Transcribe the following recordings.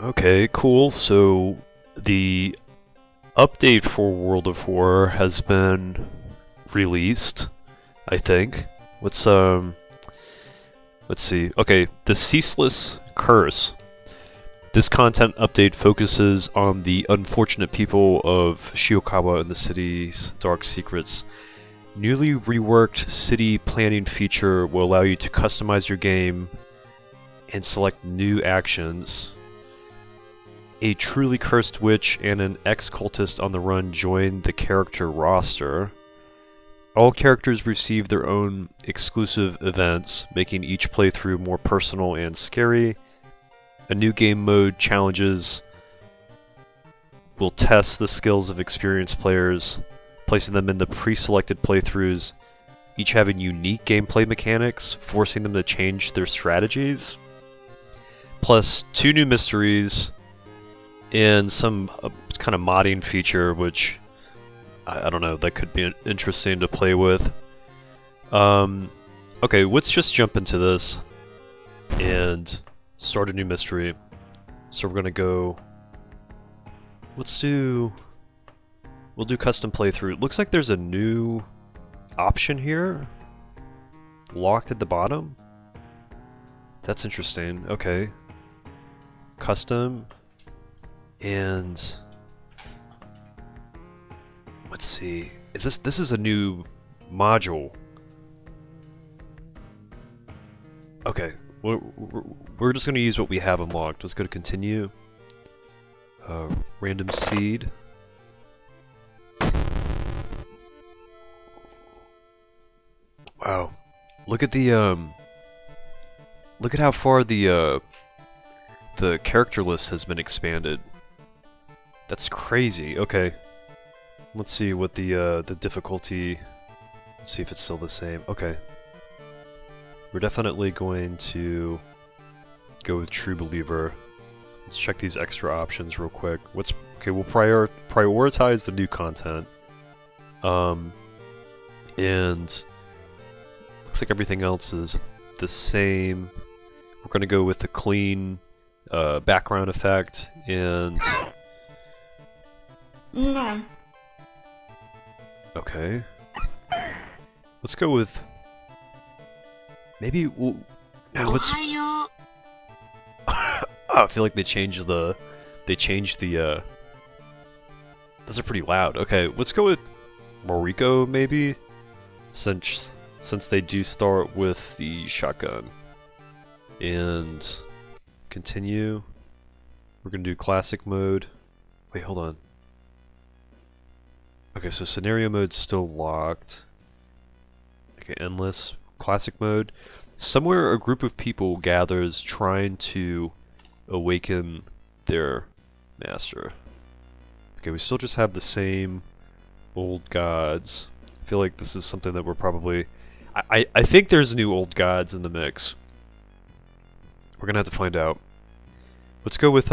Okay, cool. So the update for World of War has been released, I think. Let's see. Okay, the Ceaseless Curse. This content update focuses on the unfortunate people of Shiokawa and the city's dark secrets. Newly reworked city planning feature will allow you to customize your game and select new actions. A truly cursed witch and an ex-cultist on the run join the character roster. All characters receive their own exclusive events, making each playthrough more personal and scary. A new game mode challenges will test the skills of experienced players, placing them in the pre-selected playthroughs, each having unique gameplay mechanics, forcing them to change their strategies. Plus, 2 new mysteries, and some kind of modding feature, which I don't know, that could be interesting to play with. Okay, let's just jump into this and start a new mystery. So we're gonna go. We'll do custom playthrough. It looks like there's a new option here, locked at the bottom. That's interesting. Okay, custom. And let's see. This is a new module? Okay, we're just gonna use what we have unlocked. Let's go to continue. Random seed. Wow, look at the look at how far the character list has been expanded. That's crazy. Okay. Let's see what the difficulty. Let's see if it's still the same. Okay. We're definitely going to go with True Believer. Let's check these extra options real quick. Okay, we'll prioritize the new content. And looks like everything else is the same. We're gonna go with the clean background effect and No. okay. Let's go with maybe we'll, no, let's Ohio. I feel like they changed the those are pretty loud. Okay, let's go with Moriko maybe, since they do start with the shotgun. And continue. We're gonna do classic mode. Wait, hold on. Okay, so scenario mode's still locked. Okay, endless. Classic mode. Somewhere a group of people gathers trying to awaken their master. Okay, we still just have the same old gods. I feel like this is something that we're probably... I think there's new old gods in the mix. We're gonna have to find out. Let's go with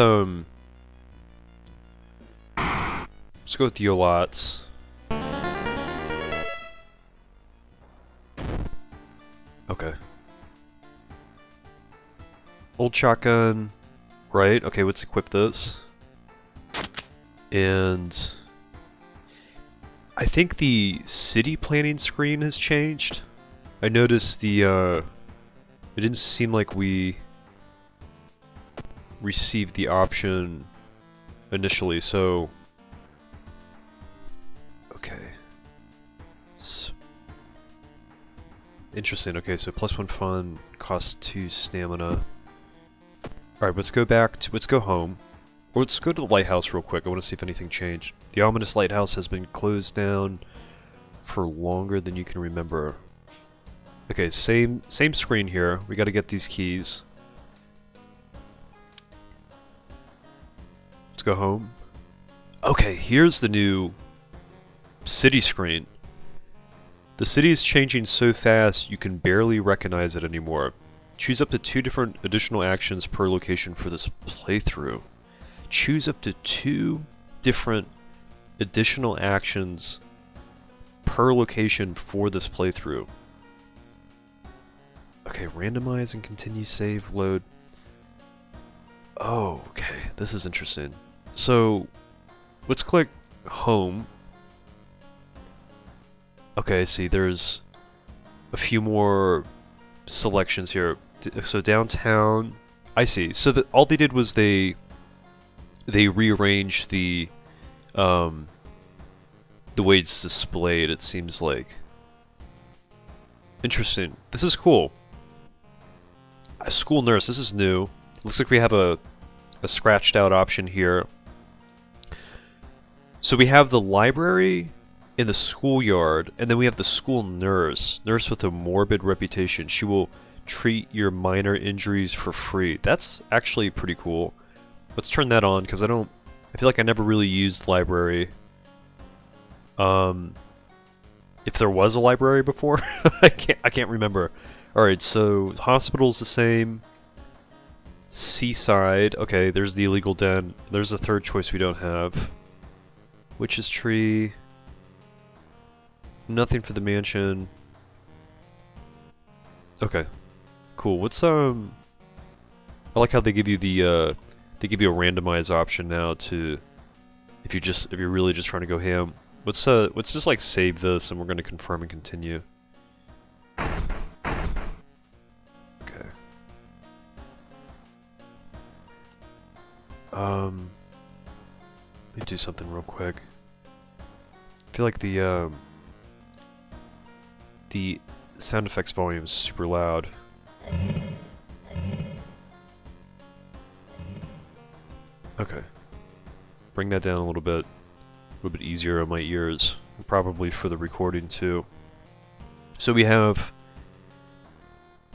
Yolots. Okay. Old shotgun, right? Okay, let's equip this. And I think the city planning screen has changed. I noticed it didn't seem like we received the option initially, so okay. Interesting. Okay, so +1 fun, costs 2 stamina. Alright, let's go home. Or let's go to the lighthouse real quick. I want to see if anything changed. The ominous lighthouse has been closed down for longer than you can remember. Okay, same screen here. We gotta get these keys. Let's go home. Okay, here's the new city screen. The city is changing so fast you can barely recognize it anymore. Choose up to 2 different additional actions per location for this playthrough. Choose up to 2 different additional actions per location for this playthrough. Okay, randomize and continue save load. Oh, okay. This is interesting. So, let's click home. Okay, I see. There's a few more selections here. So downtown, I see. So all they did was they rearranged the way it's displayed. It seems like interesting. This is cool. A school nurse. This is new. Looks like we have a scratched out option here. So we have the library in the schoolyard, and then we have the school nurse. Nurse with a morbid reputation. She will treat your minor injuries for free. That's actually pretty cool. Let's turn that on, because I feel like I never really used library. If there was a library before, I can't remember. Alright, so hospital's the same. Seaside, okay, there's the illegal den. There's a third choice we don't have. Witch's tree. Nothing for the mansion. Okay. Cool. What's I like how they give you the they give you a randomized option now to if you're really just trying to go ham. Let's just like save this and we're gonna confirm and continue. Okay. Let me do something real quick. I feel like the sound effects volume is super loud. Okay. Bring that down a little bit easier on my ears. Probably for the recording too. So we have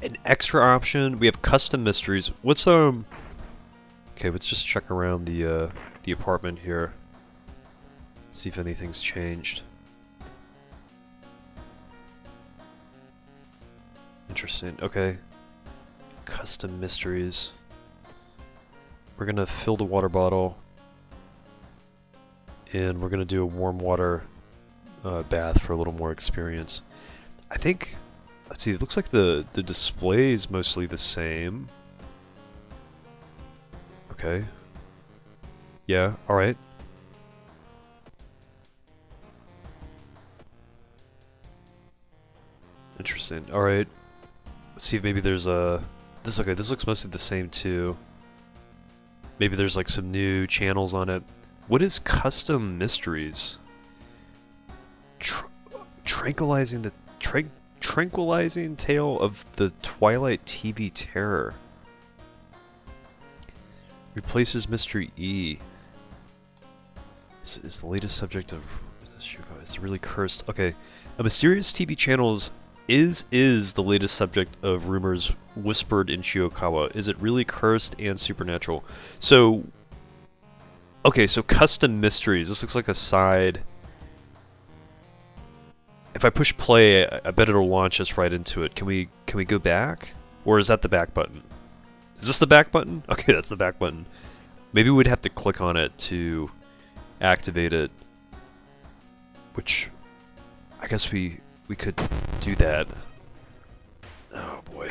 an extra option. We have custom mysteries. What's okay, let's just check around the apartment here. See if anything's changed. Interesting. Okay. Custom mysteries. We're gonna fill the water bottle. And we're gonna do a warm water bath for a little more experience. I think, let's see, it looks like the display is mostly the same. Okay. Yeah, alright. Interesting. Alright. Let's see if maybe there's this looks mostly the same too. Maybe there's like some new channels on it. What is custom mysteries? Tranquilizing tale of the Twilight TV terror. Replaces Mystery E. This is the latest subject of it's really cursed. Okay. A mysterious TV channel's is the latest subject of rumors whispered in Shiokawa. Is it really cursed and supernatural? So okay, so custom mysteries. This looks like a side. If I push play, I bet it'll launch us right into it. Can we go back? Or is that the back button? Is this the back button? Okay, that's the back button. Maybe we'd have to click on it to activate it. Which I guess we could do that. Oh boy.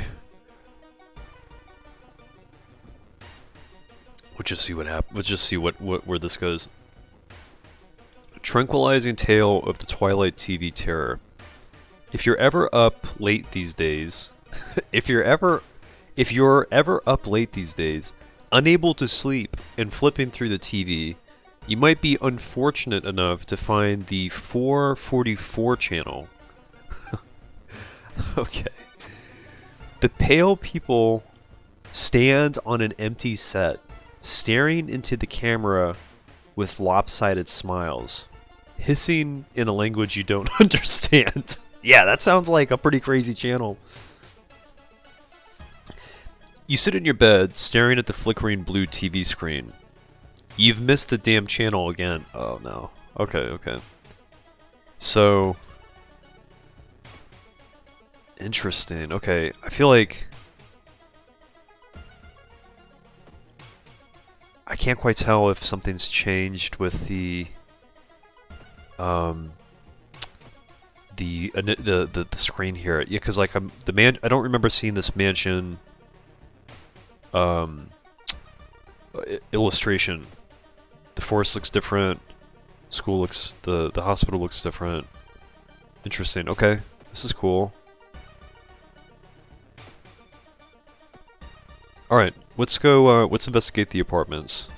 We'll just see what happens. Let's just see where this goes. Tranquilizing tale of the Twilight TV terror. If you're ever up late these days, if you're ever up late these days, unable to sleep and flipping through the TV, you might be unfortunate enough to find the 444 channel. Okay. The pale people stand on an empty set, staring into the camera with lopsided smiles, hissing in a language you don't understand. Yeah, that sounds like a pretty crazy channel. You sit in your bed, staring at the flickering blue TV screen. You've missed the damn channel again. Oh no. Okay, okay. So... interesting. Okay, I feel like... I can't quite tell if something's changed with the screen here. Yeah, because like I don't remember seeing this mansion illustration. The forest looks different. School looks... The hospital looks different. Interesting. Okay. This is cool. Alright. Let's go, let's investigate the apartments.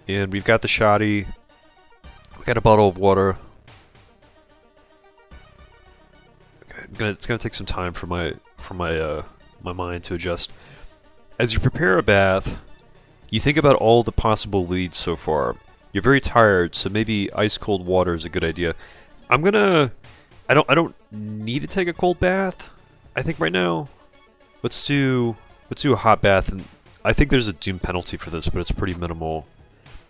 And we've got the shoddy. We got a bottle of water. It's gonna take some time for my my mind to adjust. As you prepare a bath, you think about all the possible leads so far. You're very tired, so maybe ice cold water is a good idea. I don't need to take a cold bath. I think right now, let's do a hot bath, and I think there's a doom penalty for this, but it's pretty minimal.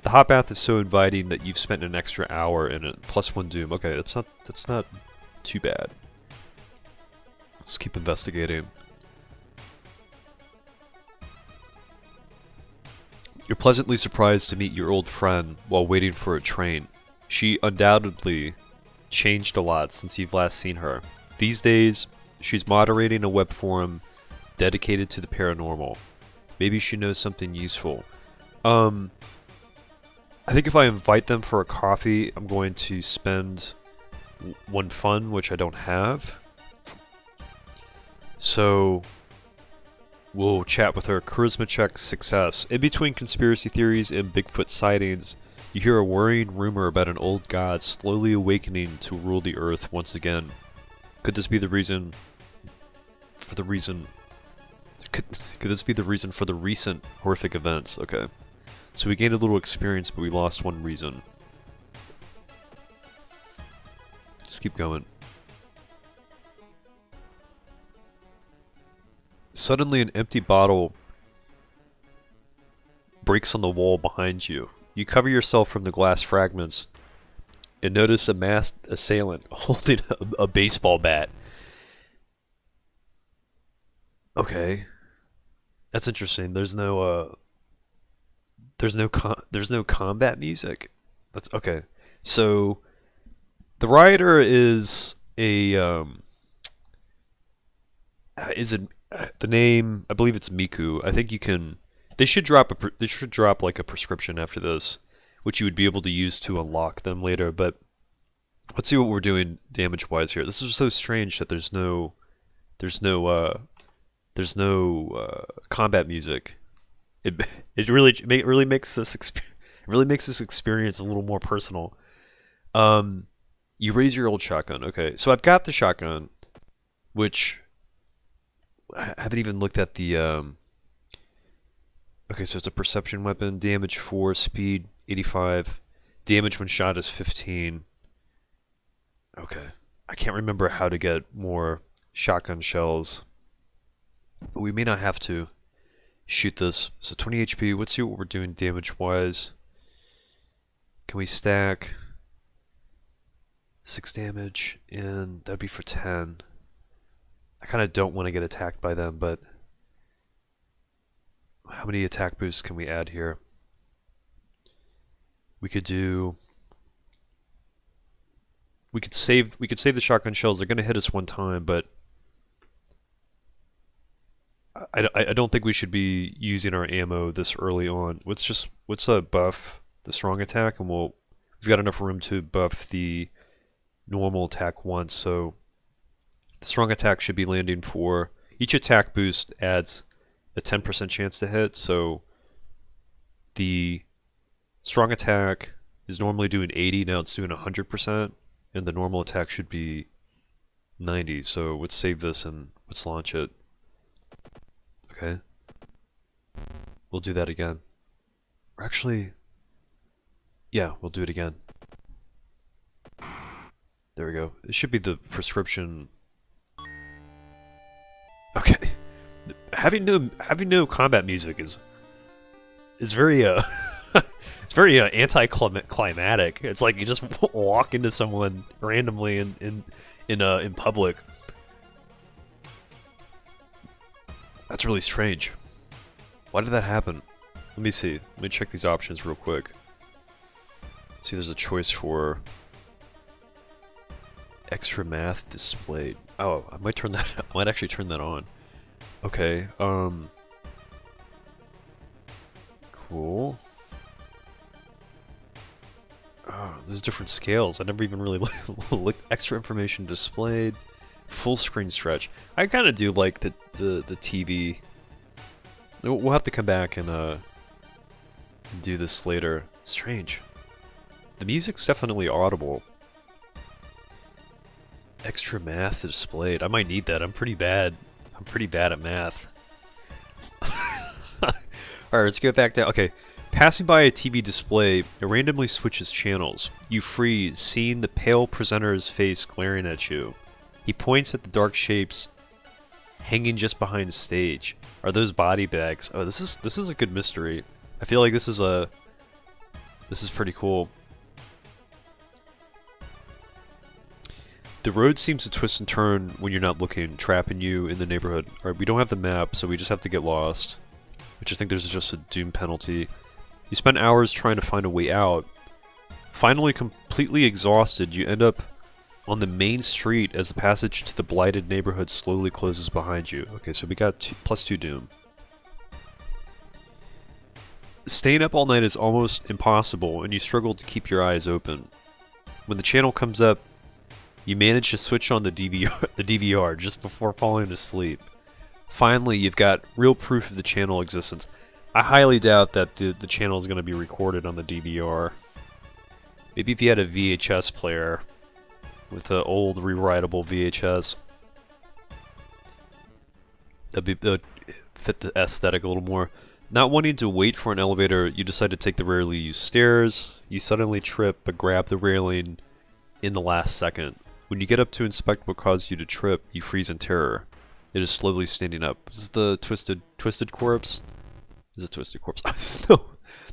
The hot bath is so inviting that you've spent an extra hour in it, plus 1 doom. Okay, that's not too bad. Let's keep investigating. You're pleasantly surprised to meet your old friend while waiting for a train. She undoubtedly changed a lot since you've last seen her. These days, she's moderating a web forum dedicated to the paranormal. Maybe she knows something useful. I think if I invite them for a coffee, I'm going to spend 1 fun, which I don't have. So, we'll chat with her. Charisma check success. In between conspiracy theories and Bigfoot sightings, you hear a worrying rumor about an old god slowly awakening to rule the earth once again. Could this be the reason for the reason... Could this be the reason for the recent horrific events? Okay. So we gained a little experience, but we lost 1 reason. Just keep going. Suddenly an empty bottle breaks on the wall behind you. You cover yourself from the glass fragments and notice a masked assailant holding a baseball bat. Okay. That's interesting. There's no combat music. That's okay. So the rioter is a the name, I believe it's Miku. I think you can... They should drop like a prescription after this, which you would be able to use to unlock them later, but let's see what we're doing damage-wise here. This is so strange that there's no combat music. It really makes this experience a little more personal. You raise your old shotgun. Okay, so I've got the shotgun, which... I haven't even looked at the, Okay, so it's a perception weapon. Damage 4, speed 85. Damage when shot is 15. Okay. I can't remember how to get more shotgun shells. But we may not have to shoot this. So 20 HP. Let's see what we're doing damage-wise. Can we stack 6 damage? And that'd be for 10. I kind of don't want to get attacked by them, but how many attack boosts can we add here? We could save the shotgun shells. They're going to hit us 1 time, but I don't think we should be using our ammo this early on. Let's buff the strong attack, and we've got enough room to buff the normal attack once, so the strong attack should be landing for... Each attack boost adds a 10% chance to hit, so the strong attack is normally doing 80, now it's doing 100%, and the normal attack should be 90, so let's save this and let's launch it. Okay. We'll do that again. Or actually... Yeah, we'll do it again. There we go. It should be the prescription... Okay, having no combat music is very it's very anticlimactic. It's like you just walk into someone randomly in public. That's really strange. Why did that happen? Let me see. Let me check these options real quick. See, there's a choice for extra math displayed. Oh, I might actually turn that on. Okay, there's different scales. I never even really looked. Extra information displayed. Full screen stretch. I kind of do like the TV. We'll have to come back and do this later. Strange. The music's definitely audible. Extra math displayed. I might need that. I'm pretty bad. I'm pretty bad at math. Alright, let's go back down. Okay. Passing by a TV display, it randomly switches channels. You freeze, seeing the pale presenter's face glaring at you. He points at the dark shapes hanging just behind stage. Are those body bags? Oh, this is a good mystery. I feel like this is pretty cool. The road seems to twist and turn when you're not looking, trapping you in the neighborhood. Alright, we don't have the map, so we just have to get lost. Which I think there's just a doom penalty. You spend hours trying to find a way out. Finally completely exhausted, you end up on the main street as the passage to the blighted neighborhood slowly closes behind you. Okay, so we got +2 doom. Staying up all night is almost impossible, and you struggle to keep your eyes open. When the channel comes up, you manage to switch on the DVR just before falling asleep. Finally, you've got real proof of the channel existence. I highly doubt that the channel is going to be recorded on the DVR. Maybe if you had a VHS player with an old rewritable VHS, that'd fit the aesthetic a little more. Not wanting to wait for an elevator, you decide to take the rarely used stairs. You suddenly trip, but grab the railing in the last second. When you get up to inspect what caused you to trip, you freeze in terror. It is slowly standing up. This is the twisted corpse. This is a twisted corpse.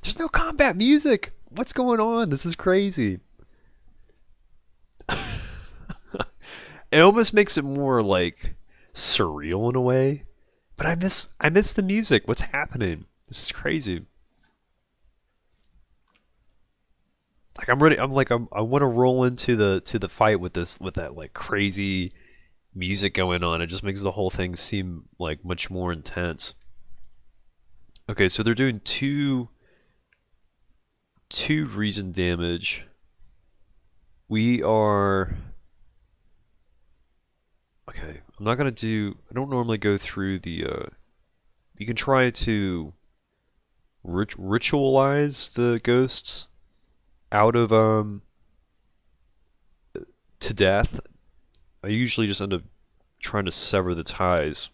There's no combat music. What's going on? This is crazy. It almost makes it more like surreal in a way. But I miss the music. What's happening? This is crazy. Like I'm ready. I want to roll into the fight with that like crazy music going on. It just makes the whole thing seem like much more intense. Okay, so they're doing two reason damage. We are okay. I'm not gonna do. I don't normally go through the. You can try to ritualize the ghosts out of to death. I usually just end up trying to sever the ties.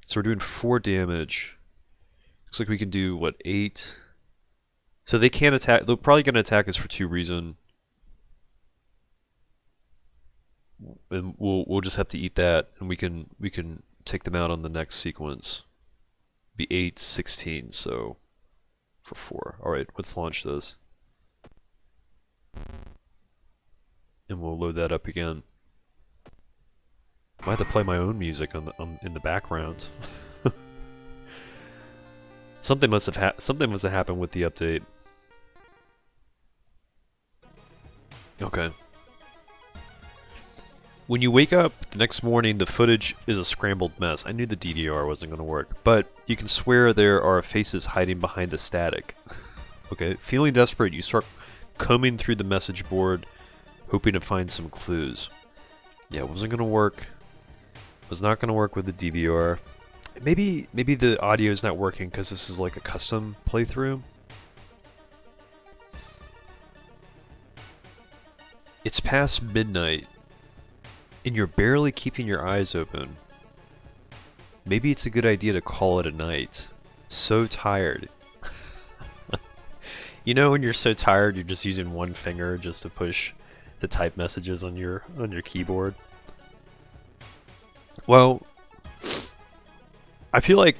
So we're doing 4 damage. Looks like we can do what, 8. So they can't attack. They're probably gonna attack us for 2 reason. And we'll just have to eat that, and we can take them out on the next sequence. Be 8, 16, so for 4. Alright, let's launch this. And we'll load that up again. I have to play my own music in the background. Something must have happened with the update. Okay. When you wake up the next morning, the footage is a scrambled mess. I knew the DVR wasn't going to work, but you can swear there are faces hiding behind the static. Okay, feeling desperate, you start combing through the message board, hoping to find some clues. Yeah, it wasn't going to work. It was not going to work with the DVR. Maybe the audio is not working because this is like a custom playthrough. It's past midnight, and you're barely keeping your eyes open. Maybe it's a good idea to call it a night. So tired. You know when you're so tired you're just using one finger just to push the type messages on your keyboard? Well, I feel like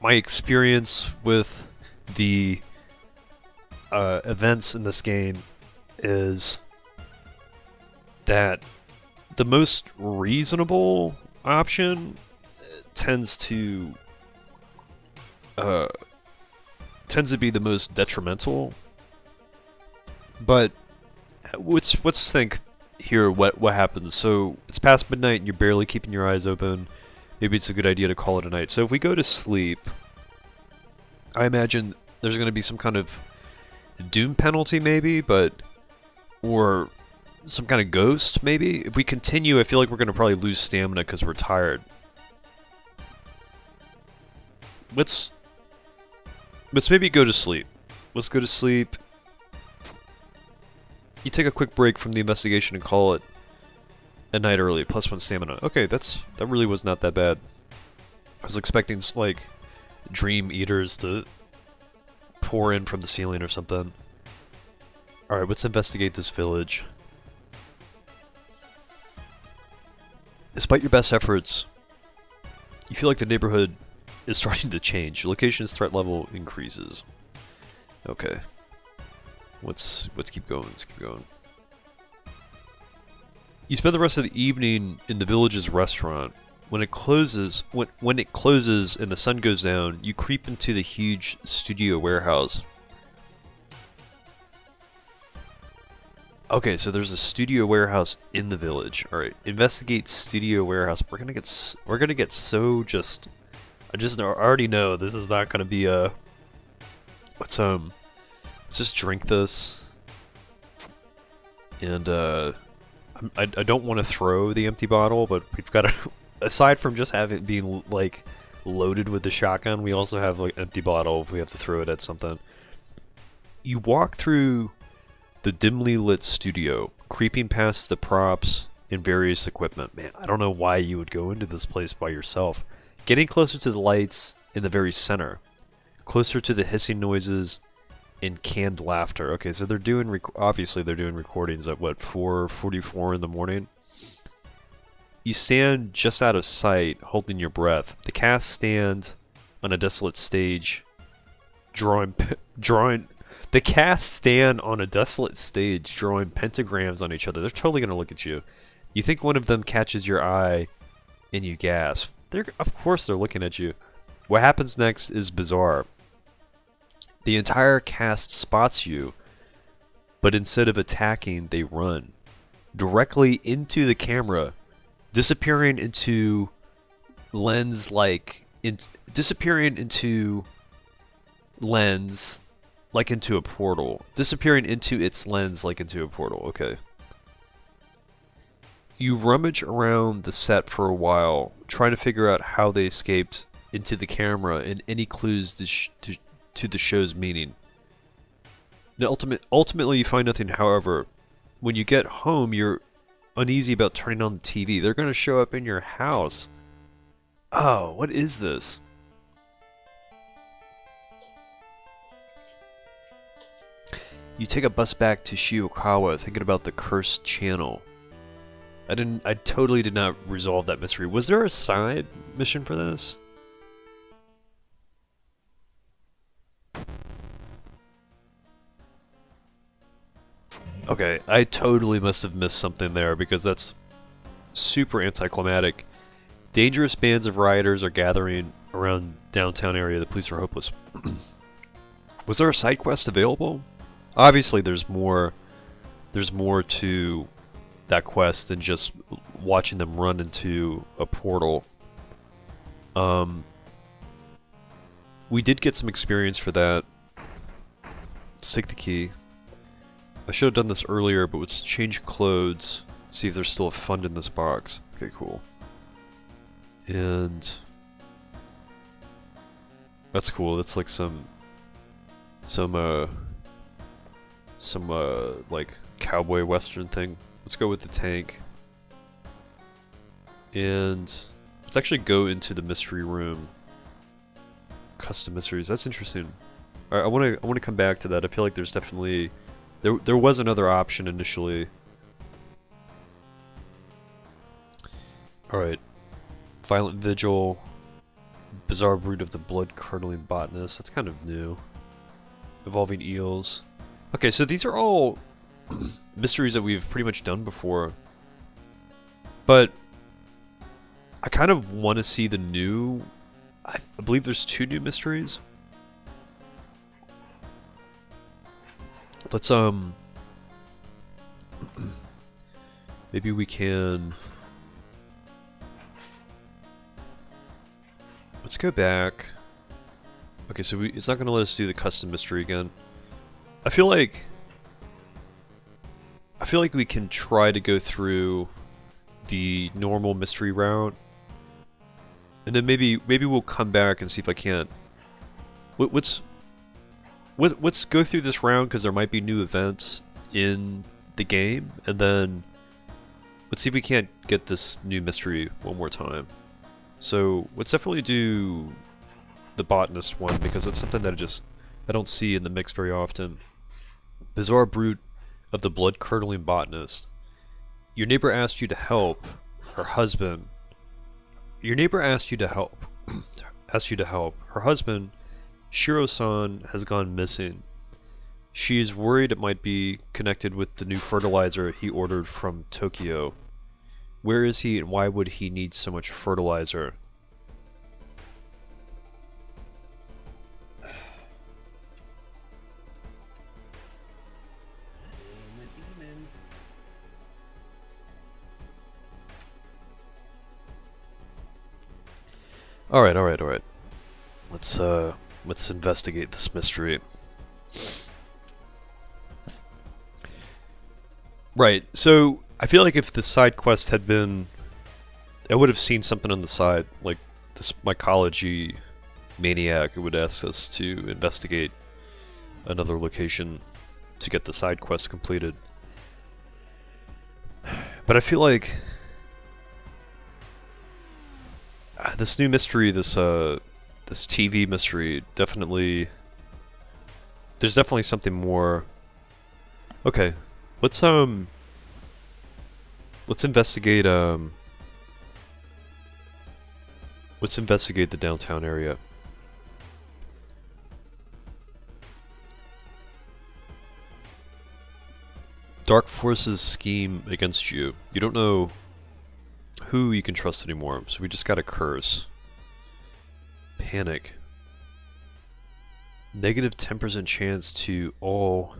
my experience with the events in this game is that the most reasonable option tends to be the most detrimental. But let's think here what happens. So it's past midnight and you're barely keeping your eyes open. Maybe it's a good idea to call it a night. So if we go to sleep, I imagine there's going to be some kind of doom penalty maybe, but Or some kind of ghost, maybe? If we continue, I feel like we're going to probably lose stamina because we're tired. Let's maybe go to sleep. Let's go to sleep. You take a quick break from the investigation and call it a night early. +1 stamina. Okay, that really was not that bad. I was expecting, like, dream eaters to pour in from the ceiling or something. Alright, let's investigate this village. Despite your best efforts, you feel like the neighborhood is starting to change. Your location's threat level increases. Okay. Let's keep going, let's keep going. You spend the rest of the evening in the village's restaurant. When it closes, when it closes and the sun goes down, you creep into the huge studio warehouse. Okay, so there's a studio warehouse in the village. All right, investigate studio warehouse. We're gonna get so just. I already know this is not gonna be a. Let's just drink this. And I don't want to throw the empty bottle, but we've got to. Aside from just having being like loaded with the shotgun, we also have like an empty bottle if we have to throw it at something. You walk through the dimly lit studio, creeping past the props and various equipment. Man, I don't know why you would go into this place by yourself. Getting closer to the lights in the very center, closer to the hissing noises and canned laughter. Okay, so they're doing obviously they're doing recordings at what, 4:44 in the morning. You stand just out of sight, holding your breath. The cast stand on a desolate stage, drawing. The cast stand on a desolate stage, drawing pentagrams on each other. They're totally gonna look at you. You think one of them catches your eye, and you gasp. Of course they're looking at you. What happens next is bizarre. The entire cast spots you, but instead of attacking, they run directly into the camera, disappearing into lens like disappearing into lens like into a portal. Disappearing into its lens like into a portal. Okay. You rummage around the set for a while, trying to figure out how they escaped into the camera and any clues to the show's meaning. Now, ultimately, you find nothing. However, when you get home, you're uneasy about turning on the TV. They're going to show up in your house. Oh, what is this? You take a bus back to Shiokawa, thinking about the cursed channel. I totally did not resolve that mystery. Was there a side mission for this? Okay, I totally must have missed something there because that's super anticlimactic. Dangerous bands of rioters are gathering around downtown area. The police are hopeless. Was there a side quest available? Obviously, there's more to that quest than just watching them run into a portal. We did get some experience for that. Let's take the key. I should have done this earlier, but let's change clothes. See if there's still a fund in this box. Okay, cool. And that's cool. That's like some like cowboy western thing. Let's go with the tank. And let's actually go into the mystery room. Custom mysteries. That's interesting. I want to come back to that. I feel like there's definitely there was another option initially. All right. Violent vigil. Bizarre brood of the blood-curdling botanist. That's kind of new. Evolving eels. Okay, so these are all mysteries that we've pretty much done before. But I kind of want to see the new... I believe there's 2 new mysteries. Let's, maybe we can... Let's go back. Okay, so it's not going to let us do the custom mystery again. I feel like feel like we can try to go through the normal mystery route, and then maybe we'll come back and see if I can't. Let's go through this round because there might be new events in the game, and then let's see if we can't get this new mystery one more time. So let's definitely do the Botanist one because it's something that I don't see in the mix very often. Bizarre brute of the blood-curdling botanist. Your neighbor asked you to help her husband. Your neighbor asked you to help. asked you to help. Her husband, Shiro-san, has gone missing. She is worried it might be connected with the new fertilizer he ordered from Tokyo. Where is he and why would he need so much fertilizer? Alright. Let's investigate this mystery. Right, so I feel like if the side quest had been... I would have seen something on the side, like this mycology maniac who would ask us to investigate another location to get the side quest completed. But I feel like this new mystery, this TV mystery, definitely... There's definitely something more... Okay, let's investigate, let's investigate the downtown area. Dark forces scheme against you. You don't know who you can trust anymore, so we just got a curse. Panic. Negative 10% chance to all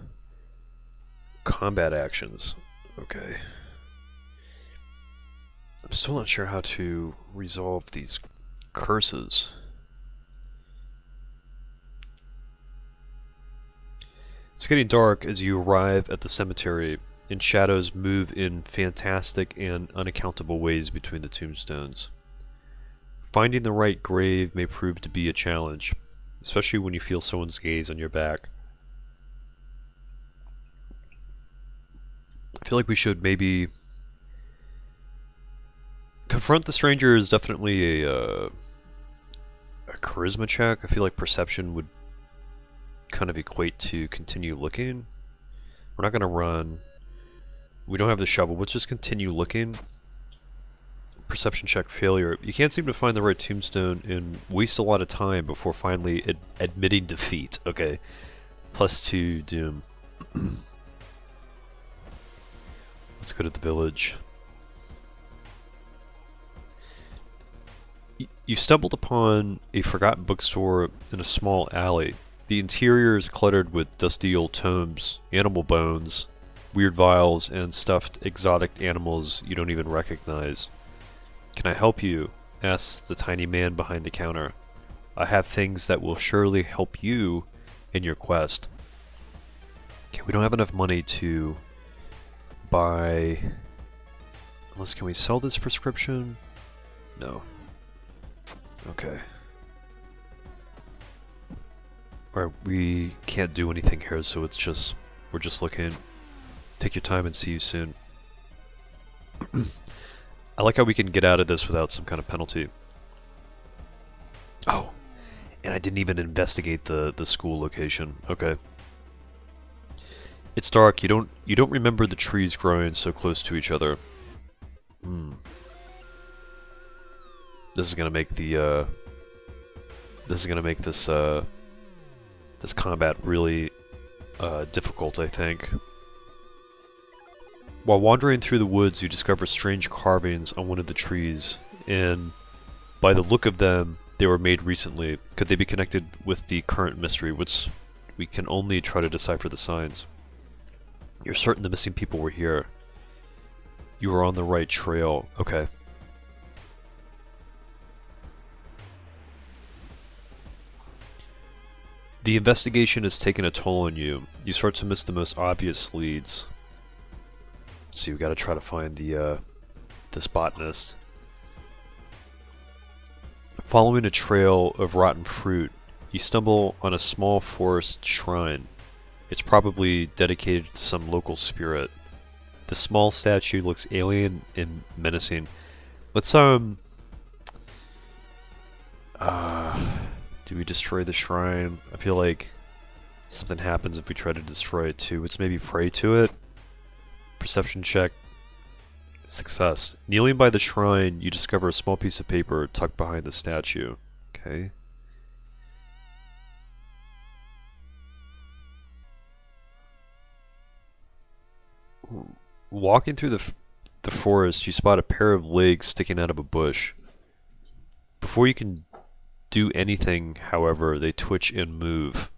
combat actions. Okay. I'm still not sure how to resolve these curses. It's getting dark as you arrive at the cemetery, and shadows move in fantastic and unaccountable ways between the tombstones. Finding the right grave may prove to be a challenge, especially when you feel someone's gaze on your back. I feel like we should maybe... Confront the stranger is definitely a charisma check. I feel like perception would kind of equate to continue looking. We're not going to run. We don't have the shovel. Let's just continue looking. Perception check failure. You can't seem to find the right tombstone and waste a lot of time before finally admitting defeat. Okay. +2 doom. Let's go to the village. You stumbled upon a forgotten bookstore in a small alley. The interior is cluttered with dusty old tomes, animal bones, weird vials, and stuffed exotic animals you don't even recognize. Can I help you? Asks the tiny man behind the counter. I have things that will surely help you in your quest. Okay, we don't have enough money to buy... Unless, can we sell this prescription? No. Okay. Alright, we can't do anything here, so it's just... We're just looking. Take your time and see you soon. I like how we can get out of this without some kind of penalty. Oh! And I didn't even investigate the school location. Okay. It's dark. You don't remember the trees growing so close to each other. This is gonna make the this combat really difficult, I think. While wandering through the woods, you discover strange carvings on one of the trees, and by the look of them, they were made recently. Could they be connected with the current mystery, which we can only try to decipher the signs? You're certain the missing people were here. You are on the right trail. Okay. The investigation has taken a toll on you. You start to miss the most obvious leads. Let's see, we gotta try to find the this botanist. Following a trail of rotten fruit, you stumble on a small forest shrine. It's probably dedicated to some local spirit. The small statue looks alien and menacing. Let's do we destroy the shrine? I feel like something happens if we try to destroy it too. Let's maybe pray to it. Perception check. Success. Kneeling by the shrine, you discover a small piece of paper tucked behind the statue. Okay. Walking through the forest, you spot a pair of legs sticking out of a bush. Before you can do anything, however, they twitch and move.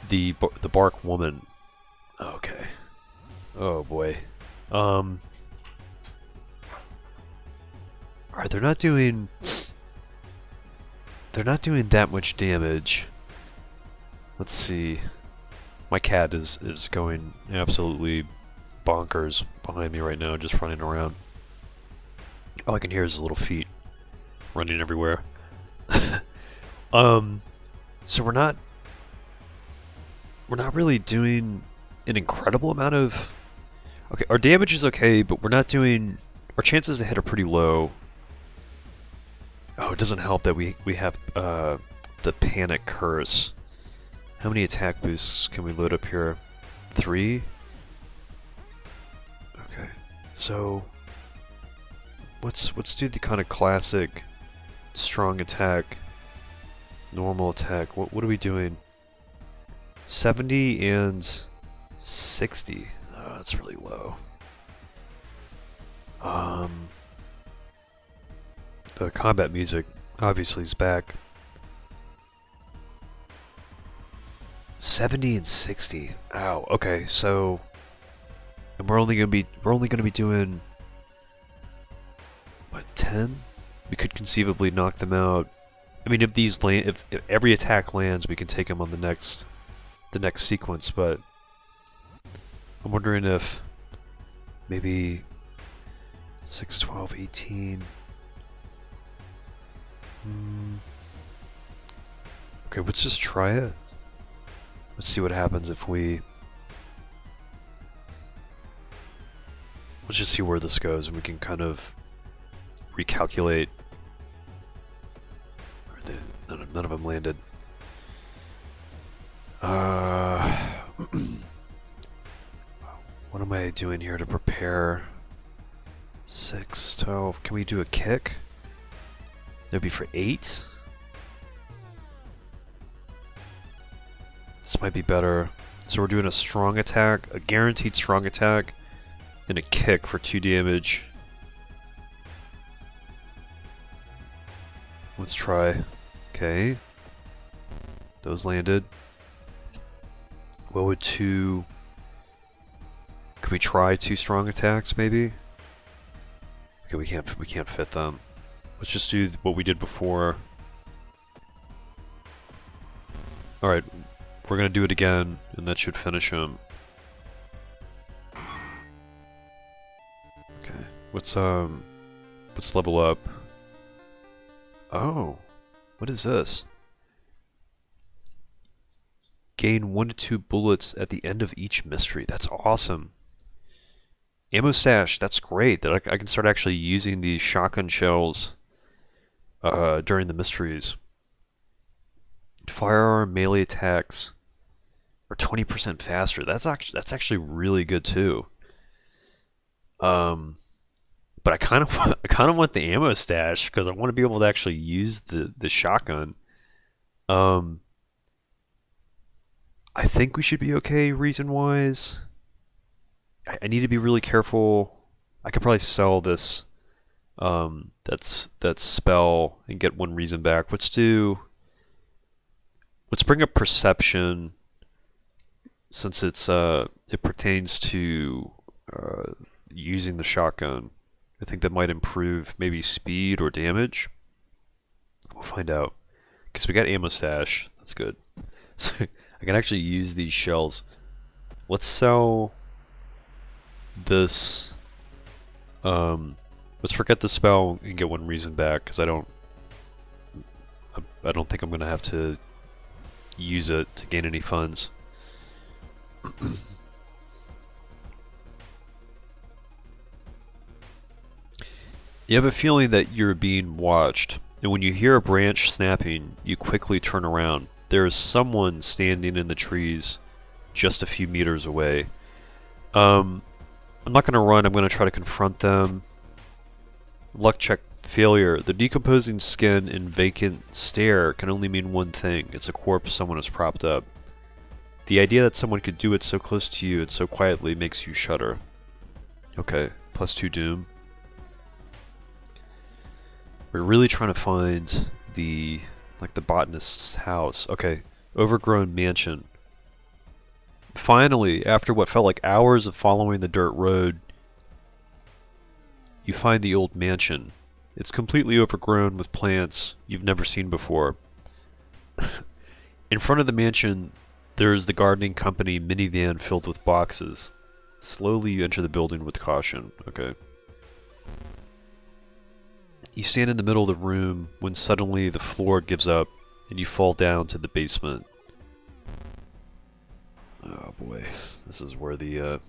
The bark woman. Okay. Oh boy. Alright, they're not doing that much damage. Let's see. My cat is going absolutely bonkers behind me right now, just running around. All I can hear is his little feet running everywhere. So we're not really doing an incredible amount of... Okay, our damage is okay, but we're not doing... Our chances to hit are pretty low. Oh, it doesn't help that we have the panic curse. How many attack boosts can we load up here? 3? Okay, so let's do the kind of classic strong attack, normal attack. What are we doing? 70 and 60. Oh, that's really low. The combat music obviously is back. 70 and 60. Ow. Okay, so and we're only gonna be doing what, 10? We could conceivably knock them out. I mean, if every attack lands, we can take them on the next sequence. But I'm wondering if maybe 6, 12, 18. Okay, let's just try it. Let's see what happens if we... Let's just see where this goes, and we can kind of recalculate. None of them landed. What am I doing here to prepare? 6, 12. Can we do a kick? That'd be for 8? This might be better. So we're doing a strong attack, a guaranteed strong attack, and a kick for 2 damage. Let's try. Okay. Those landed. What would 2... Could we try 2 strong attacks, maybe? Okay, we can't fit them. Let's just do what we did before. Alright, we're gonna do it again, and that should finish him. Okay, let's level up. Oh, what is this? Gain 1 to 2 bullets at the end of each mystery. That's awesome. Ammo stash, that's great. That I can start actually using these shotgun shells during the mysteries. Firearm melee attacks are 20% faster. That's actually really good too. But I kind of want the ammo stash because I want to be able to actually use the shotgun. I think we should be okay reason wise. I need to be really careful. I could probably sell this that spell and get 1 reason back. Let's bring up perception since it pertains to using the shotgun. I think that might improve maybe speed or damage. We'll find out. Because we got ammo stash. That's good. So I can actually use these shells. Let's sell this. Let's forget the spell and get one reason back, because I don't think I'm gonna have to use it to gain any funds. You have a feeling that you're being watched, and when you hear a branch snapping, you quickly turn around. There is someone standing in the trees just a few meters away. I'm not going to run, I'm going to try to confront them. Luck check failure. The decomposing skin and vacant stare can only mean one thing. It's a corpse someone has propped up. The idea that someone could do it so close to you and so quietly makes you shudder. Okay, +2 doom. We're really trying to find the botanist's house. Okay, overgrown mansion. Finally, after what felt like hours of following the dirt road, you find the old mansion. It's completely overgrown with plants you've never seen before. In front of the mansion, there is the gardening company minivan filled with boxes. Slowly you enter the building with caution. Okay. You stand in the middle of the room when suddenly the floor gives up and you fall down to the basement. Oh boy, this is where the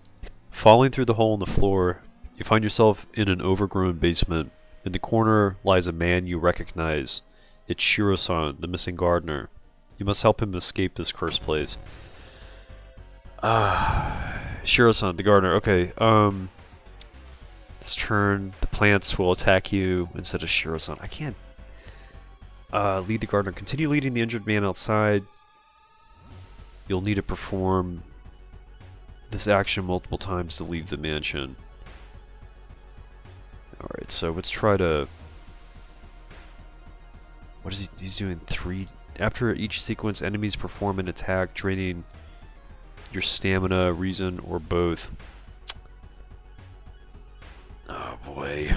falling through the hole in the floor, you find yourself in an overgrown basement. In the corner lies a man you recognize. It's Shiro-san, the missing gardener. You must help him escape this cursed place. Shiro-san, the gardener. Okay, this turn, the plants will attack you instead of Shiro-san. I can't lead the gardener. Continue leading the injured man outside. You'll need to perform this action multiple times to leave the mansion. Alright, so let's try to... What is he? He's doing 3... After each sequence, enemies perform an attack, draining your stamina, reason, or both. Oh boy.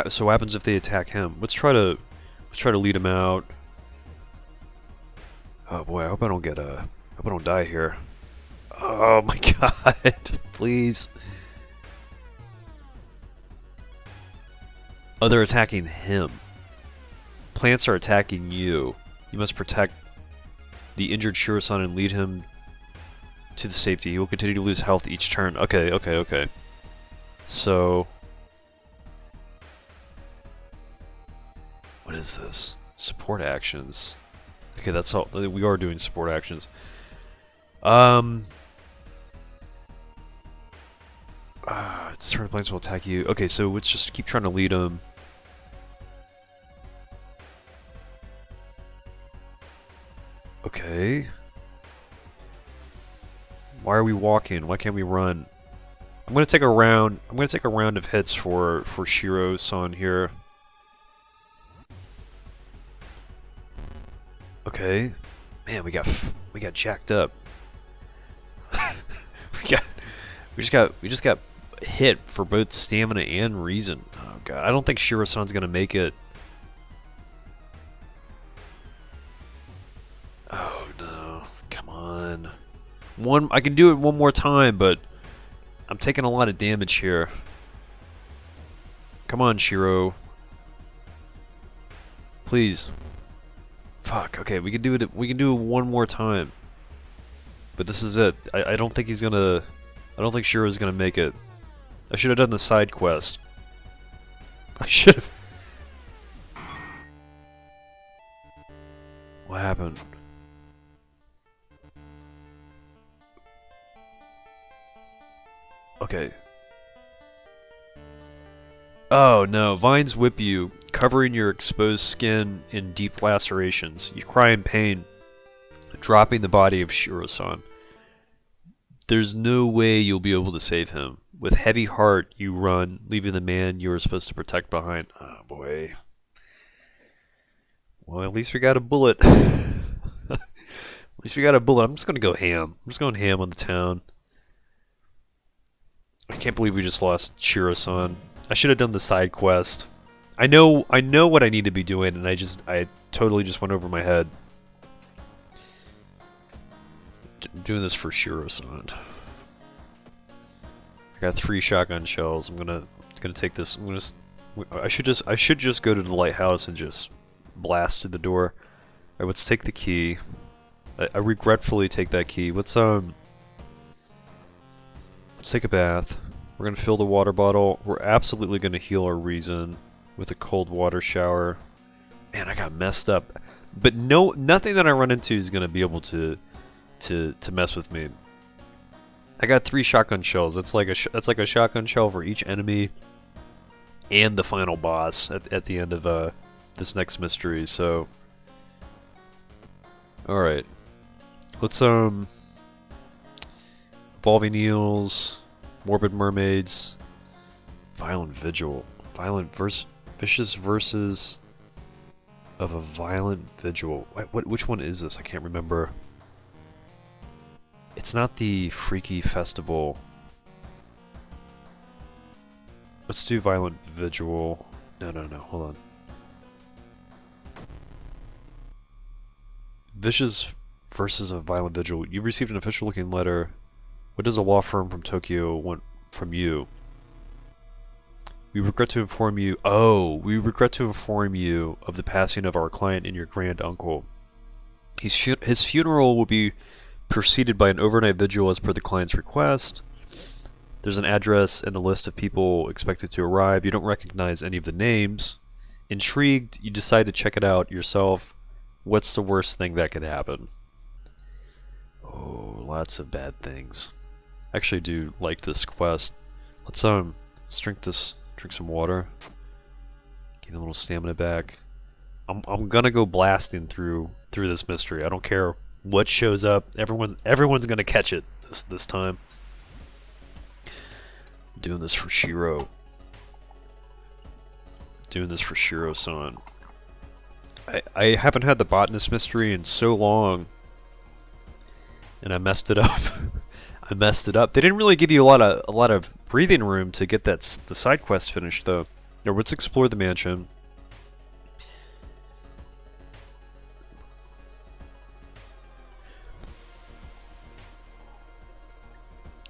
So what happens if they attack him? Let's try to lead him out. Oh boy, I hope I don't get I hope I don't die here. Oh my god, please. Oh, they're attacking him. Plants are attacking you. You must protect the injured Shiro-san and lead him to the safety. He will continue to lose health each turn. Okay, okay, okay. So... What is this? Support actions. Okay, that's all. We are doing support actions. It's turn plants will attack you. Okay, so let's just keep trying to lead him. Okay. Why are we walking? Why can't we run? I'm gonna take a round. I'm gonna take a round of hits for Shiro-san here. Okay. Man, we got jacked up. we just got hit for both stamina and reason. Oh god, I don't think Shiro-san's gonna make it. Oh no, come on. I can do it one more time, but I'm taking a lot of damage here. Come on, Shiro. Please. Fuck, okay, we can do it one more time. But this is it. I don't think he's gonna... I don't think Shiro's gonna make it. I should have done the side quest. I should have... What happened? Okay. Oh no, vines whip you, covering your exposed skin in deep lacerations. You cry in pain, dropping the body of Shiro-san. There's no way you'll be able to save him. With heavy heart, you run, leaving the man you were supposed to protect behind. Oh boy. Well, at least we got a bullet. At least we got a bullet. I'm just gonna go ham. I'm just going ham on the town. I can't believe we just lost Shiro-san. I should have done the side quest. I know what I need to be doing, and I totally just went over my head. doing this for Shiro-san. I got 3 shotgun shells. I'm gonna take this. I should just go to the lighthouse and just blast through the door. Alright, let's take the key. I regretfully take that key. Let's take a bath. We're gonna fill the water bottle. We're absolutely gonna heal our reason with a cold water shower. Man, I got messed up. But nothing that I run into is gonna be able to mess with me. I got 3 shotgun shells. That's like a shotgun shell for each enemy and the final boss at the end of this next mystery. So, all right, let's evolving eels, morbid mermaids, violent vigil, vicious verses of a violent vigil. Which one is this? I can't remember. It's not the Freaky Festival. Let's do Violent Vigil. No, hold on. Vicious versus a Violent Vigil. You received an official looking letter. What does a law firm from Tokyo want from you? We regret to inform you... Oh! We regret to inform you of the passing of our client and your grand uncle. His funeral will be preceded by an overnight vigil as per the client's request. There's an address and the list of people expected to arrive. You don't recognize any of the names. Intrigued, you decide to check it out yourself. What's the worst thing that could happen? Oh, lots of bad things. I actually do like this quest. Let's drink some water. Get a little stamina back. I'm gonna go blasting through this mystery. I don't care what shows up. Everyone's gonna catch it this time. I'm doing this for Shiro. Doing this for Shiro-san. I haven't had the Botanist mystery in so long, and I messed it up. I messed it up. They didn't really give you a lot of breathing room to get the side quest finished, though. Now let's explore the mansion.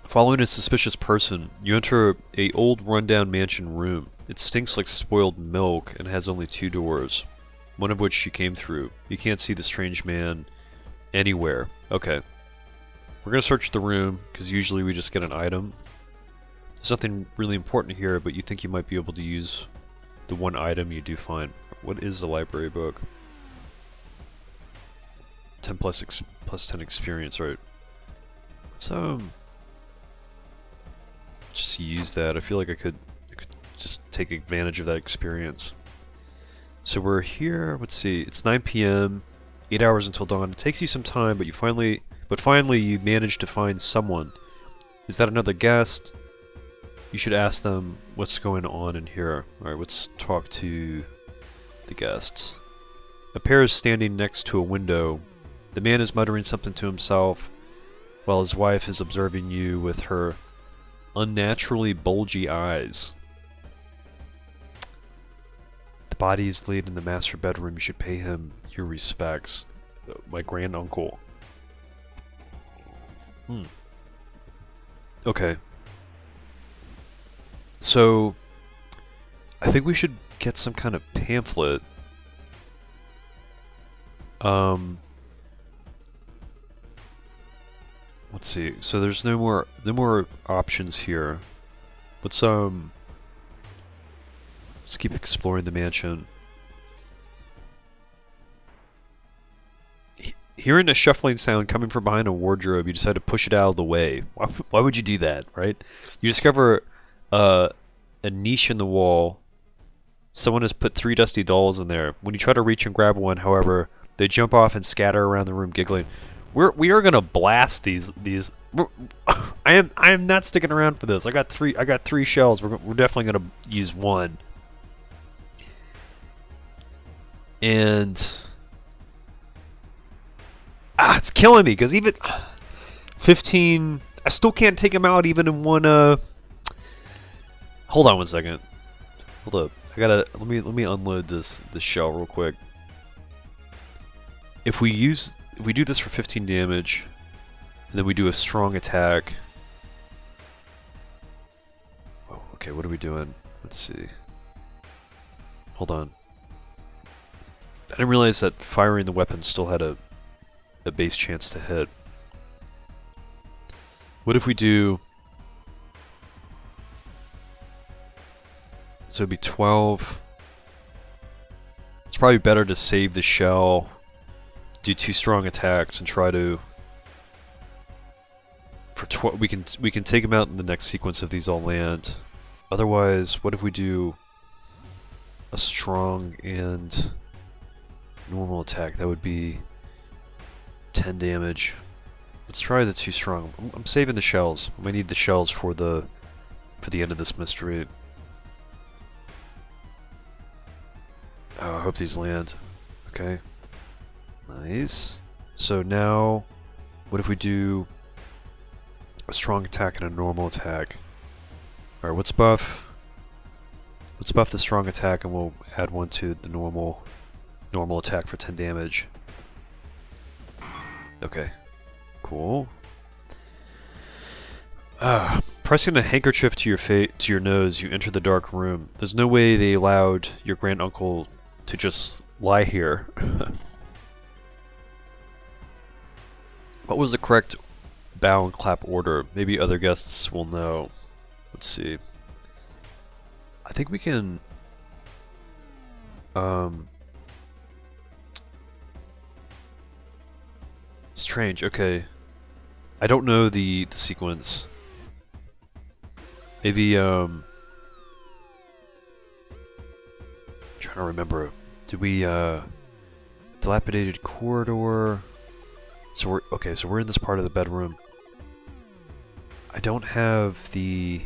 Following a suspicious person, you enter a old rundown mansion room. It stinks like spoiled milk and has only 2 doors, one of which you came through. You can't see the strange man anywhere. Okay. We're gonna search the room, because usually we just get an item. There's nothing really important here, but you think you might be able to use the one item you do find. What is the library book? 10 plus 10 experience, right? Let's just use that. I feel like I could just take advantage of that experience. So we're here. Let's see. It's 9 p.m. 8 hours until dawn. It takes you some time, but finally you manage to find someone. Is that another guest? You should ask them what's going on in here. All right, let's talk to the guests. A pair is standing next to a window. The man is muttering something to himself, while his wife is observing you with her unnaturally bulgy eyes. The body is laid in the master bedroom. You should pay him your respects. My grand uncle. Okay. So, I think we should get some kind of pamphlet. Let's see. So there's no more options here. Let's keep exploring the mansion. Hearing a shuffling sound coming from behind a wardrobe, you decide to push it out of the way. Why would you do that, right? You discover a niche in the wall. Someone has put 3 dusty dolls in there. When you try to reach and grab one, however, they jump off and scatter around the room giggling. We are gonna blast these. I am not sticking around for this. I got 3 shells. We're definitely gonna use one. And it's killing me because even 15. I still can't take him out even in one. Hold on 1 second. Hold up. I gotta let me unload this shell real quick. If we do this for 15 damage, And then we do a strong attack. Oh, okay, what are we doing? Let's see. Hold on. I didn't realize that firing the weapon still had a base chance to hit. What if we do... So it'd be 12. It's probably better to save the shell, do 2 strong attacks, and try to... For 12, we can take them out in the next sequence if these all land. Otherwise, what if we do a strong and normal attack? That would be 10 damage. Let's try the 2 strong. I'm saving the shells. I might need the shells for the end of this mystery. Oh, I hope these land. Okay. Nice. So now, what if we do a strong attack and a normal attack? Alright, let's buff the strong attack, and we'll add 1 to the normal attack for 10 damage. Okay. Cool. Pressing a handkerchief to your nose, you enter the dark room. There's no way they allowed your granduncle to just lie here. What was the correct bow and clap order? Maybe other guests will know. Let's see. I think we can... Strange, okay. I don't know the sequence. Maybe, trying to remember. Did we, dilapidated corridor? So we're in this part of the bedroom. I don't have the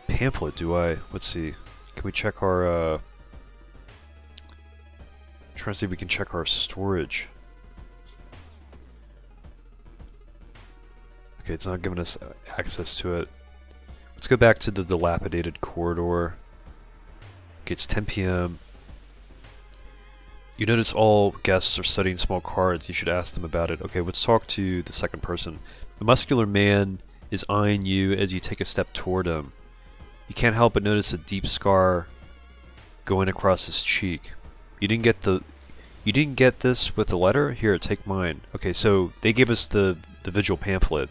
pamphlet, do I? Let's see. Can we check our, trying to see if we can check our storage. Okay, it's not giving us access to it. Let's go back to the dilapidated corridor. Okay, it's 10 p.m. You notice all guests are studying small cards. You should ask them about it. Okay, let's talk to the second person. A muscular man is eyeing you as you take a step toward him. You can't help but notice a deep scar going across his cheek. You didn't get this with the letter? Here, take mine. Okay, so they gave us the vigil pamphlet.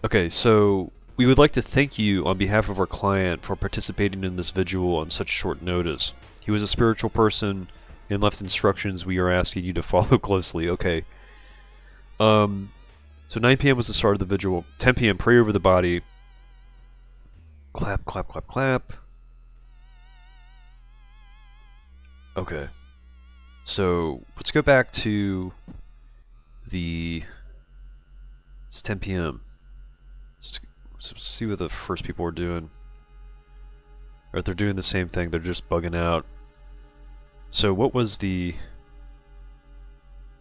Okay, so we would like to thank you on behalf of our client for participating in this vigil on such short notice. He was a spiritual person and left instructions we are asking you to follow closely. Okay. So 9 p.m. was the start of the vigil. 10 p.m. pray over the body. Clap, clap, clap, clap. Okay. So let's go back to the... It's 10 p.m. Let's see what the first people are doing. Or if they're doing the same thing, they're just bugging out. So what was the...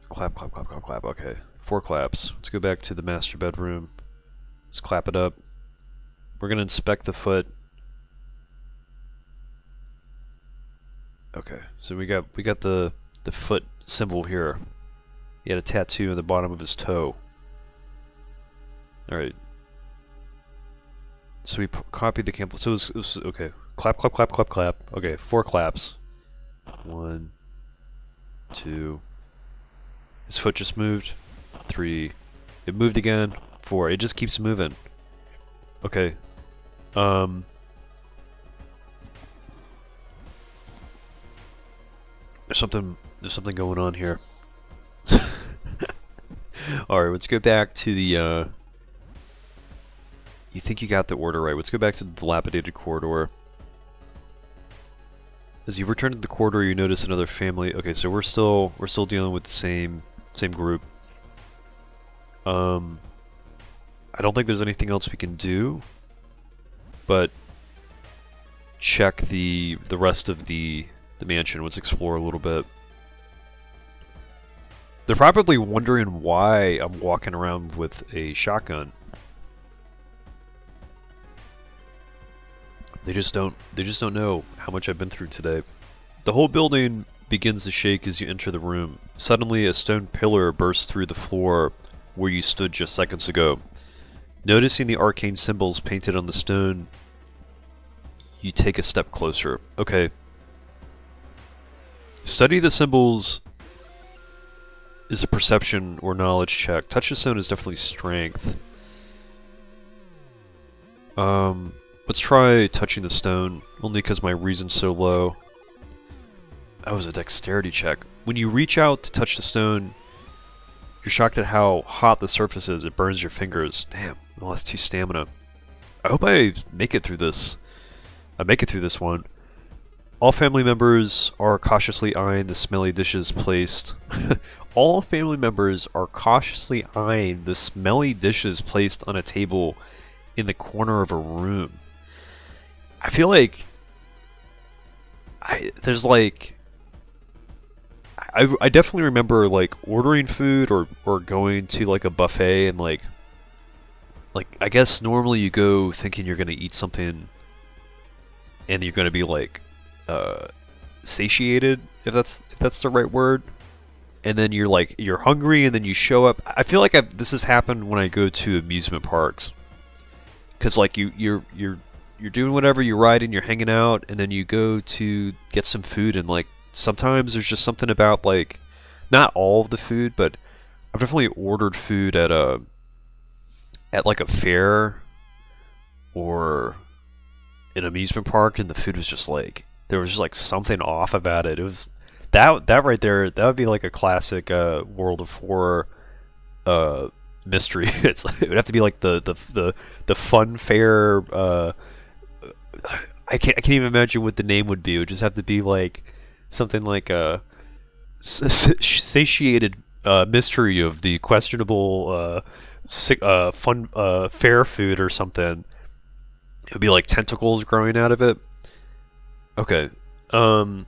Clap, clap, clap, clap, clap. Okay. 4 claps. Let's go back to the master bedroom. Let's clap it up. We're gonna inspect the foot. Okay. So we got the foot symbol here. He had a tattoo on the bottom of his toe. Alright. So we copied the pamphlet. So it was okay. Clap, clap, clap, clap, clap. Okay, 4 claps. 1, 2. His foot just moved. 3. It moved again. 4. It just keeps moving. Okay. There's something going on here. Alright, let's go back to the you think you got the order right. Let's go back to the dilapidated corridor. As you return to the corridor, you notice another family. Okay, so we're still dealing with the same group. I don't think there's anything else we can do, but check the rest of the mansion. Let's explore a little bit. They're probably wondering why I'm walking around with a shotgun. They just don't know how much I've been through today. The whole building begins to shake as you enter the room. Suddenly, a stone pillar bursts through the floor where you stood just seconds ago. Noticing the arcane symbols painted on the stone, you take a step closer. Okay. Study the symbols is a perception or knowledge check. Touch the stone is definitely strength. Let's try touching the stone, only because my reason's so low. That was a dexterity check. When you reach out to touch the stone, you're shocked at how hot the surface is. It burns your fingers. Damn, I lost 2 stamina. I hope I make it through this. I make it through this one. All family members are cautiously eyeing the smelly dishes placed. All family members are cautiously eyeing the smelly dishes placed on a table in the corner of a room. I feel like I definitely remember like ordering food or going to like a buffet and like I guess normally you go thinking you're gonna eat something and you're gonna be like satiated, if that's the right word, and then you're hungry and then you show up. I feel like this has happened when I go to amusement parks, because like you're doing whatever, you're riding, you're hanging out, and then you go to get some food, and like sometimes there's just something about like, not all of the food, but I've definitely ordered food at like a fair or an amusement park, and the food was just like, there was just like something off about it. It was that right there. That would be like a classic World of Horror mystery. It would have to be like the fun fair. I can't even imagine what the name would be. It would just have to be like something like a satiated mystery of the questionable fun fair food or something. It would be like tentacles growing out of it. Okay. The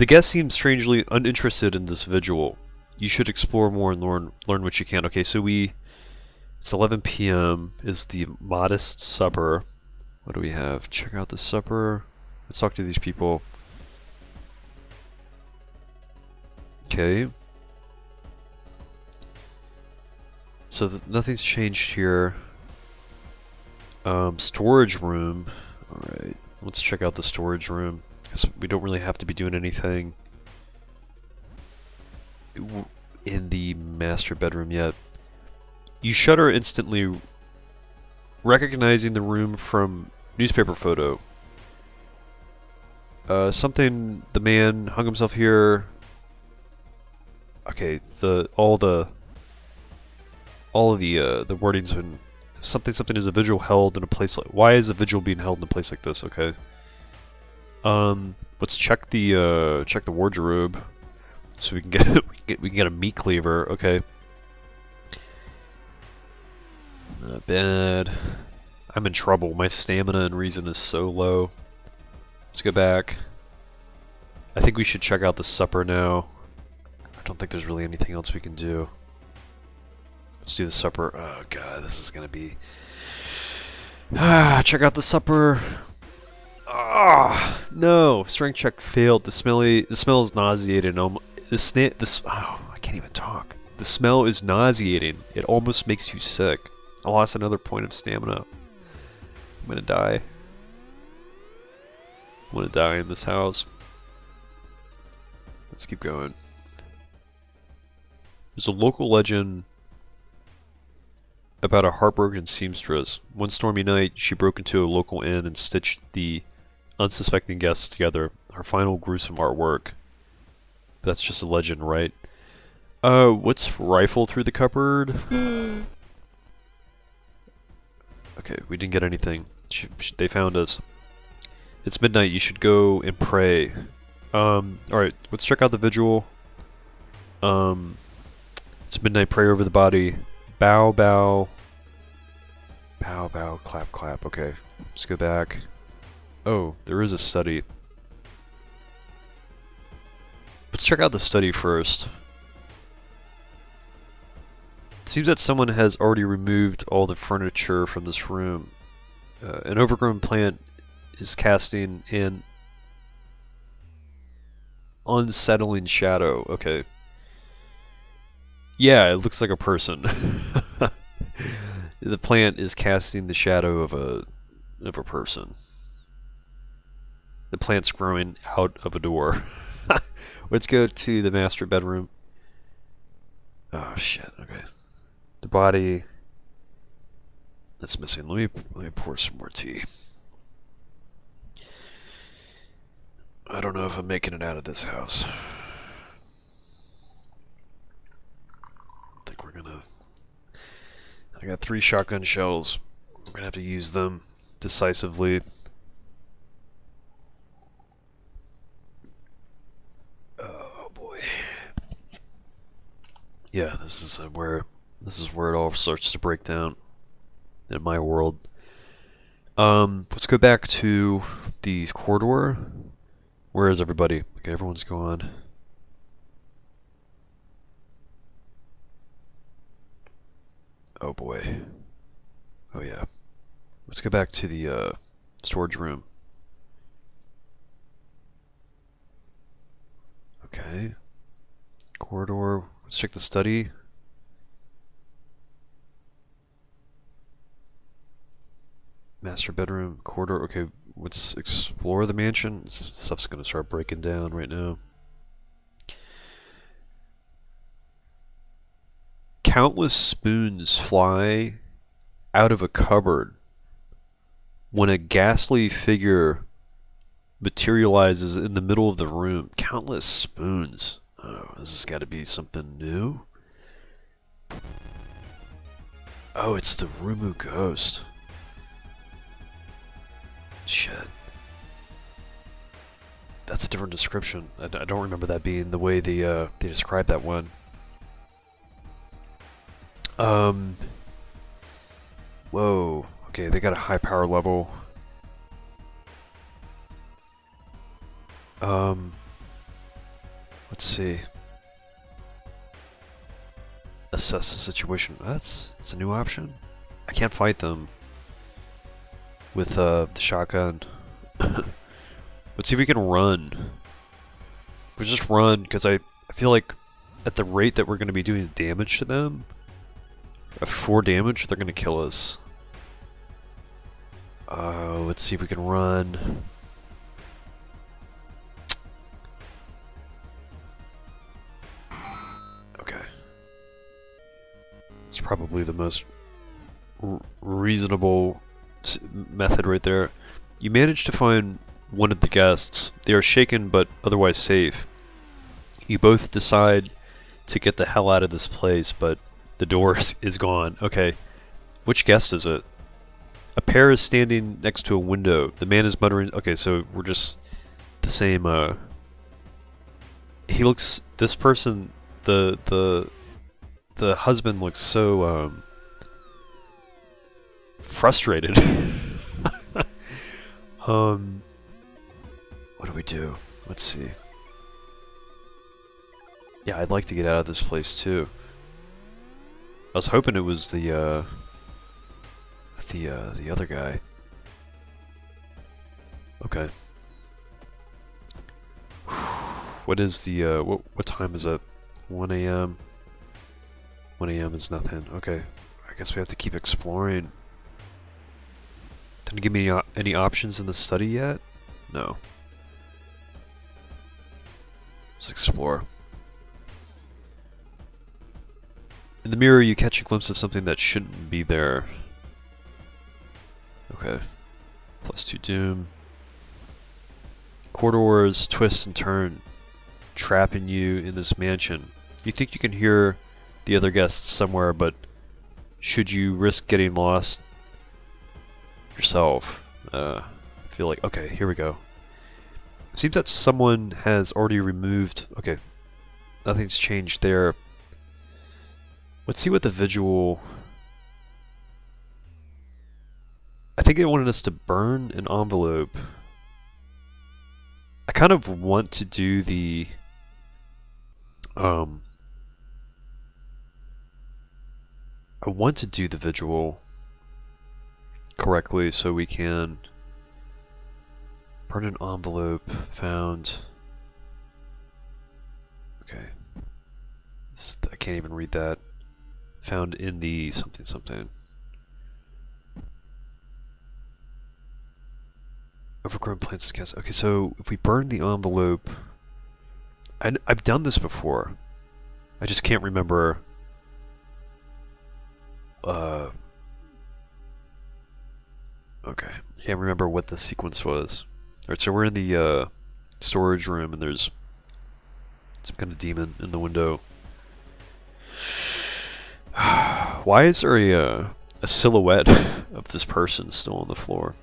guest seems strangely uninterested in this vigil. You should explore more and learn what you can. Okay, so it's 11 p.m. is the modest supper. What do we have? Check out the supper. Let's talk to these people. Okay. So nothing's changed here. Storage room. Alright. Let's check out the storage room, because we don't really have to be doing anything in the master bedroom yet. You shudder instantly, recognizing the room from newspaper photo. The man hung himself here. Okay, all of the wording's been something is a vigil held in a place like. Why is a vigil being held in a place like this? Okay. Let's check the wardrobe, so we can get a meat cleaver. Okay. Not bad. I'm in trouble. My stamina and reason is so low. Let's go back. I think we should check out the supper now. I don't think there's really anything else we can do. Let's do the supper. Oh god, this is gonna be... check out the supper. Ah, no. Strength check failed. The smell is nauseating. Oh, I can't even talk. The smell is nauseating. It almost makes you sick. I lost another point of stamina. I'm gonna die. I'm gonna die in this house. Let's keep going. There's a local legend about a heartbroken seamstress. One stormy night, she broke into a local inn and stitched the unsuspecting guests together. Her final gruesome artwork. That's just a legend, right? What's rifle through the cupboard? Okay, we didn't get anything. They found us. It's midnight, you should go and pray. Alright, let's check out the vigil. It's midnight, pray over the body. Bow, bow. Bow, bow, clap, clap. Okay, let's go back. Oh, there is a study. Let's check out the study first. It seems that someone has already removed all the furniture from this room. An overgrown plant is casting an unsettling shadow. Okay. Yeah, it looks like a person. The plant is casting the shadow of a person. The plant's growing out of a door. Let's go to the master bedroom. Oh shit. Okay. The body that's missing. Let me pour some more tea. I don't know if I'm making it out of this house. I think we're gonna. I got 3 shotgun shells. We're gonna have to use them decisively. Oh boy. Yeah, this is where it all starts to break down in my world. Let's go back to the corridor. Where is everybody? Okay, everyone's gone. Oh boy. Oh yeah. Let's go back to the storage room. Okay. Corridor. Let's check the study. Master bedroom, corridor. Okay, let's explore the mansion. Stuff's gonna start breaking down right now. Countless spoons fly out of a cupboard when a ghastly figure materializes in the middle of the room. Countless spoons. Oh, this has got to be something new. Oh, it's the Rumu ghost. Shit. That's a different description. I don't remember that being the way they described that one. Whoa. Okay, they got a high power level. Let's see. Assess the situation. That's a new option. I can't fight them with the shotgun. Let's see if we can run. We'll just run, because I feel like at the rate that we're going to be doing damage to them, at 4 damage, they're going to kill us. Let's see if we can run. Okay. It's probably the most reasonable method right there. You managed to find one of the guests. They are shaken but otherwise safe. You both decide to get the hell out of this place, but the door is gone. Okay. Which guest is it? A pair is standing next to a window. The man is muttering. Okay, so we're just the same. He looks. This person, the husband looks so frustrated. What do we do? Let's see. Yeah, I'd like to get out of this place too. I was hoping it was the other guy. Okay. What is the what time is it? 1 a.m. 1 a.m. is nothing. Okay. I guess we have to keep exploring. Didn't give me any options in the study yet? No. Let's explore. In the mirror, you catch a glimpse of something that shouldn't be there. Okay. +2 doom. Corridors twist and turn, trapping you in this mansion. You think you can hear the other guests somewhere, but should you risk getting lost yourself? I feel like, okay, here we go. It seems that someone has already removed. Okay, nothing's changed there. Let's see what the vigil. I think they wanted us to burn an envelope. I kind of want to do the I want to do the vigil correctly so we can burn an envelope found. Okay. I can't even read that. Found in the something something. Overgrown plants cast. Okay, so if we burn the envelope, I've done this before. I just can't remember. Okay, can't remember what the sequence was. All right, so we're in the storage room, and there's some kind of demon in the window. Why is there a silhouette of this person still on the floor?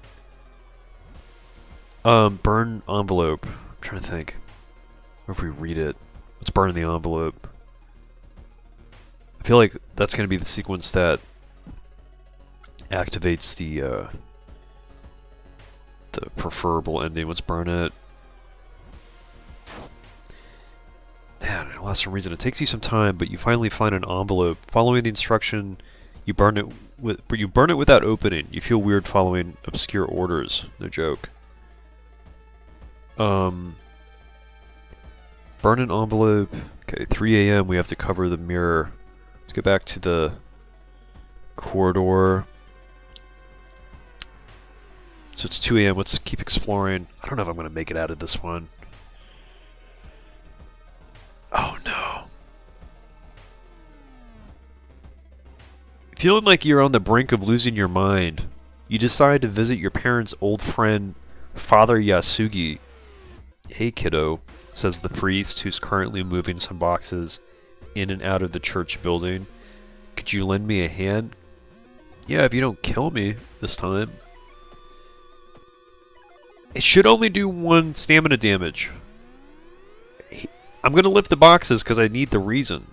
Burn envelope. I'm trying to think. Or if we read it. Let's burn the envelope. I feel like that's going to be the sequence that activates the preferable ending. Let's burn it. Man, I lost some reason. It takes you some time, but you finally find an envelope. Following the instruction, you burn it without opening. You feel weird following obscure orders. No joke. Burn an envelope. Okay, 3 a.m. We have to cover the mirror. Let's go back to the corridor. So it's 2 a.m. Let's keep exploring. I don't know if I'm going to make it out of this one. Oh no. Feeling like you're on the brink of losing your mind, you decide to visit your parents' old friend, Father Yasugi. Hey kiddo, says the priest who's currently moving some boxes in and out of the church building. Could you lend me a hand? Yeah, if you don't kill me this time. It should only do 1 stamina damage. I'm gonna lift the boxes because I need the reason.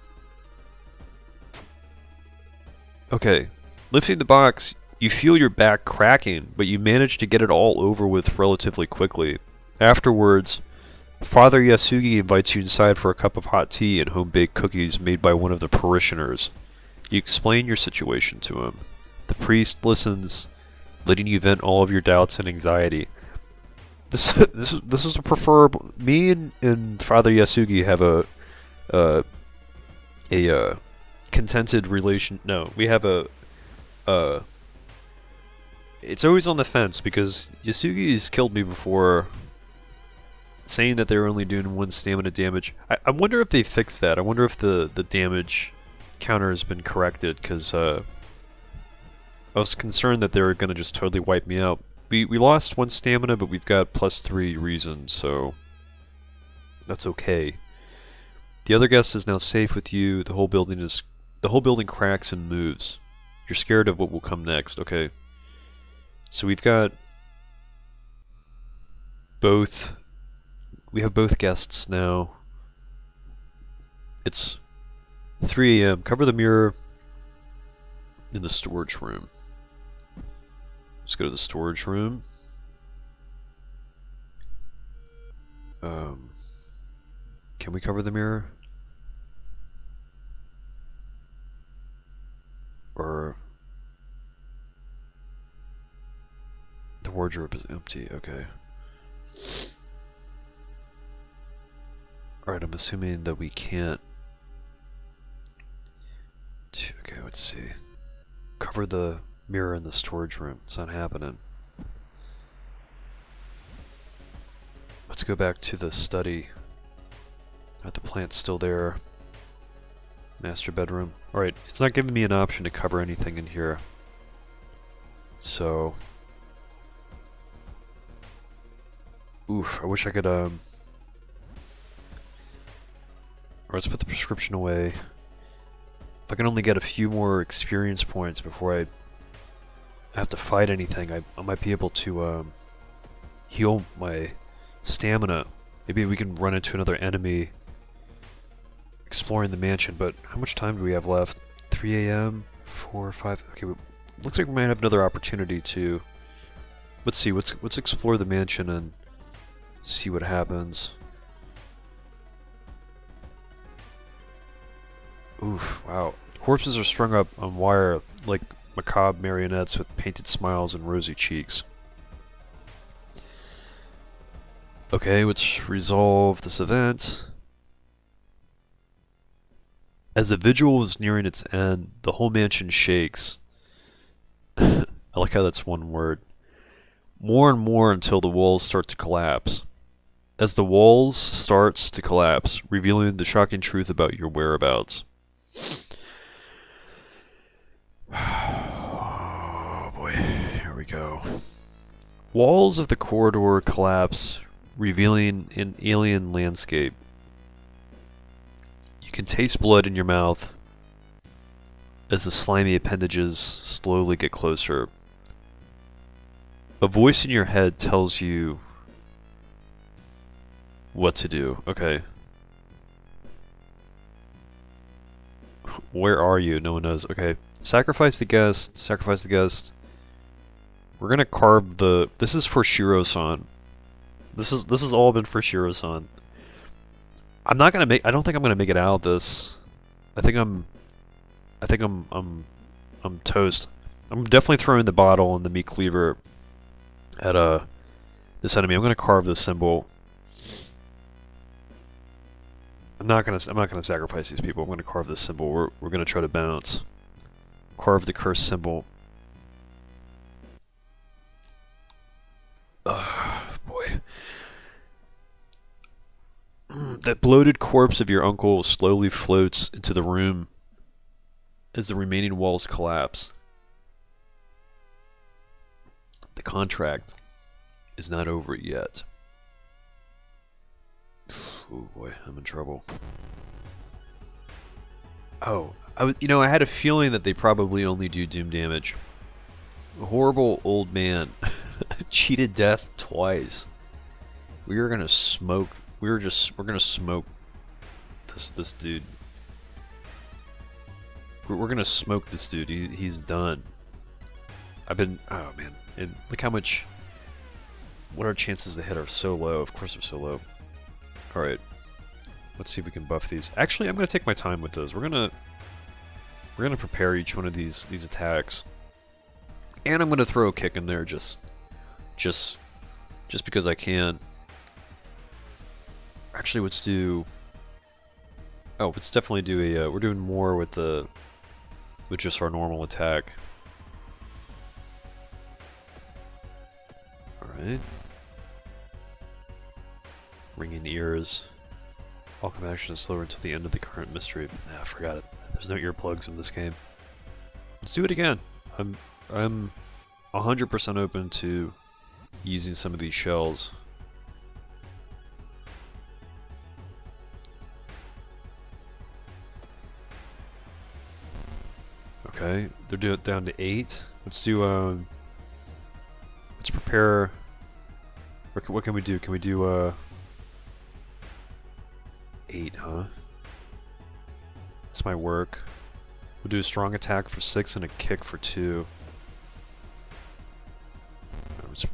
Okay, lifting the box, you feel your back cracking, but you manage to get it all over with relatively quickly. Afterwards, Father Yasugi invites you inside for a cup of hot tea and home-baked cookies made by one of the parishioners. You explain your situation to him. The priest listens, letting you vent all of your doubts and anxiety. This is a preferable. Me and Father Yasugi have a contented relation. No, we have a it's always on the fence because Yasugi's killed me before, saying that they were only doing 1 stamina damage. I wonder if they fixed that. I wonder if the damage counter has been corrected, because I was concerned that they were going to just totally wipe me out. We lost 1 stamina, but we've got +3 reason, so that's okay. The other guest is now safe with you. The whole building cracks and moves. You're scared of what will come next. Okay. So we have both guests now. It's 3 a.m. Cover the mirror in the storage room. Let's go to the storage room. Can we cover the mirror? Or the wardrobe is empty. Okay. Alright, I'm assuming that we can't. Okay, let's see. Cover the mirror in the storage room. It's not happening. Let's go back to the study. The plant's still there. Master bedroom. Alright, it's not giving me an option to cover anything in here. So... Oof, I wish I could, Alright, let's put the prescription away. If I can only get a few more experience points before I have to fight anything, I might be able to, heal my stamina. Maybe we can run into another enemy exploring the mansion, but how much time do we have left? 3 a.m., 4, 5... Okay, looks like we might have another opportunity to... Let's see, let's explore the mansion and see what happens. Oof, wow. Corpses are strung up on wire like macabre marionettes with painted smiles and rosy cheeks. Okay, let's resolve this event. As the vigil is nearing its end, the whole mansion shakes. I like how that's one word. More and more until the walls start to collapse. As the walls starts to collapse, revealing the shocking truth about your whereabouts. Oh boy, here we go. Walls of the corridor collapse, revealing an alien landscape. You can taste blood in your mouth as the slimy appendages slowly get closer. A voice in your head tells you what to do. Okay. Where are you? No one knows. Okay. Sacrifice the guest. Sacrifice the guest. We're gonna carve the... This is for Shiro-san. This is all been for Shiro-san. I'm not gonna make... I don't think I'm gonna make it out of this. I think I'm toast. I'm definitely throwing the bottle and the meat cleaver at this enemy. I'm gonna carve this symbol. I'm not gonna sacrifice these people. I'm gonna carve this symbol. We're gonna try to bounce. Carve the cursed symbol. Boy. That bloated corpse of your uncle slowly floats into the room as the remaining walls collapse. The contract is not over yet. Oh boy, I'm in trouble. Oh, I had a feeling that they probably only do doom damage. A horrible old man. Cheated death twice. We are gonna smoke. We're gonna smoke this dude. We're gonna smoke this dude. He's done. Oh man, and look how much. What our chances to hit are so low. Of course they're so low. All right, let's see if we can buff these. Actually, I'm gonna take my time with this. We're gonna prepare each one of these attacks, and I'm gonna throw a kick in there just because I can. Actually, let's do. Oh, let's definitely do a. We're doing more with just our normal attack. All right. Ringing ears. All combat action is slower until the end of the current mystery. Ah, I forgot it. There's no earplugs in this game. Let's do it again. I'm 100% open to using some of these shells. Okay, they're down to 8. Let's do let's prepare. What can we do? Can we do 8, huh? This might work. We'll do a strong attack for 6 and a kick for 2.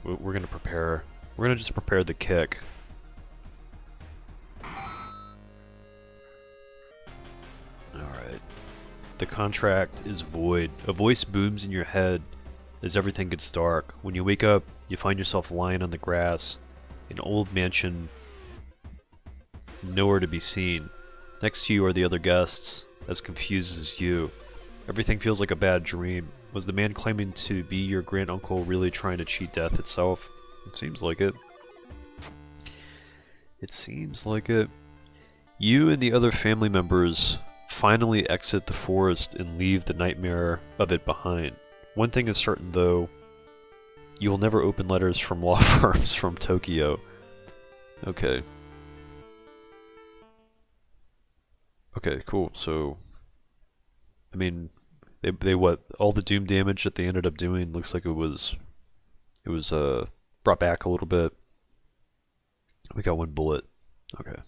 We're gonna prepare. We're gonna just prepare the kick. Alright. The contract is void. A voice booms in your head as everything gets dark. When you wake up, you find yourself lying on the grass. An old mansion, nowhere to be seen. Next to you are the other guests, as confused as you. Everything feels like a bad dream. Was the man claiming to be your grand-uncle really trying to cheat death itself? It seems like it. It seems like it. You and the other family members finally exit the forest and leave the nightmare of it behind. One thing is certain, though. You will never open letters from law firms from Tokyo. Okay. Okay, cool. So, I mean, they what? All the doom damage that they ended up doing looks like it was brought back a little bit. We got 1 bullet. Okay.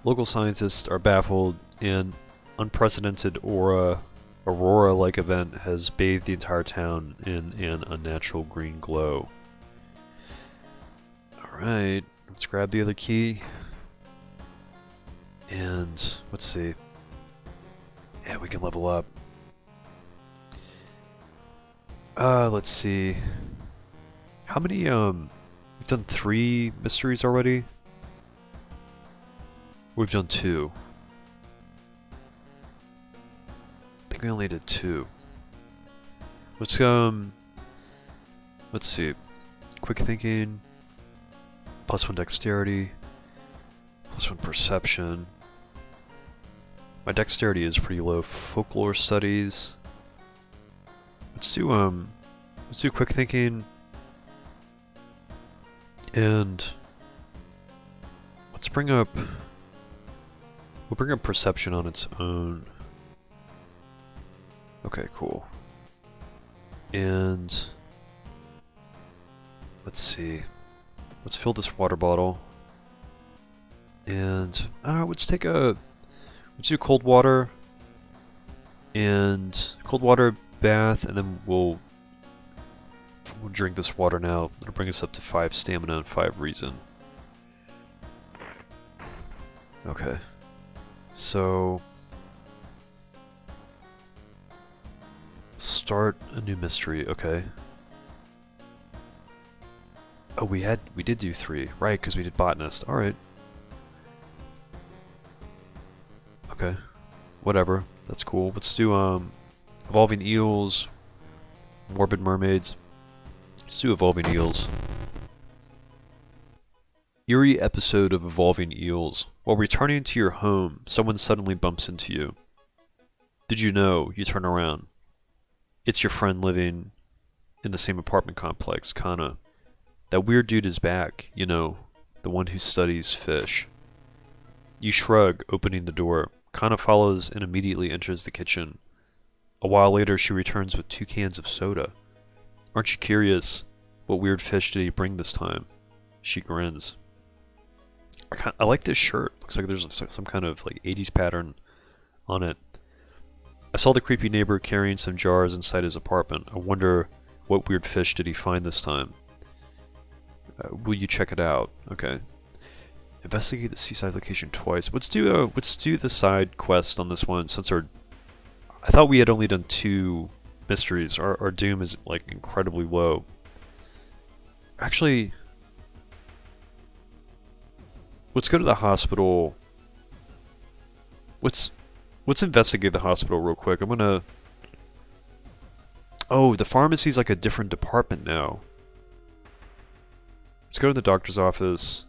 Local scientists are baffled. An unprecedented aurora-like event has bathed the entire town in an unnatural green glow. Alright, let's grab the other key. And let's see. Yeah, we can level up. Let's see. How many, we've done 3 mysteries already? We've done 2. think we only did 2. Let's see. Quick thinking. +1 dexterity. +1 perception. My dexterity is pretty low. Folklore studies. Let's do quick thinking. And let's bring up, we'll bring up perception on its own. Okay, cool. And let's see. Let's fill this water bottle. And let's do cold water bath, and then we'll drink this water now. It'll bring us up to 5 stamina and 5 reason. Okay. So start a new mystery, okay. Oh, we did do 3, right, because we did Botanist. Alright. Okay. Whatever. That's cool. Let's do evolving eels, morbid mermaids. Let's do evolving eels. Eerie episode of evolving eels. While returning to your home, someone suddenly bumps into you. Did you know? You turn around. It's your friend living in the same apartment complex, Kana. That weird dude is back, you know, the one who studies fish. You shrug, opening the door. Kana follows and immediately enters the kitchen. A while later, she returns with 2 cans of soda. Aren't you curious? What weird fish did he bring this time? She grins. I like this shirt. Looks like there's some kind of like 80s pattern on it. I saw the creepy neighbor carrying some jars inside his apartment. I wonder what weird fish did he find this time. Will you check it out? Okay. Investigate the seaside location twice. Let's do the side quest on this one, since I thought we had only done 2 mysteries. Our doom is like incredibly low. Actually, let's go to the hospital. Let's investigate the hospital real quick. I'm gonna. Oh, the pharmacy's like a different department now. Let's go to the doctor's office.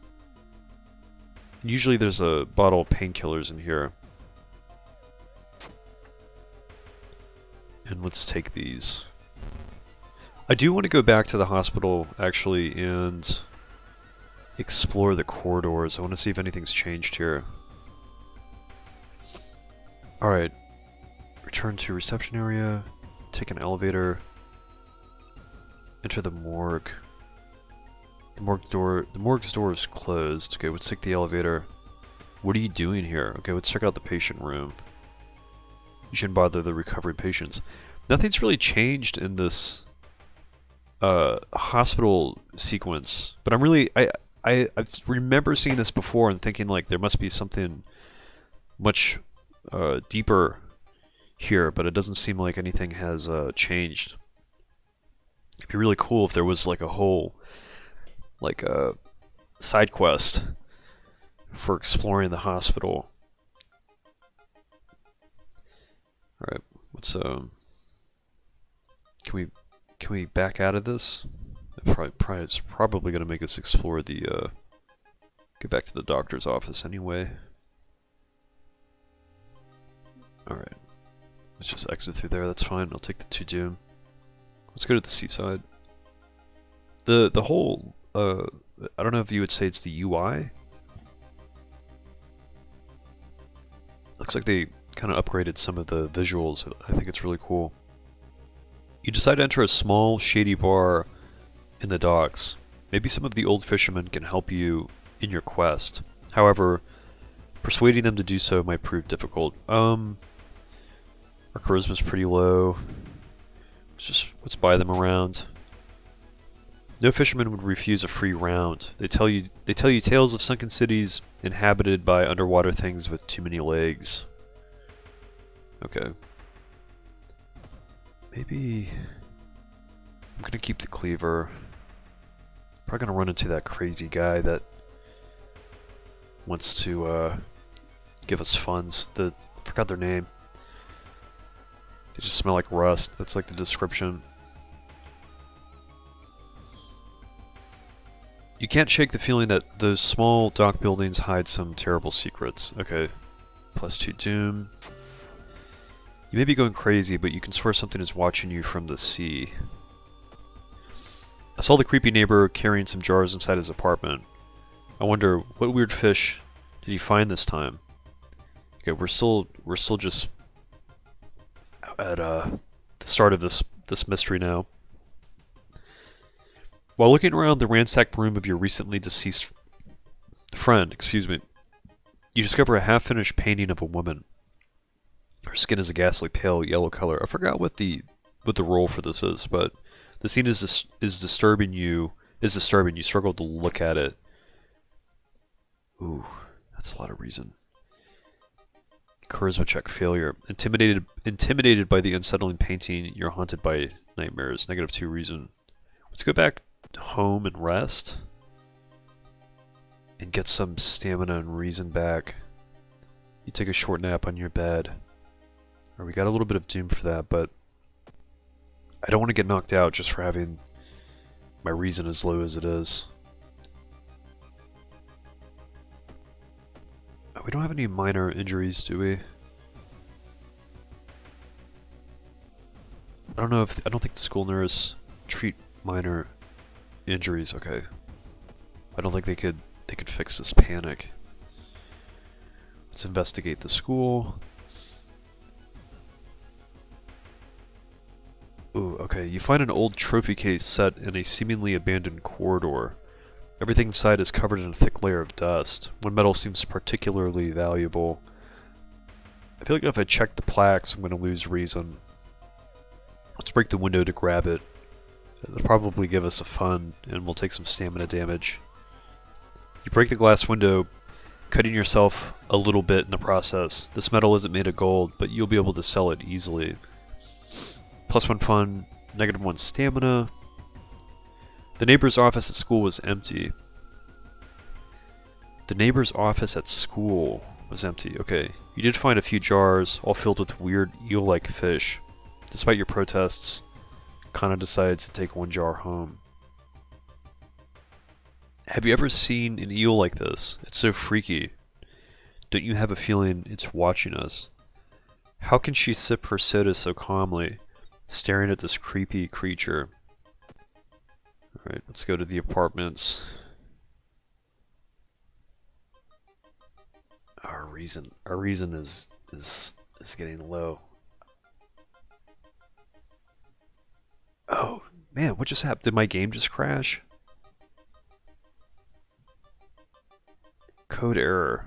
Usually there's a bottle of painkillers in here. And let's take these. I do want to go back to the hospital, actually, and explore the corridors. I want to see if anything's changed here. Alright. Return to reception area. Take an elevator. Enter the morgue. The morgue's door is closed. Okay, let's take the elevator. What are you doing here? Okay, let's check out the patient room. You shouldn't bother the recovery patients. Nothing's really changed in this hospital sequence, but I remember seeing this before and thinking like there must be something much deeper here, but it doesn't seem like anything has changed. It'd be really cool if there was like a whole side quest for exploring the hospital. All right, let's can we back out of this? It's probably gonna make us explore the get back to the doctor's office anyway. All right, let's just exit through there. That's fine. I'll take the 2 doom. Let's go to the seaside. The whole I don't know if you would say it's the UI. Looks like they kind of upgraded some of the visuals. I think it's really cool. You decide to enter a small, shady bar in the docks. Maybe some of the old fishermen can help you in your quest. However, persuading them to do so might prove difficult. Our charisma's pretty low. Let's buy them around. No fisherman would refuse a free round. They tell you tales of sunken cities inhabited by underwater things with too many legs. Okay. Maybe I'm gonna keep the cleaver. Probably gonna run into that crazy guy that wants to give us funds. I forgot their name. They just smell like rust. That's like the description. You can't shake the feeling that those small dock buildings hide some terrible secrets. Okay. +2 Doom. You may be going crazy, but you can swear something is watching you from the sea. I saw the creepy neighbor carrying some jars inside his apartment. I wonder, what weird fish did he find this time? Okay, we're still just at the start of this mystery now. While looking around the ransacked room of your recently deceased friend, you discover a half-finished painting of a woman. Her skin is a ghastly pale yellow color. I forgot what the role for this is, but the scene is disturbing you. You struggle to look at it. Ooh, that's a lot of reason. Charisma check failure. Intimidated by the unsettling painting, you're haunted by nightmares. -2 reason. Let's go back home and rest. And get some stamina and reason back. You take a short nap on your bed. Or we got a little bit of doom for that, but I don't want to get knocked out just for having my reason as low as it is. We don't have any minor injuries, do we? I don't think the school nurse treat minor injuries. Okay. I don't think they could fix this panic. Let's investigate the school. Ooh, okay. You find an old trophy case set in a seemingly abandoned corridor. Everything inside is covered in a thick layer of dust. One metal seems particularly valuable. I feel like if I check the plaques, I'm going to lose reason. Let's break the window to grab it. It'll probably give us a fun, and we'll take some stamina damage. You break the glass window, cutting yourself a little bit in the process. This metal isn't made of gold, but you'll be able to sell it easily. +1 fun, -1 stamina. The neighbor's office at school was empty. Okay. You did find a few jars, all filled with weird eel-like fish. Despite your protests, Kana decides to take one jar home. Have you ever seen an eel like this? It's so freaky. Don't you have a feeling it's watching us? How can she sip her soda so calmly, staring at this creepy creature? Alright, let's go to the apartments. Our reason is getting low. Oh, man, what just happened? Did my game just crash? Code error.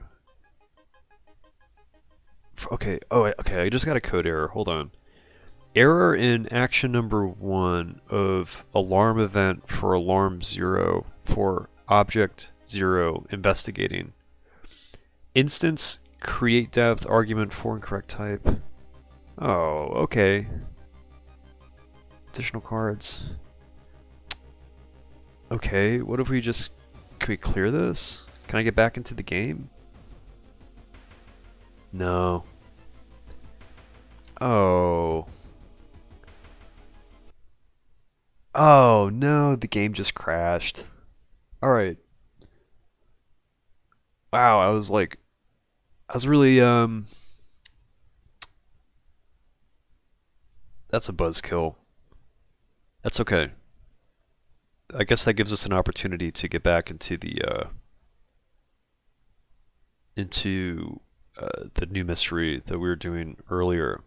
Okay, okay, I just got a code error. Hold on. Error in action number 1 of alarm event for alarm 0 for object 0 investigating. Instance create depth argument for incorrect type. Oh, okay. Additional cards. Okay, what if we just... Can we clear this? Can I get back into the game? No. Oh. Oh no, the game just crashed. Alright. Wow, I was really, that's a buzzkill. That's okay. I guess that gives us an opportunity to get back into the new mystery that we were doing earlier.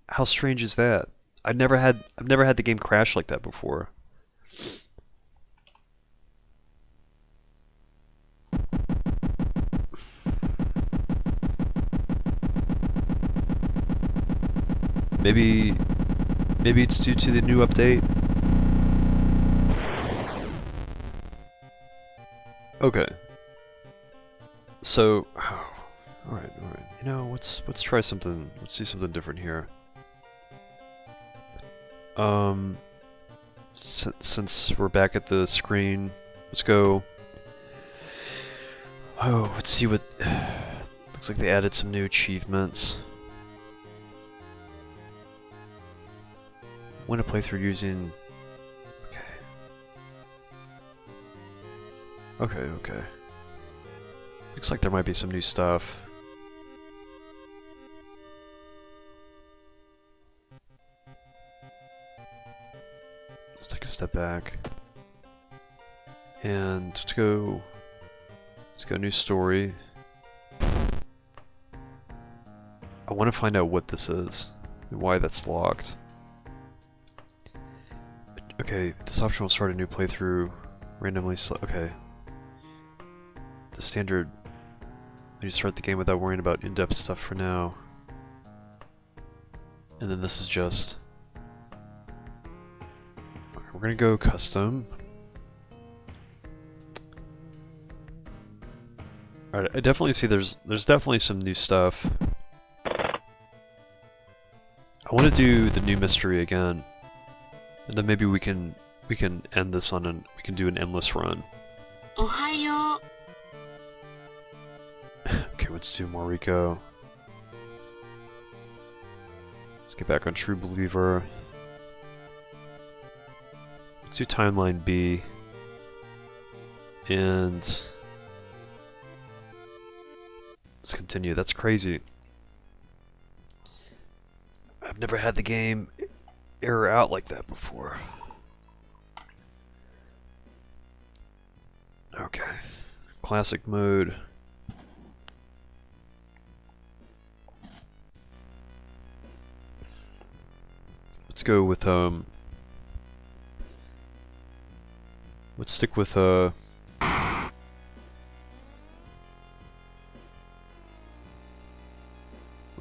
How strange is that? I've never had the game crash like that before. Maybe it's due to the new update. Okay. So, all right. You know, let's try something. Let's do something different here. Since we're back at the screen, let's go. Oh, let's see what Looks like they added some new achievements. Win a playthrough using... Okay. Looks like there might be some new stuff. Let's take a step back. And let's go new story. I want to find out what this is and why that's locked. Okay, this option will start a new playthrough randomly. Okay. The standard. You start the game without worrying about in-depth stuff for now. And then this is just... Okay, we're gonna go custom. Alright, I definitely see there's definitely some new stuff. I want to do the new mystery again. And then maybe we can end this on we can do an endless run. Ohayo. Okay, let's do Moriko. Let's get back on True Believer. Let's do Timeline B. And let's continue. That's crazy. I've never had the game error out like that before. Okay. Classic mode. Let's go with let's stick with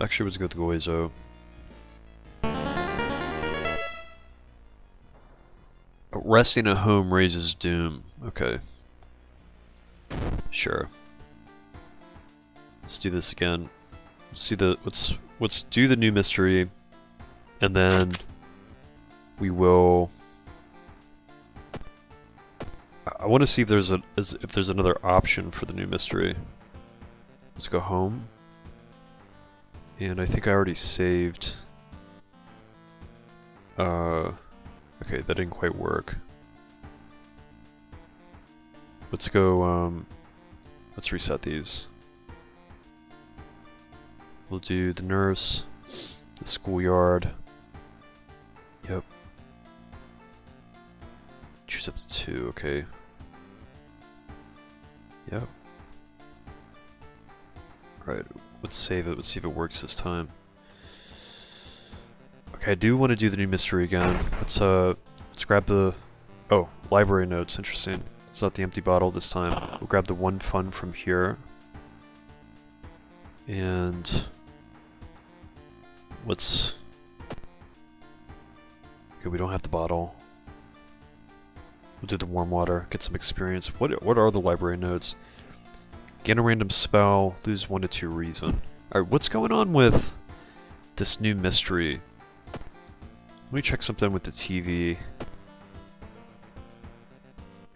actually let's go with Goizo. Resting at home raises doom. Okay. Sure. Let's do this again. Let's do the new mystery, and then we will. I want to see if there's another option for the new mystery. Let's go home, and I think I already saved. Okay, that didn't quite work. Let's go, let's reset these. We'll do the nurse, the schoolyard. Yep. Choose up to 2, okay. Yep. Alright, let's save it, let's see if it works this time. Okay, I do want to do the new mystery again. Let's grab the... Oh, library notes, interesting. It's not the empty bottle this time. We'll grab the one fun from here. And... let's... Okay, we don't have the bottle. We'll do the warm water, get some experience. What are the library notes? Gain a random spell, lose 1 to 2 reason. Alright, what's going on with this new mystery? Let me check something with the TV.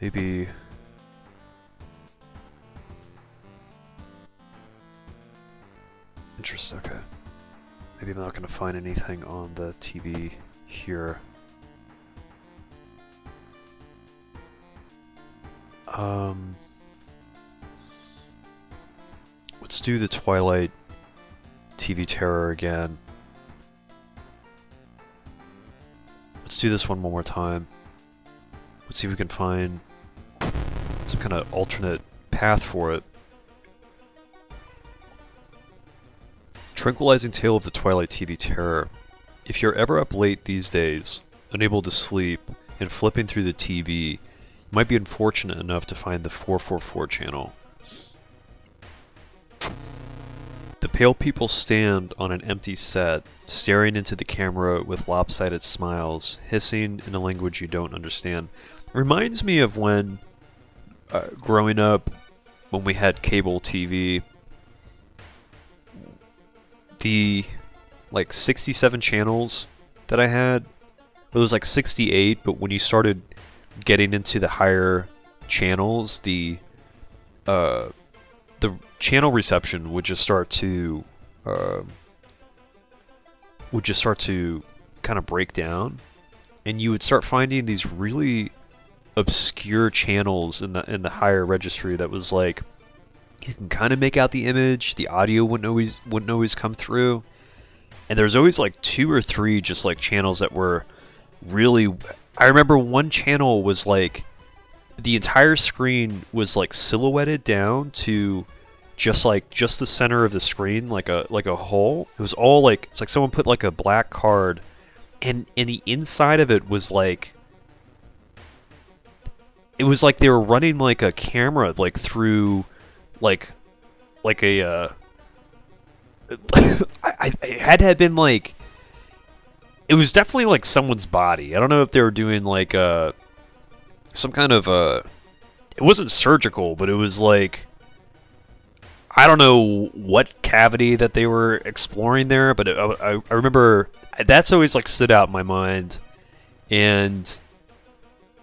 Maybe... Interesting, okay. Maybe I'm not going to find anything on the TV here. Let's do the Twilight TV Terror again. Let's do this one more time. Let's see if we can find some kind of alternate path for it. Tranquilizing Tale of the Twilight TV Terror. If you're ever up late these days, unable to sleep, and flipping through the TV, you might be unfortunate enough to find the 444 channel. The pale people stand on an empty set, staring into the camera with lopsided smiles, hissing in a language you don't understand. It reminds me of when, growing up, when we had cable TV, the, 67 channels that I had, it was 68, but when you started getting into the higher channels, the the channel reception would just start to uh, kind of break down, and you would start finding these really obscure channels in the higher registry that was like you can kind of make out the image, the audio wouldn't always come through, and there's always like 2 or 3 just like channels that were really. I remember one channel was like the entire screen was like silhouetted down to just the center of the screen, like a hole. It was all like it's like someone put like a black card, and the inside of it was like it was like they were running like a camera like through like a it had to have been like it was definitely like someone's body. I don't know if they were doing like some kind of it wasn't surgical, but it was like I don't know what cavity that they were exploring there, but I remember that's always like stood out in my mind, and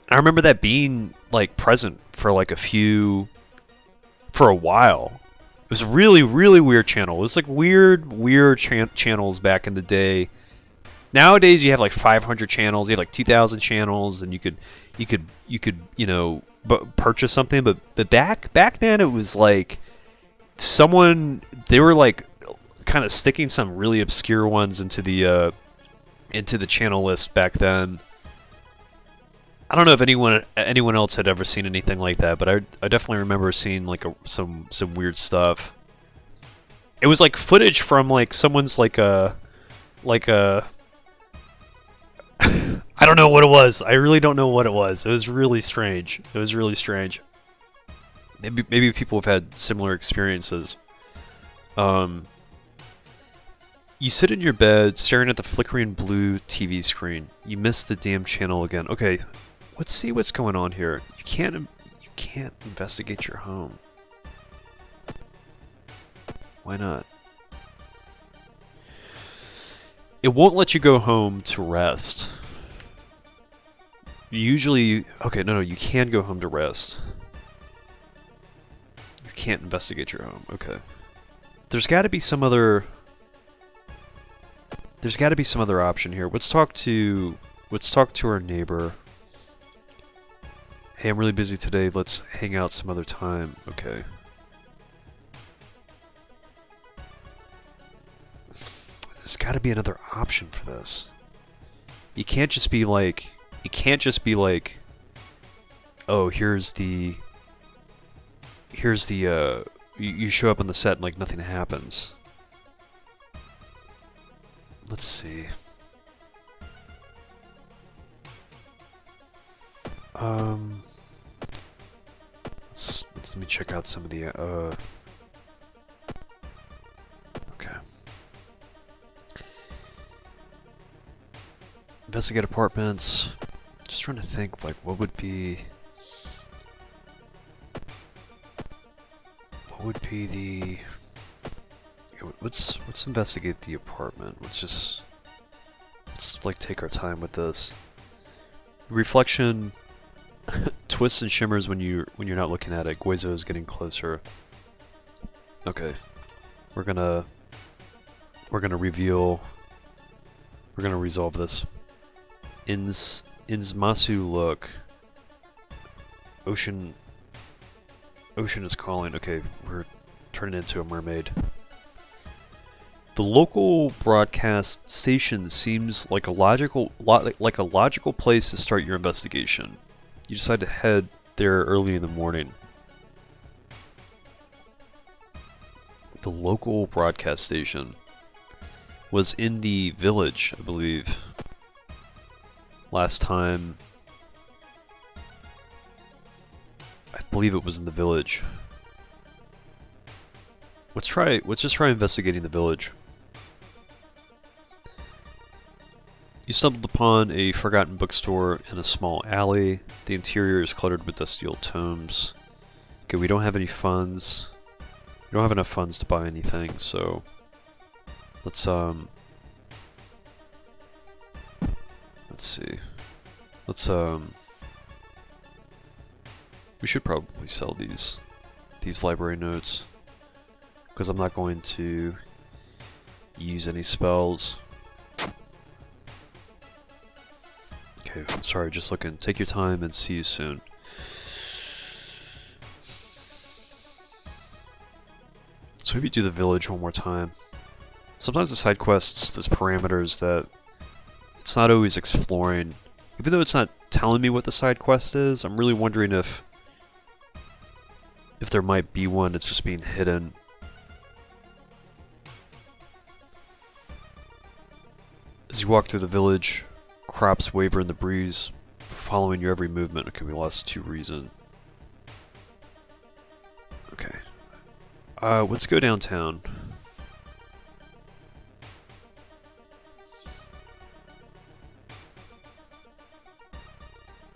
I remember that being like present for like for a while. It was a really, really weird channel. It was like weird channels back in the day. Nowadays you have like 500 channels, you have like 2,000 channels, and you could purchase something. But back then it was like they were like kind of sticking some really obscure ones into the channel list back then. I don't know if anyone else had ever seen anything like that, but I definitely remember seeing like some weird stuff. It was like footage from like someone's like a I don't know what it was. I really don't know what it was. It was really strange. Maybe people have had similar experiences. You sit in your bed staring at the flickering blue TV screen. You missed the damn channel again. Okay, let's see what's going on here. You can't investigate your home. Why not? It won't let you go home to rest. Usually, okay, no, you can go home to rest. You can't investigate your home. Okay. There's got to be some other option here. Let's talk to our neighbor. Hey, I'm really busy today. Let's hang out some other time. Okay. There's got to be another option for this. You can't just be like, oh, here's the you show up on the set and like nothing happens. Let's see. Let me check out some of the okay. Investigate apartments. Just trying to think like what would be the let's investigate the apartment. Let's like take our time with this. Reflection twists and shimmers when you're not looking at it. Guizo is getting closer. Okay. We're gonna resolve this. Insmasu look. Ocean is calling. Okay, we're turning into a mermaid. The local broadcast station seems like a logical place to start your investigation. You decide to head there early in the morning. The local broadcast station was in the village, I believe. Last time, I believe it was in the village. Let's just try investigating the village. You stumbled upon a forgotten bookstore in a small alley. The interior is cluttered with dusty old tomes. Okay, we don't have any funds. We don't have enough funds to buy anything, so let's see. We should probably sell these library notes. because I'm not going to use any spells. Okay, I'm sorry, just looking. Take your time and see you soon. So maybe do the village one more time. Sometimes the side quests, there's parameters that it's not always exploring. Even though it's not telling me what the side quest is, I'm really wondering if there might be one that's just being hidden. As you walk through the village, crops waver in the breeze, following your every movement. Okay, we lost 2 reason. Okay. Let's go downtown.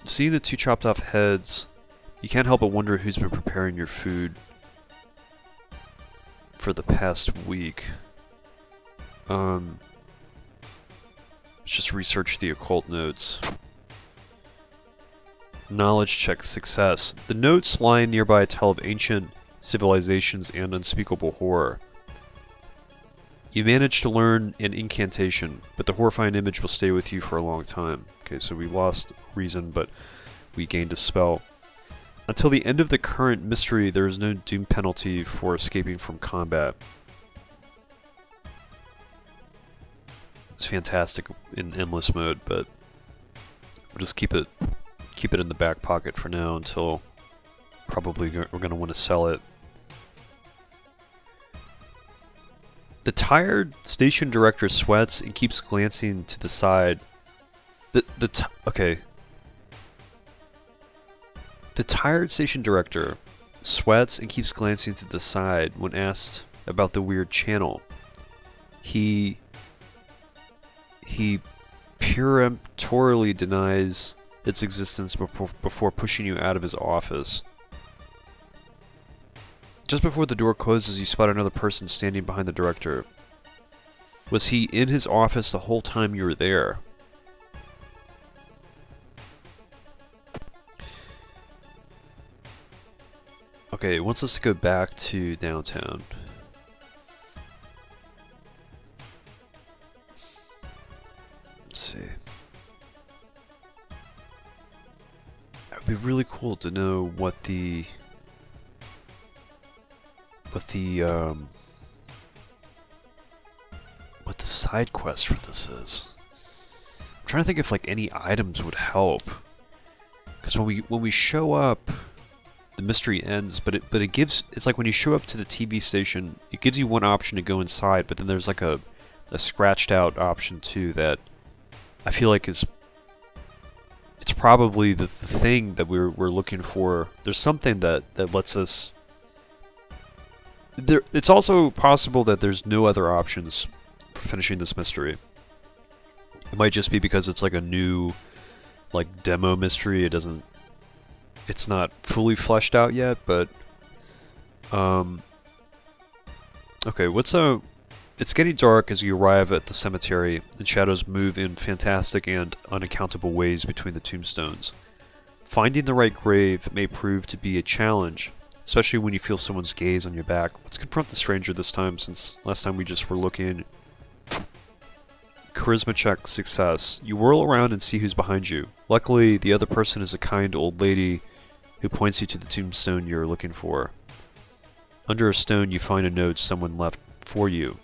Seeing the 2 chopped off heads, you can't help but wonder who's been preparing your food for the past week. Let's just research the occult notes. Knowledge check success. The notes lying nearby tell of ancient civilizations and unspeakable horror. You managed to learn an incantation, but the horrifying image will stay with you for a long time. Okay, so we lost reason, but we gained a spell. Until the end of the current mystery, there is no doom penalty for escaping from combat. It's fantastic in endless mode, but we'll just keep it in the back pocket for now until probably we're going to want to sell it. The tired station director sweats and keeps glancing to the side. Okay. The tired station director sweats and keeps glancing to the side when asked about the weird channel. He peremptorily denies its existence before pushing you out of his office. Just before the door closes, you spot another person standing behind the director. Was he in his office the whole time you were there? Okay, it wants us to go back to downtown. Let's see. It would be really cool to know what the side quest for this is. I'm trying to think if like any items would help. Because when we show up, the mystery ends, but it gives, it's like when you show up to the TV station, it gives you one option to go inside, but then there's like a scratched out option too that I feel like it's probably the thing that we're looking for. There's something that lets us. It's also possible that there's no other options for finishing this mystery. It might just be because it's like a new, like, demo mystery. It's not fully fleshed out yet, but okay, it's getting dark as you arrive at the cemetery, and shadows move in fantastic and unaccountable ways between the tombstones. Finding the right grave may prove to be a challenge, especially when you feel someone's gaze on your back. Let's confront the stranger this time, since last time we just were looking. Charisma check success. You whirl around and see who's behind you. Luckily, the other person is a kind old lady who points you to the tombstone you're looking for. Under a stone, you find a note someone left for you.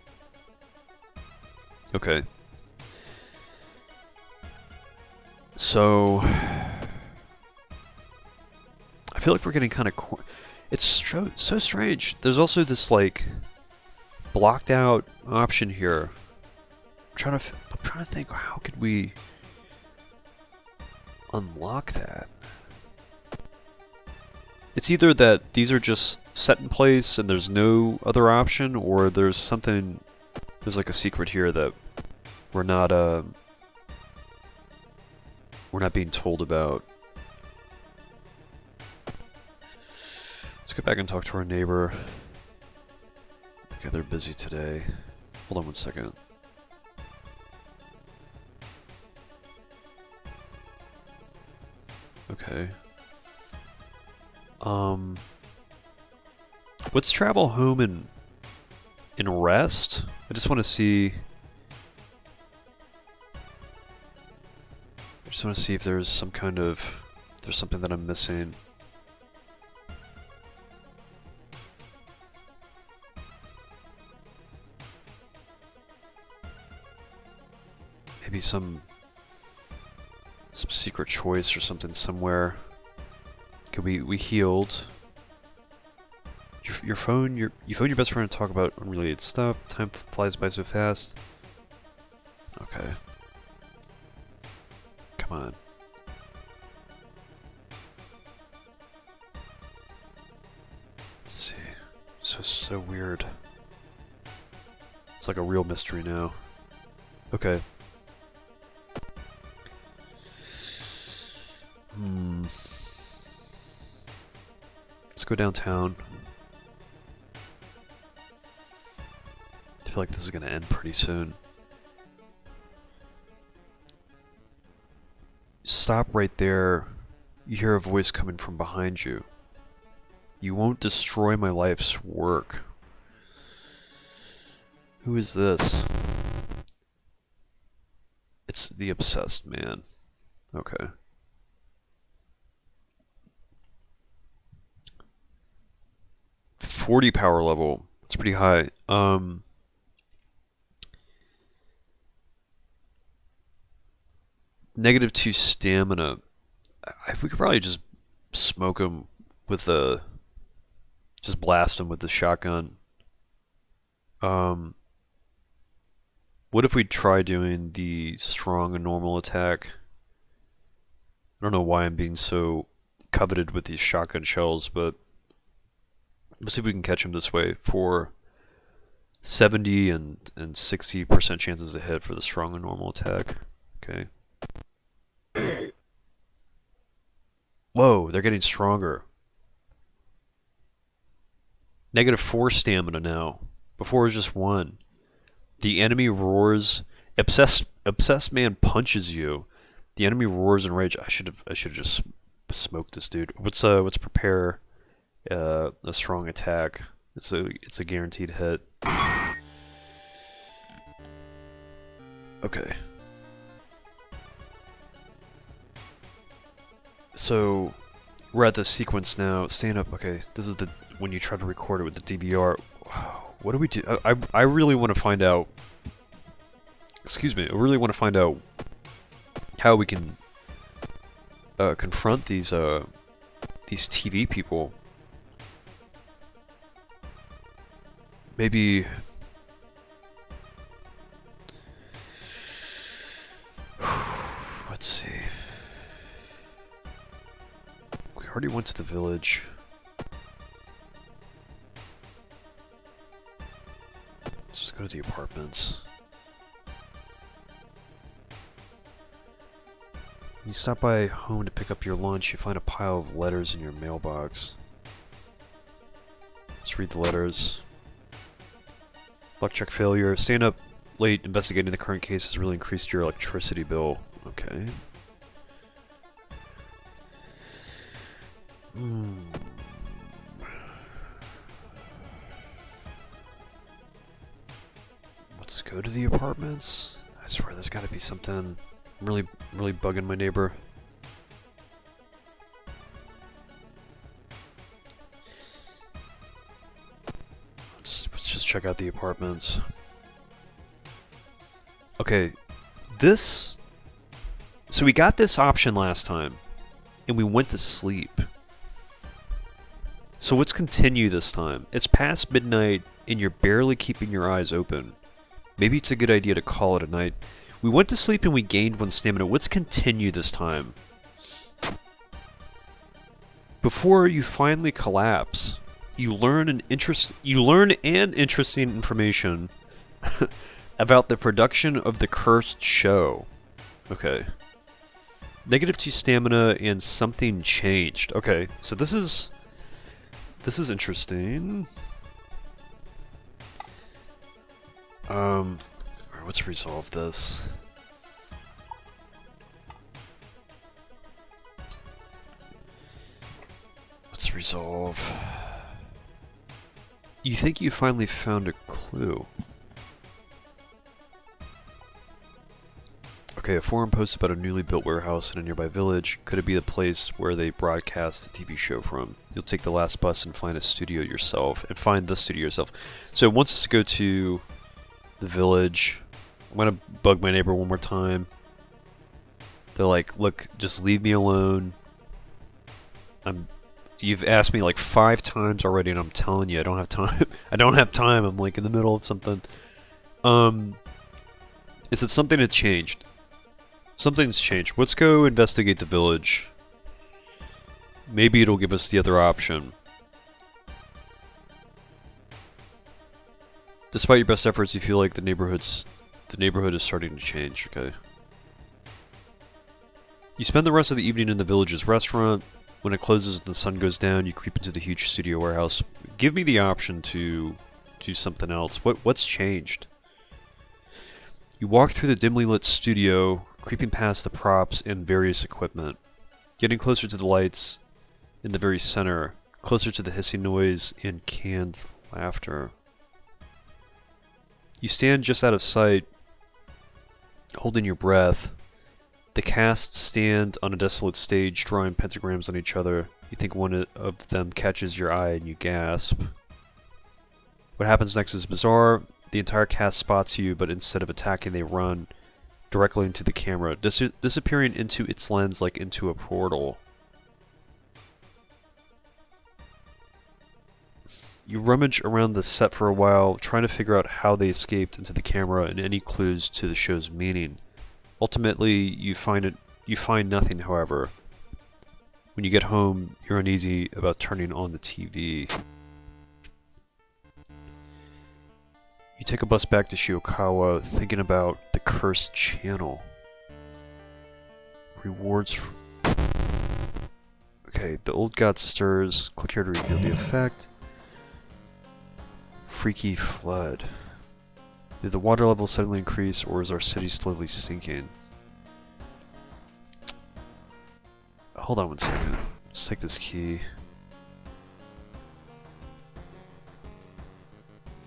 Okay. So I feel like we're getting kind of it's so strange. There's also this like blocked out option here. I'm trying to think, how could we unlock that? It's either that these are just set in place and there's no other option, or there's something, there's like a secret here that we're not being told about. Let's go back and talk to our neighbor. Okay, they're busy today. Hold on one second. Okay. Let's travel home and in rest. I just want to see. I just want to see if there's some kind of. There's something that I'm missing. Maybe some secret choice or something somewhere. Okay, we healed. You phone your best friend to talk about unrelated stuff. Time flies by so fast. Okay. Come on. Let's see. So weird. It's like a real mystery now. Okay. Let's go downtown. I feel like this is gonna end pretty soon. Stop right there. You hear a voice coming from behind you. You won't destroy my life's work. Who is this? It's the obsessed man. Okay. -40 power level. That's pretty high. -2 stamina. We could probably just smoke him with a... Just blast him with the shotgun. What if we try doing the strong and normal attack? I don't know why I'm being so coveted with these shotgun shells, but let's see if we can catch him this way for 70 and 60% chances to hit for the strong and normal attack. Okay. Whoa, they're getting stronger. -4 stamina now. Before it was just 1. The enemy roars. Obsessed man punches you. The enemy roars in rage. I should have just smoked this dude. Let's prepare a strong attack. It's a guaranteed hit. Okay. So we're at the sequence now. Stand up. Okay, this is the when you try to record it with the DVR. Wow, what do we do? I really want to find out. Excuse me. I really want to find out how we can confront these TV people. Maybe. Let's see. We already went to the village. Let's just go to the apartments. You stop by home to pick up your lunch, you find a pile of letters in your mailbox. Let's read the letters. Luck check failure. Staying up late investigating the current case has really increased your electricity bill. Okay. Let's go to the apartments. I swear there's gotta be something really bugging my neighbor. Let's just check out the apartments. Okay, so we got this option last time, and we went to sleep. So let's continue this time. It's past midnight, and you're barely keeping your eyes open. Maybe it's a good idea to call it a night. We went to sleep and we gained 1 stamina. Let's continue this time. Before you finally collapse, you learn an interesting information about the production of the cursed show. Okay. -2 stamina and something changed. Okay, so this is interesting. Alright, let's resolve this. Let's resolve. You think you finally found a clue. Okay, a forum post about a newly built warehouse in a nearby village. Could it be the place where they broadcast the TV show from? You'll take the last bus and find a studio yourself. And find the studio yourself. So it wants us to go to the village. I'm gonna bug my neighbor one more time. They're like, look, just leave me alone. You've asked me like 5 times already and I'm telling you I don't have time. I don't have time. I'm like in the middle of something. Is it something that changed? Something's changed. Let's go investigate the village. Maybe it'll give us the other option. Despite your best efforts, you feel like the neighborhood is starting to change. Okay. You spend the rest of the evening in the village's restaurant. When it closes and the sun goes down, you creep into the huge studio warehouse. Give me the option to do something else. What's changed? You walk through the dimly lit studio, creeping past the props and various equipment. Getting closer to the lights in the very center, closer to the hissing noise and canned laughter. You stand just out of sight, holding your breath. The cast stand on a desolate stage, drawing pentagrams on each other. You think one of them catches your eye and you gasp. What happens next is bizarre. The entire cast spots you, but instead of attacking, they run directly into the camera, disappearing into its lens like into a portal. You rummage around the set for a while, trying to figure out how they escaped into the camera and any clues to the show's meaning. Ultimately, you find nothing, however. When you get home, you're uneasy about turning on the TV. You take a bus back to Shiokawa, thinking about the cursed channel. Rewards. Okay, the old god stirs. Click here to reveal the effect. Freaky flood. Did the water level suddenly increase, or is our city slowly sinking? Hold on one second. Let's take this key.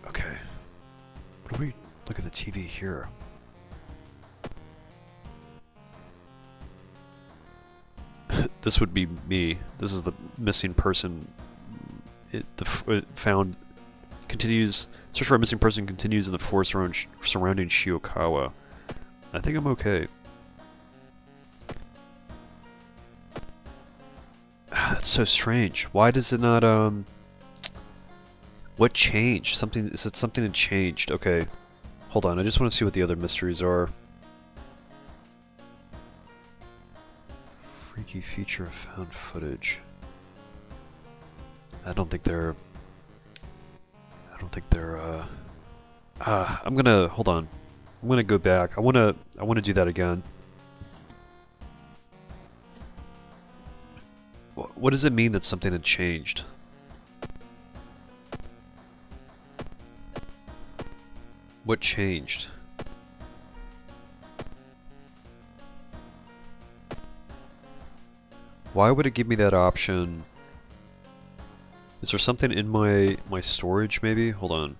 Okay. What do we look at the TV here? This would be me. This is the missing person. It found continues. Search for a missing person continues in the forest surrounding Shiokawa. I think I'm okay. That's so strange. Why does it not, What changed? Is it something that changed? Okay. Hold on, I just want to see what the other mysteries are. Freaky feature of found footage. I don't think they're, I'm gonna, hold on. I'm gonna go back. I wanna do that again. What does it mean that something had changed? What changed? Why would it give me that option? Is there something in my storage maybe? Hold on.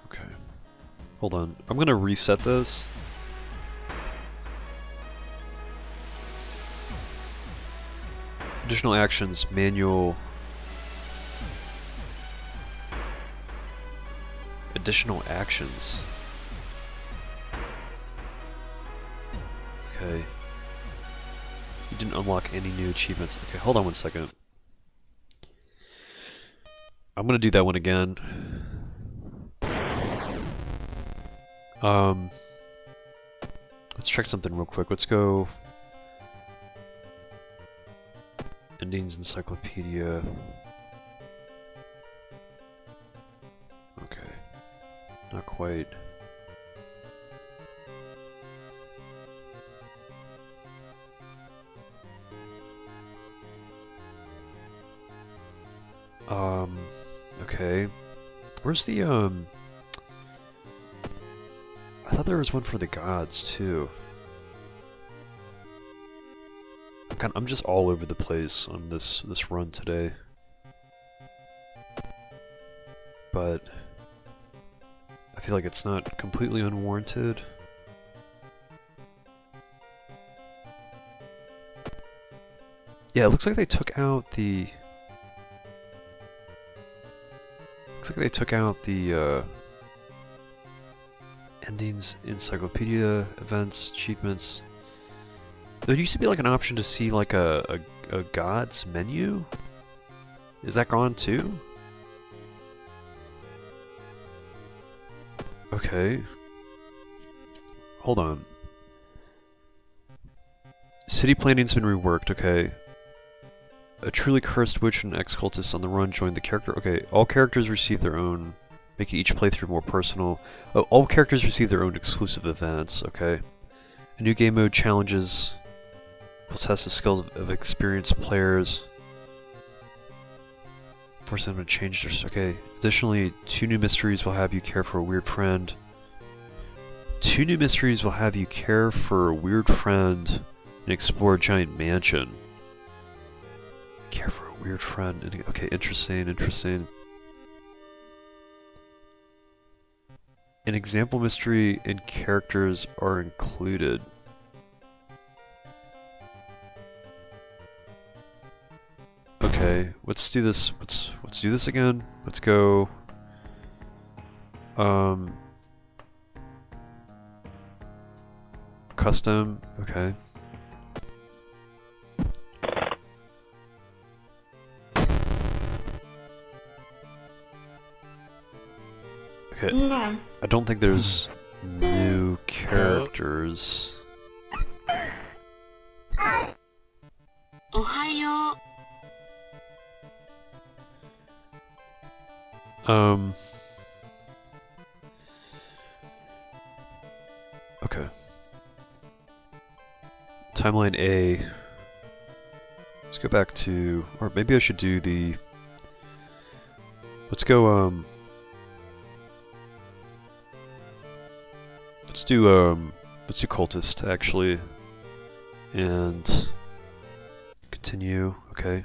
Okay. Hold on. I'm gonna reset this. Additional actions, manual. Additional actions. Okay. You didn't unlock any new achievements. Okay, hold on one second. I'm gonna do that one again. Let's check something real quick. Let's go. Endings Encyclopedia. Okay. Not quite. Okay. Where's the, I thought there was one for the gods, too. I'm just all over the place on this run today. But I feel like it's not completely unwarranted. Yeah, it looks like they took out the endings, encyclopedia, events, achievements. There used to be like an option to see like a god's menu. Is that gone too? Okay. Hold on. City planning's been reworked, okay. A truly cursed witch and ex-cultist on the run joined the character. Okay, all characters receive their own, making each playthrough more personal. Oh, all characters receive their own exclusive events, okay. A new game mode challenges will test the skills of experienced players. Force them to change their... Okay. Additionally, 2 new mysteries will have you care for a weird friend. 2 new mysteries will have you care for a weird friend and explore a giant mansion. Care for a weird friend. Okay, interesting, interesting. An example mystery and characters are included. Okay, let's do this. Let's do this again. Let's go. Custom. Okay. Okay. No. I don't think there's new characters. おはよう。 Okay. Timeline A. Let's go back to, or maybe I should do the, let's go, let's do cultist, actually, and continue, okay.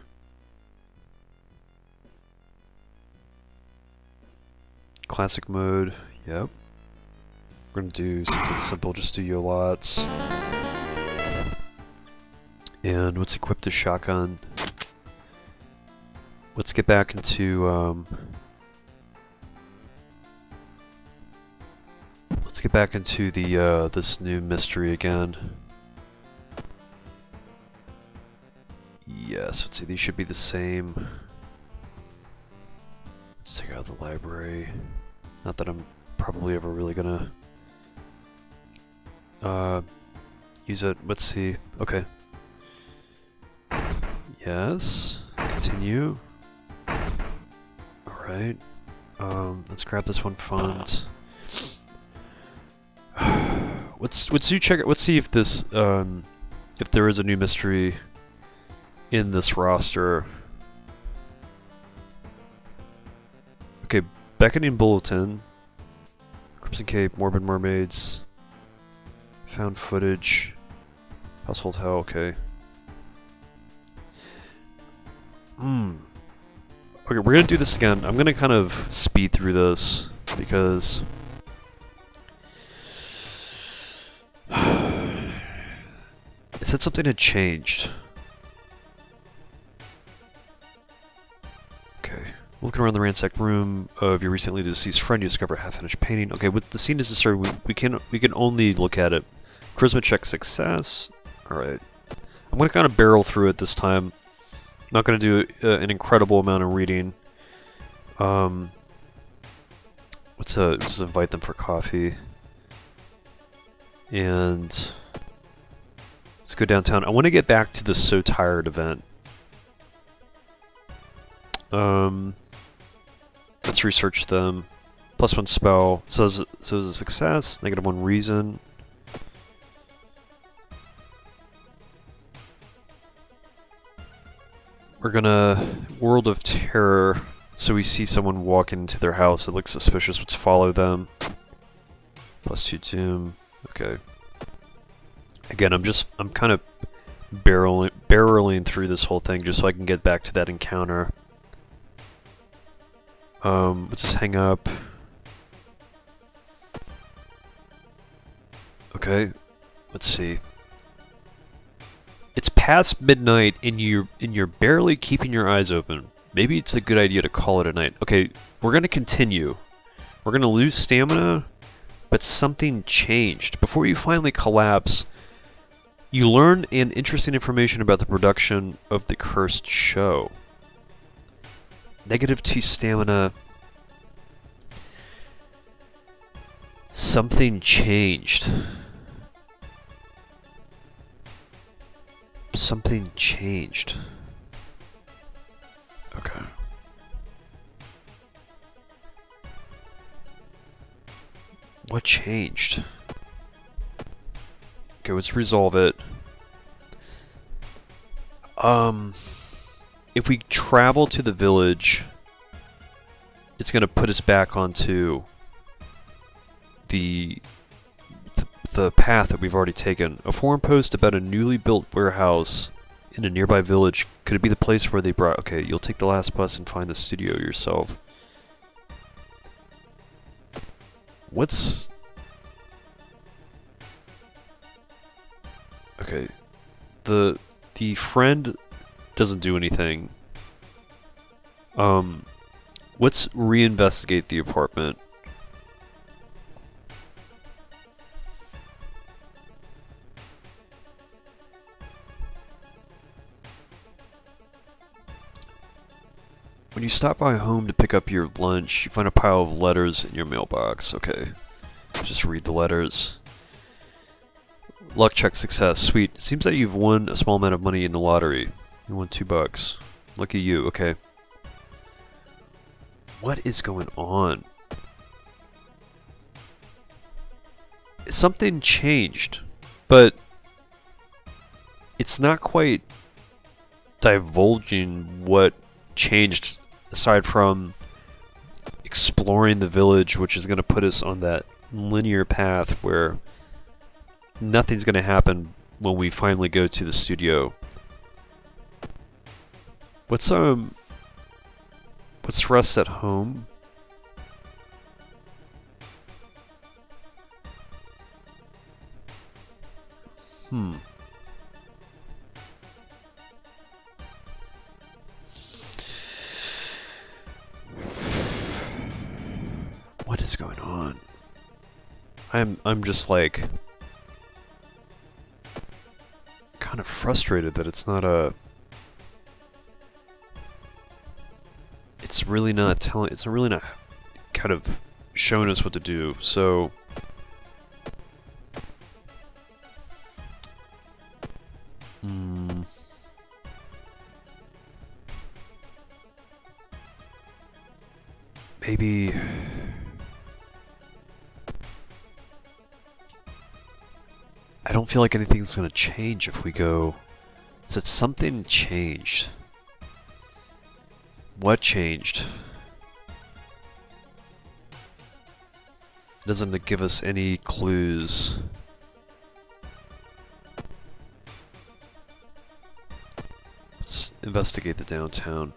Classic mode, yep. We're gonna do something simple, just do yo-lots. And let's equip the shotgun. Let's get back into, let's get back into the, this new mystery again. Yes, let's see, these should be the same. Let's take out the library. Not that I'm probably ever really gonna use it. Let's see. Okay. Yes. Continue. Alright. Let's grab this one font. Let's do check it. Let's see if this if there is a new mystery in this roster. Okay, Beckoning Bulletin, Crimson Cape, Morbid Mermaids, Found Footage, Household Hell, okay. Okay, we're gonna do this again. I'm gonna kind of speed through this, because it said something had changed. Okay. Looking around the ransacked room of your recently deceased friend, you discover a half-finished painting. Okay, with the scene as a start, we can only look at it. Charisma check success. Alright. I'm gonna kind of barrel through it this time. Not gonna do an incredible amount of reading. Let's just invite them for coffee. And let's go downtown. I want to get back to the So Tired event. Let's research them. +1 spell. So it's a success. -1 reason. We're gonna World of Terror. So we see someone walk into their house. It looks suspicious. Let's follow them. +2 doom. Okay. Again, I'm kind of barreling barreling through this whole thing just so I can get back to that encounter. Let's just hang up. Okay, let's see. It's past midnight and you're barely keeping your eyes open. Maybe it's a good idea to call it a night. Okay, we're gonna continue. We're gonna lose stamina, but something changed. Before you finally collapse, you learn an interesting information about the production of the cursed show. -2 stamina. Something changed. Something changed. Okay. What changed? Okay, let's resolve it. If we travel to the village, it's gonna put us back onto the path that we've already taken. A forum post about a newly built warehouse in a nearby village. Could it be the place where they brought... Okay, you'll take the last bus and find the studio yourself. What's... Okay. The friend doesn't do anything. Let's reinvestigate the apartment. When you stop by home to pick up your lunch, you find a pile of letters in your mailbox. Okay. Just read the letters. Luck check success. Sweet. Seems that you've won a small amount of money in the lottery. You won $2. Lucky you. Okay. What is going on? Something changed, but it's not quite divulging what changed aside from exploring the village, which is going to put us on that linear path where nothing's going to happen when we finally go to the studio. What's Russ at home? What is going on? I'm just like kind of frustrated that it's not a... It's really not kind of showing us what to do, so... Maybe... I don't feel like anything's gonna change if we go... Is that something changed? What changed? It doesn't give us any clues. Let's investigate the downtown.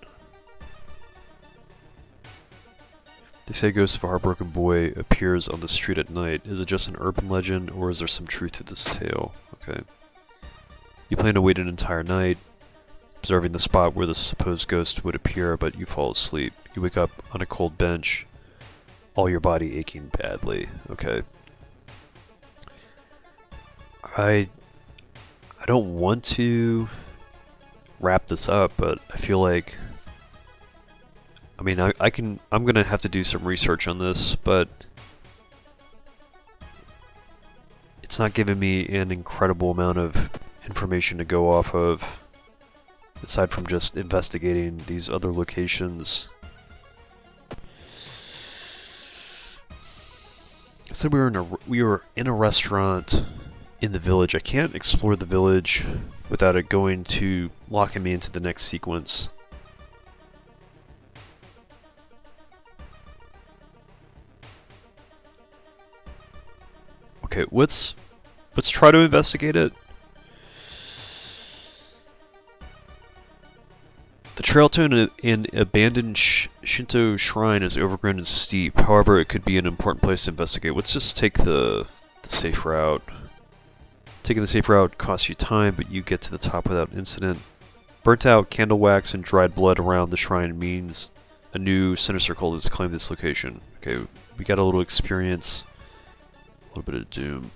They say a ghost of a heartbroken boy appears on the street at night. Is it just an urban legend, or is there some truth to this tale? Okay. You plan to wait an entire night, observing the spot where the supposed ghost would appear, but you fall asleep. You wake up on a cold bench, all your body aching badly. Okay. I don't want to wrap this up, but I feel like... I mean, I'm gonna have to do some research on this, but it's not giving me an incredible amount of information to go off of, aside from just investigating these other locations. I said we were in a restaurant in the village. I can't explore the village without it going to locking me into the next sequence. Okay, let's try to investigate it. The trail to an abandoned Shinto shrine is overgrown and steep. However, it could be an important place to investigate. Let's just take the safe route. Taking the safe route costs you time, but you get to the top without incident. Burnt out candle wax and dried blood around the shrine means a new sinister cult has claimed this location. Okay, we got a little experience. A little bit of doom.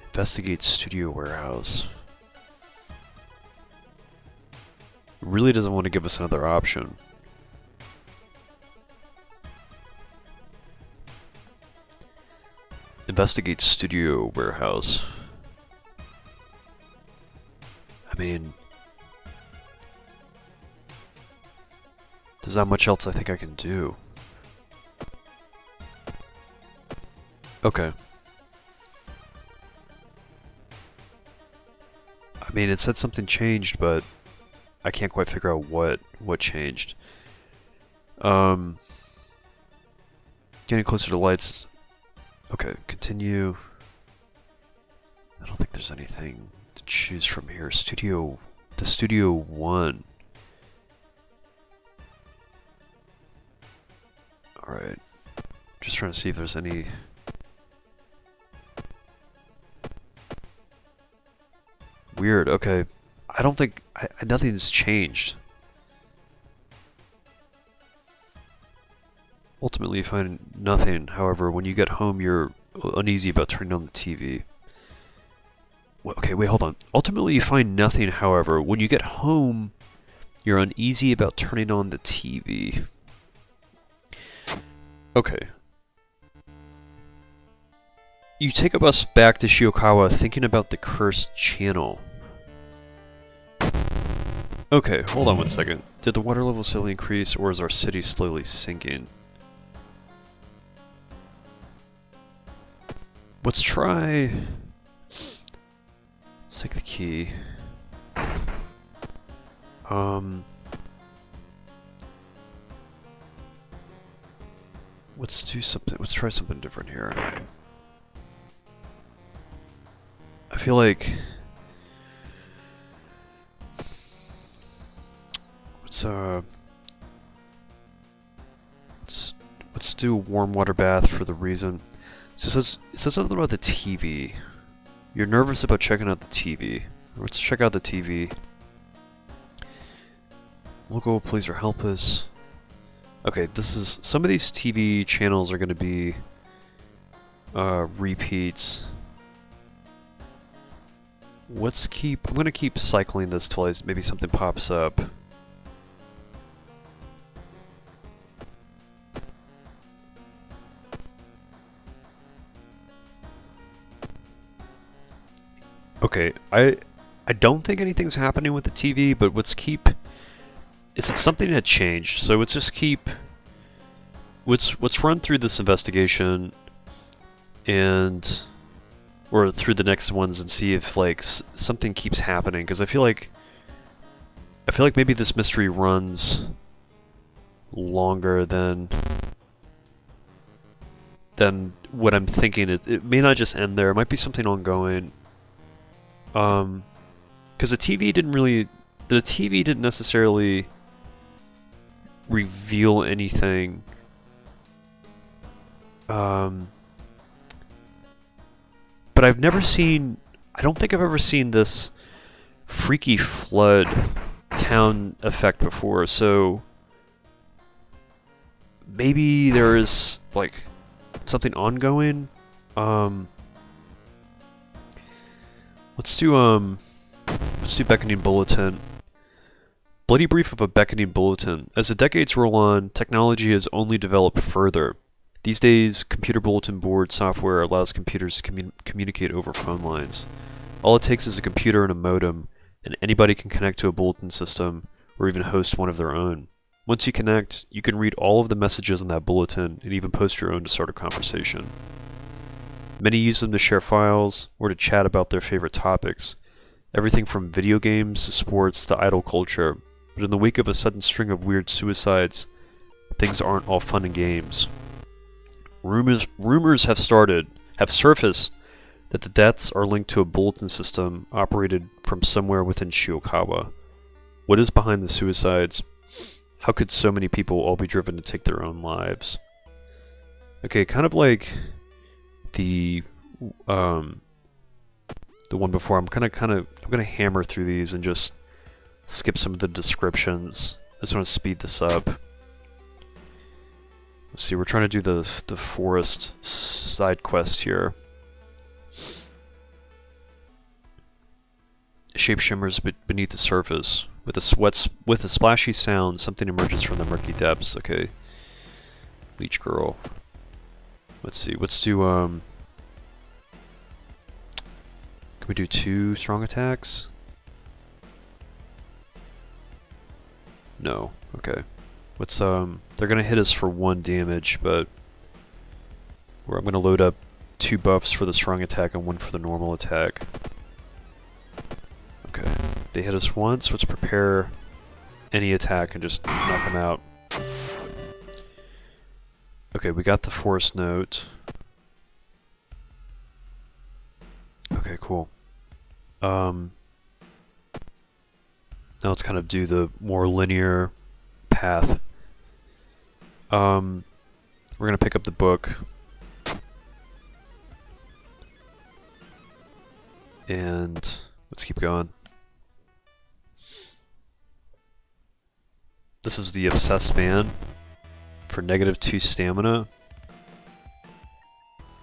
Investigate studio warehouse. Really doesn't want to give us another option. Investigate studio warehouse. I mean, there's not much else I think I can do. Okay. I mean, it said something changed, but I can't quite figure out what changed. Getting closer to lights. Okay, continue. I don't think there's anything to choose from here. The Studio 1. Alright. Just trying to see if there's any... Weird, okay. I don't think... nothing's changed. Ultimately, you find nothing. However, when you get home, you're uneasy about turning on the TV. Well, okay, wait, hold on. Ultimately, you find nothing. However, when you get home, you're uneasy about turning on the TV. Okay. You take a bus back to Shiokawa thinking about the cursed channel. Okay, hold on one second. Did the water level slowly increase, or is our city slowly sinking? Let's try... Let's take the key. Let's do something. Let's try something different here. I feel like... Let's do a warm water bath for the reason. So it says something about the TV. You're nervous about checking out the TV. Let's check out the TV. Local please or help us. Okay, this is... Some of these TV channels are going to be repeats. Let's keep... I'm going to keep cycling this till maybe something pops up. Okay, I don't think anything's happening with the TV, but let's keep... It's something had changed, so let's just keep... Let's run through this investigation and... or through the next ones and see if, like, something keeps happening, because I feel like maybe this mystery runs longer than what I'm thinking. It may not just end there. It might be something ongoing. Because the TV didn't necessarily reveal anything. But I've never seen... I don't think I've ever seen this freaky flood town effect before, so... Maybe there is, like, something ongoing? Let's do Beckoning Bulletin. Bloody brief of a beckoning bulletin. As the decades roll on, technology has only developed further. These days, computer bulletin board software allows computers to communicate over phone lines. All it takes is a computer and a modem, and anybody can connect to a bulletin system, or even host one of their own. Once you connect, you can read all of the messages in that bulletin, and even post your own to start a conversation. Many use them to share files, or to chat about their favorite topics. Everything from video games to sports to idol culture. But in the wake of a sudden string of weird suicides, things aren't all fun and games. Rumors have started have surfaced that the deaths are linked to a bulletin system operated from somewhere within Shiokawa. What is behind the suicides? How could so many people all be driven to take their own lives? Okay, kind of like the one before. I'm gonna hammer through these and just skip some of the descriptions. I just want to speed this up. Let's see, we're trying to do the forest side quest here. A shape shimmers beneath the surface. With a splashy sound, something emerges from the murky depths. Okay. Leech girl. Let's see, let's do can we do 2 strong attacks? No. Okay. Let's they're gonna hit us for 1 damage, but I'm gonna load up 2 buffs for the strong attack and 1 for the normal attack. Okay. They hit us once, let's prepare any attack and just knock them out. Okay, we got the forest note. Okay, cool. Now let's kind of do the more linear path. We're gonna pick up the book. And let's keep going. This is the Obsessed Man for -2 stamina.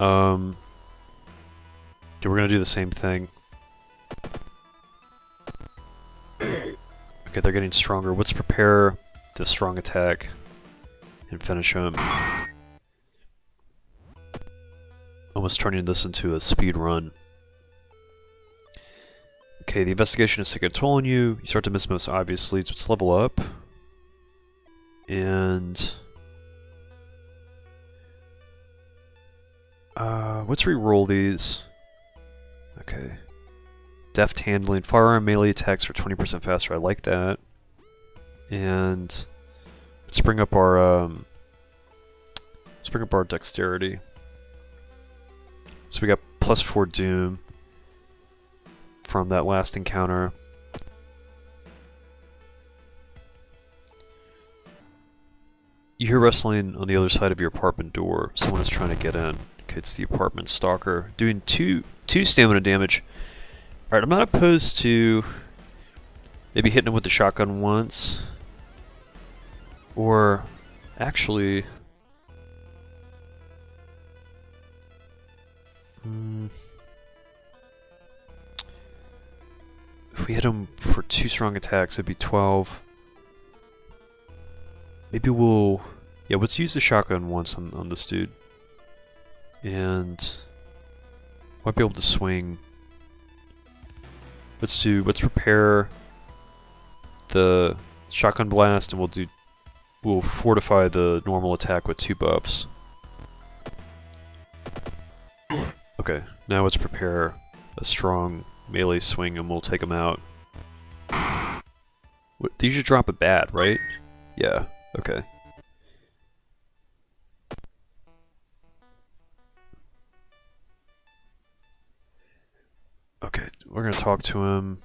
Okay, we're gonna do the same thing. Okay, they're getting stronger. Let's prepare the strong attack and finish him. Almost turning this into a speed run. Okay, the investigation is taking a toll on you. You start to miss most obvious leads. Let's level up. And let's re-roll these. Okay. Deft handling. Firearm melee attacks are 20% faster. I like that. And let's bring up our dexterity. So we got +4 doom from that last encounter. You hear rustling on the other side of your apartment door. Someone is trying to get in. Okay, it's the apartment stalker. Doing two stamina damage. Alright, I'm not opposed to maybe hitting him with the shotgun once. Or actually if we hit him for 2 strong attacks, it'd be 12. Maybe we'll... Yeah, let's use the shotgun once on this dude. And... might be able to swing. Let's prepare the shotgun blast, and we'll fortify the normal attack with 2 buffs. Okay, now let's prepare a strong melee swing and we'll take him out. They usually drop it bad, right? Yeah, okay. Okay, we're gonna talk to him.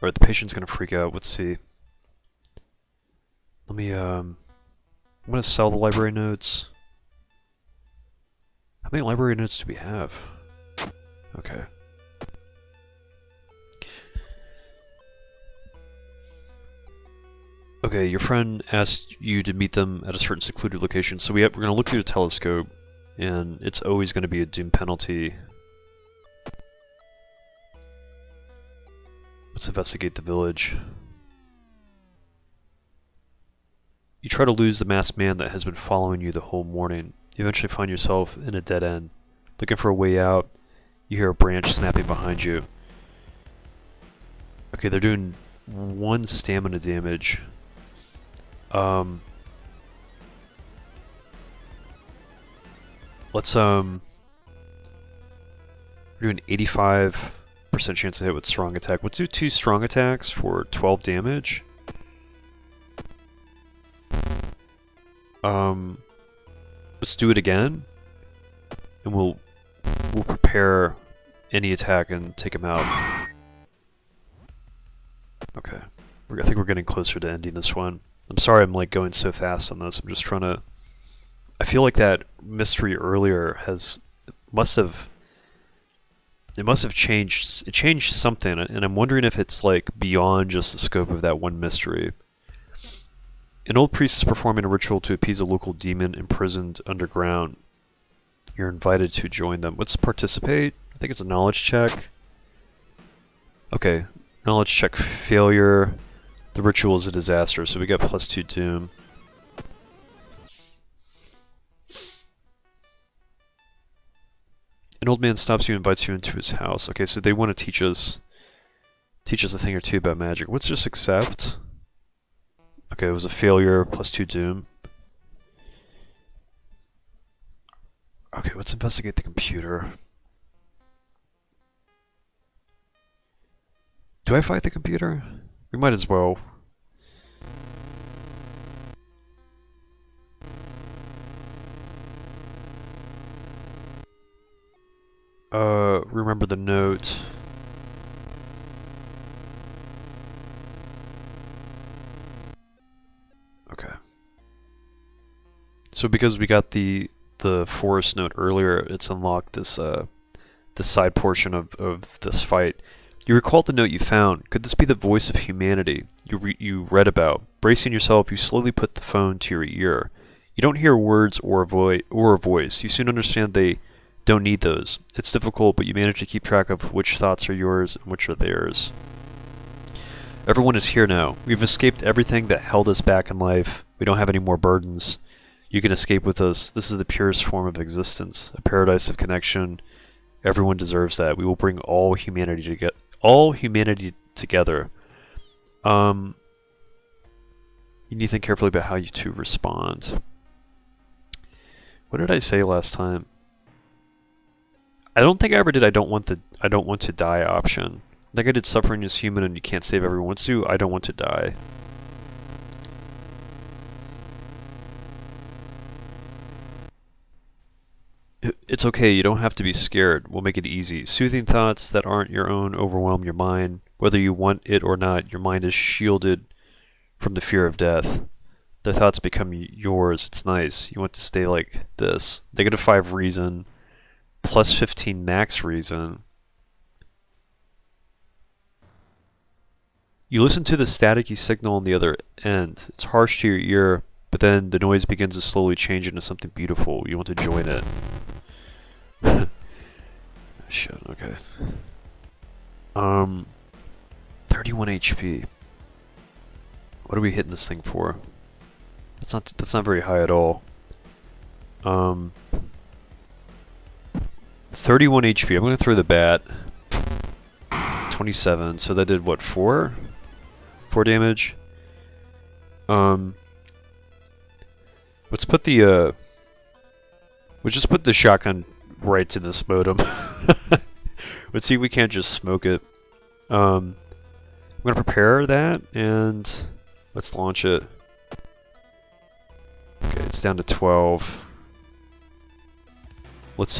Alright, the patient's gonna freak out. Let's see. Let me, I'm gonna sell the library notes. How many library notes do we have? Okay. Okay, your friend asked you to meet them at a certain secluded location, so we're gonna look through the telescope, and it's always gonna be a doom penalty. Let's investigate the village. You try to lose the masked man that has been following you the whole morning. You eventually find yourself in a dead end. Looking for a way out, you hear a branch snapping behind you. Okay, they're doing 1 stamina damage. Let's we're doing 85% chance to hit with strong attack. Let's do 2 strong attacks for 12 damage. Let's do it again. and we'll prepare any attack and take him out. Okay. I think we're getting closer to ending this one. I'm sorry I'm like going so fast on this. I'm just trying to... I feel like that mystery earlier must have changed. It changed something, and I'm wondering if it's like beyond just the scope of that one mystery. An old priest is performing a ritual to appease a local demon imprisoned underground. You're invited to join them. Let's participate. I think it's a knowledge check. Okay, knowledge check failure. The ritual is a disaster, so we got +2 doom. An old man stops you and invites you into his house. Okay, so they want to teach us a thing or two about magic. Let's just accept. Okay, it was a failure, +2 doom. Okay, let's investigate the computer. Do I fight the computer? We might as well. Remember the note. Okay. So because we got the forest note earlier, it's unlocked this this side portion of this fight. You recall the note you found. Could this be the voice of humanity you read about? Bracing yourself, you slowly put the phone to your ear. You don't hear words or a voice. You soon understand they don't need those. It's difficult, but you manage to keep track of which thoughts are yours and which are theirs. Everyone is here now. We've escaped everything that held us back in life. We don't have any more burdens. You can escape with us. This is the purest form of existence, a paradise of connection. Everyone deserves that. We will bring all humanity together. You need to think carefully about how you two respond. What did I say last time? I don't think I ever did I don't want to die option. I think I did suffering is human and you can't save everyone. Let's do I don't want to die. It's okay, you don't have to be scared. We'll make it easy. Soothing thoughts that aren't your own overwhelm your mind. Whether you want it or not, your mind is shielded from the fear of death. Their thoughts become yours. It's nice. You want to stay like this. -5 reason, +15 max reason. You listen to the staticky signal on the other end. It's harsh to your ear, but then the noise begins to slowly change into something beautiful. You want to join it. Shit, okay. 31 HP. What are we hitting this thing for? That's not very high at all. 31 HP. I'm gonna throw the bat. 27. So that did what, 4? 4 damage. Let's put the we'll just put the shotgun right to this modem. Let's see if we can't just smoke it. I'm gonna prepare that and let's launch it. Okay, it's down to 12. Let's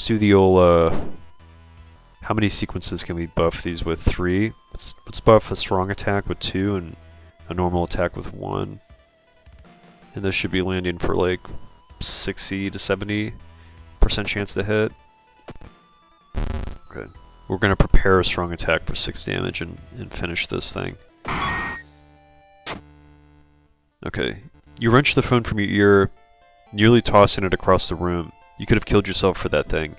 do the old how many sequences can we buff these with? 3. Let's buff a strong attack with 2 and a normal attack with 1. And this should be landing for like 60 to 70% chance to hit. Okay. We're gonna prepare a strong attack for 6 damage and finish this thing. Okay. You wrench the phone from your ear, nearly tossing it across the room. You could have killed yourself for that thing.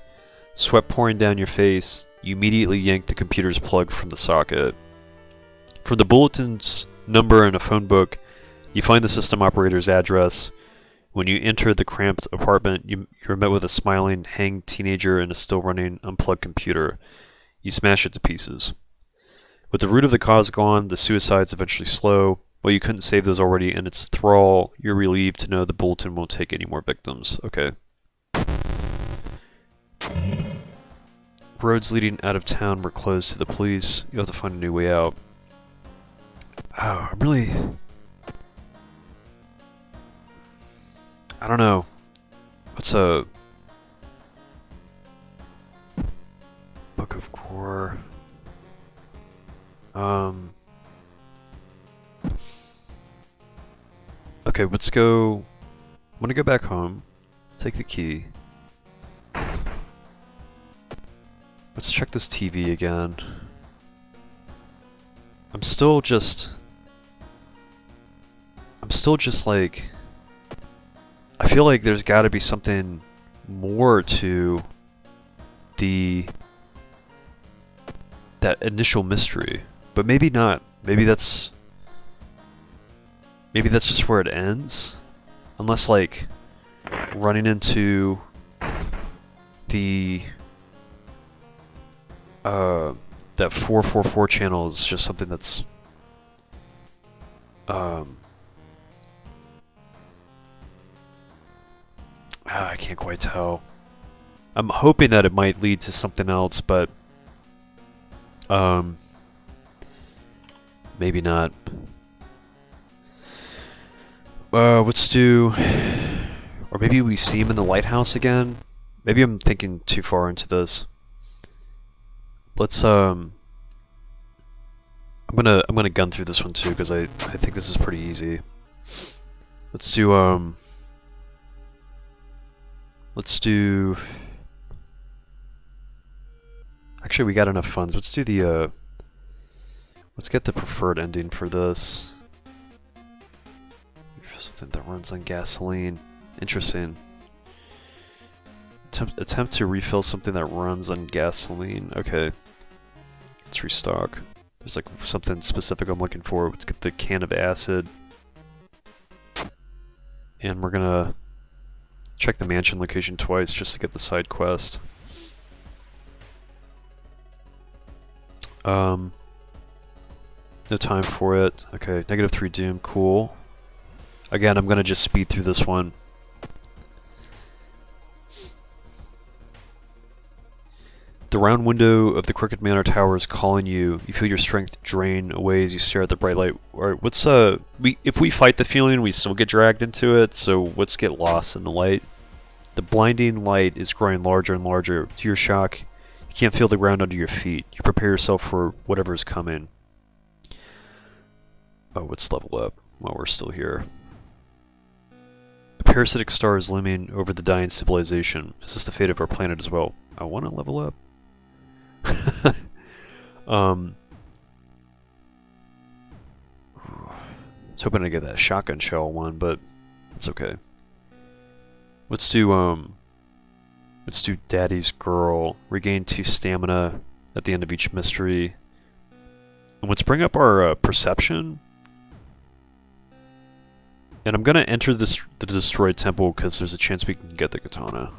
Sweat pouring down your face, you immediately yank the computer's plug from the socket. From the bulletin's number in a phone book, you find the system operator's address. When you enter the cramped apartment, you're met with a smiling, hanged teenager and a still-running, unplugged computer. You smash it to pieces. With the root of the cause gone, the suicides eventually slow. While you couldn't save those already in its thrall, you're relieved to know the bulletin won't take any more victims. Okay. Roads leading out of town were closed to the police. You'll have to find a new way out. Oh, I'm really... I don't know. What's a Book of Gore? Okay, let's go. I'm gonna go back home. Take the key. Let's check this TV again. I'm still just like, I feel like there's got to be something more to that initial mystery, but maybe not. Maybe that's just where it ends, unless like running into the that 444 channel is just something that's I can't quite tell. I'm hoping that it might lead to something else, but maybe not. Let's do, or maybe we see him in the lighthouse again. Maybe I'm thinking too far into this. Let's I'm gonna gun through this one too because I think this is pretty easy. Let's do actually we got enough funds. Let's do the let's get the preferred ending for this. Something that runs on gasoline. Interesting. Attempt to refill something that runs on gasoline. Okay. Let's restock. There's like something specific I'm looking for. Let's get the can of acid. And we're gonna check the mansion location twice just to get the side quest. No time for it. Okay, -3 doom, cool. Again, I'm gonna just speed through this one. The round window of the Crooked Manor Tower is calling you. You feel your strength drain away as you stare at the bright light. Alright, what's if we fight the feeling, we still get dragged into it, so let's get lost in the light. The blinding light is growing larger and larger. To your shock, you can't feel the ground under your feet. You prepare yourself for whatever is coming. Oh, let's level up while we're still here. A parasitic star is looming over the dying civilization. Is this the fate of our planet as well? I want to level up. I was hoping to get that shotgun shell one, but it's okay. Let's do Daddy's Girl. Regain 2 stamina at the end of each mystery. And let's bring up our perception. And I'm gonna enter the destroyed temple because there's a chance we can get the katana.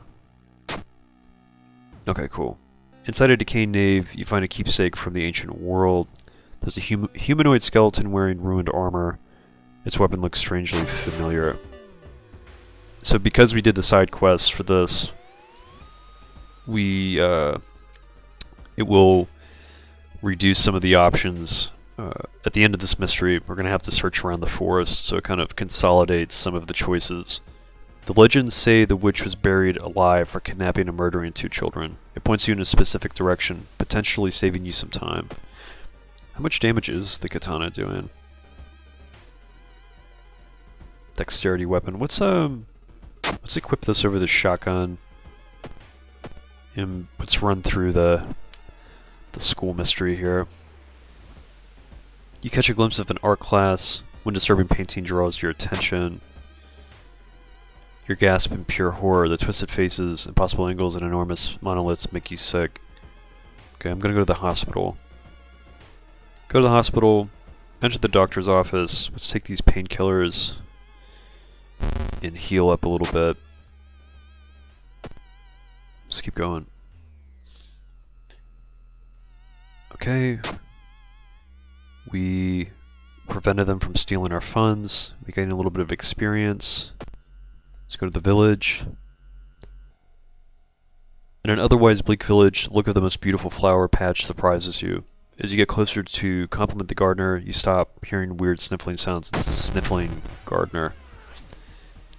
Okay, cool. Inside a decaying nave, you find a keepsake from the ancient world. There's a humanoid skeleton wearing ruined armor. Its weapon looks strangely familiar. So because we did the side quests for this, it will reduce some of the options. At the end of this mystery, we're going to have to search around the forest, so it kind of consolidates some of the choices. The legends say the witch was buried alive for kidnapping and murdering 2 children. It points you in a specific direction, potentially saving you some time. How much damage is the katana doing? Dexterity weapon. Let's equip this over the shotgun. And let's run through the school mystery here. You catch a glimpse of an art class when disturbing painting draws your attention. Your gasp in pure horror. The twisted faces, impossible angles, and enormous monoliths make you sick. Okay, I'm gonna go to the hospital. Go to the hospital, enter the doctor's office. Let's take these painkillers and heal up a little bit. Let's keep going. Okay. We prevented them from stealing our funds. We gained a little bit of experience. Let's go to the village. In an otherwise bleak village, the look of the most beautiful flower patch surprises you. As you get closer to compliment the gardener, you stop hearing weird sniffling sounds. It's the sniffling gardener.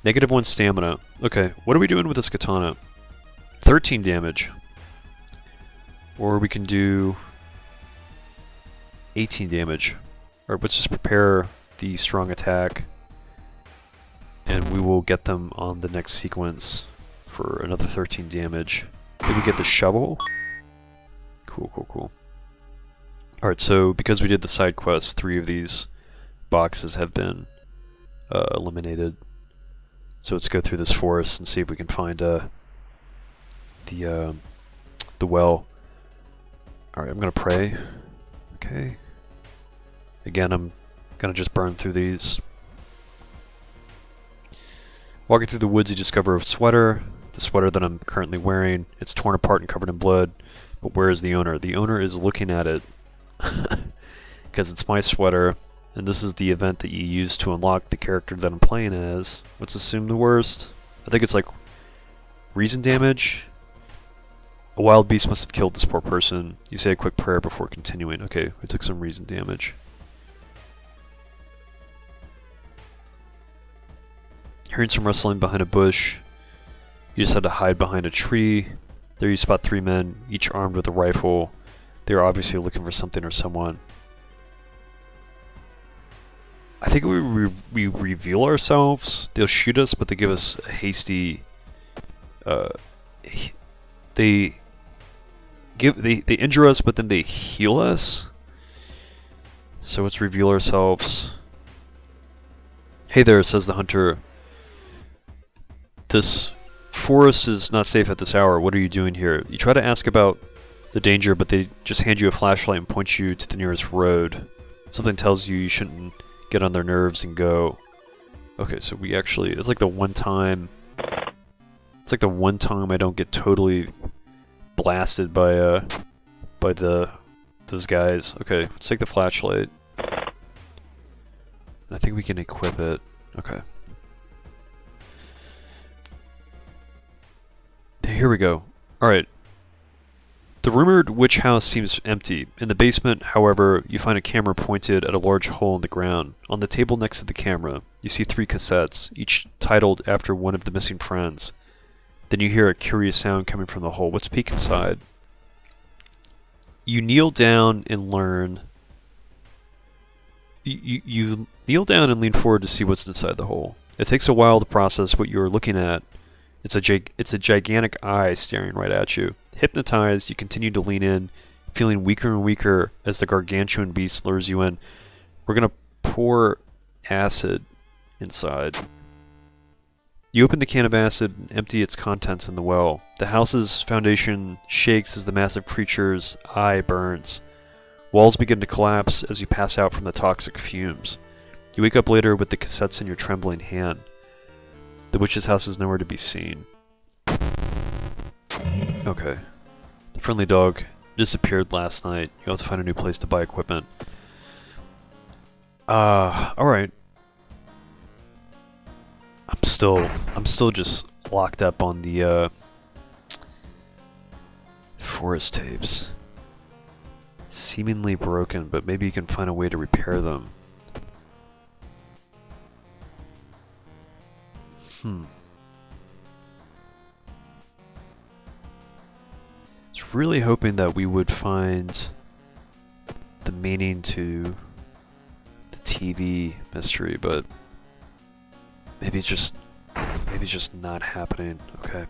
-1 stamina. Okay, what are we doing with this katana? 13 damage. Or we can do 18 damage. Alright, let's just prepare the strong attack. And we will get them on the next sequence for another 13 damage. Did we get the shovel? Cool, cool, cool. Alright, so because we did the side quest, 3 of these boxes have been eliminated. So let's go through this forest and see if we can find the well. Alright, I'm gonna pray. Okay. Again, I'm gonna just burn through these. Walking through the woods, you discover a sweater. The sweater that I'm currently wearing. It's torn apart and covered in blood. But where is the owner? The owner is looking at it. Because it's my sweater. And this is the event that you use to unlock the character that I'm playing as. Let's assume the worst. I think it's like reason damage. A wild beast must have killed this poor person. You say a quick prayer before continuing. Okay, we took some reason damage. Hearing some rustling behind a bush. You just had to hide behind a tree. There you spot 3 men, each armed with a rifle. They are obviously looking for something or someone. I think we reveal ourselves. They'll shoot us, but they give us a hasty. They injure us, but then they heal us. So let's reveal ourselves. Hey there, says the hunter. This forest is not safe at this hour. What are you doing here? You try to ask about the danger, but they just hand you a flashlight and point you to the nearest road. Something tells you shouldn't get on their nerves and go. Okay, so we actually, it's like the one time I don't get totally blasted by those guys. Okay, let's take the flashlight. And I think we can equip it. Okay. Here we go. Alright. The rumored witch house seems empty. In the basement, however, you find a camera pointed at a large hole in the ground. On the table next to the camera, you see 3 cassettes, each titled after one of the missing friends. Then you hear a curious sound coming from the hole. Let's peek inside. You kneel down and learn... You kneel down and lean forward to see what's inside the hole. It takes a while to process what you're looking at. It's a gigantic eye staring right at you. Hypnotized, you continue to lean in, feeling weaker and weaker as the gargantuan beast lures you in. We're gonna pour acid inside. You open the can of acid and empty its contents in the well. The house's foundation shakes as the massive creature's eye burns. Walls begin to collapse as you pass out from the toxic fumes. You wake up later with the cassettes in your trembling hand. The witch's house is nowhere to be seen. Okay. The friendly dog disappeared last night. You'll have to find a new place to buy equipment. Alright. I'm still just locked up on the forest tapes. Seemingly broken, but maybe you can find a way to repair them. I was really hoping that we would find the meaning to the TV mystery, but maybe it's just not happening. Okay.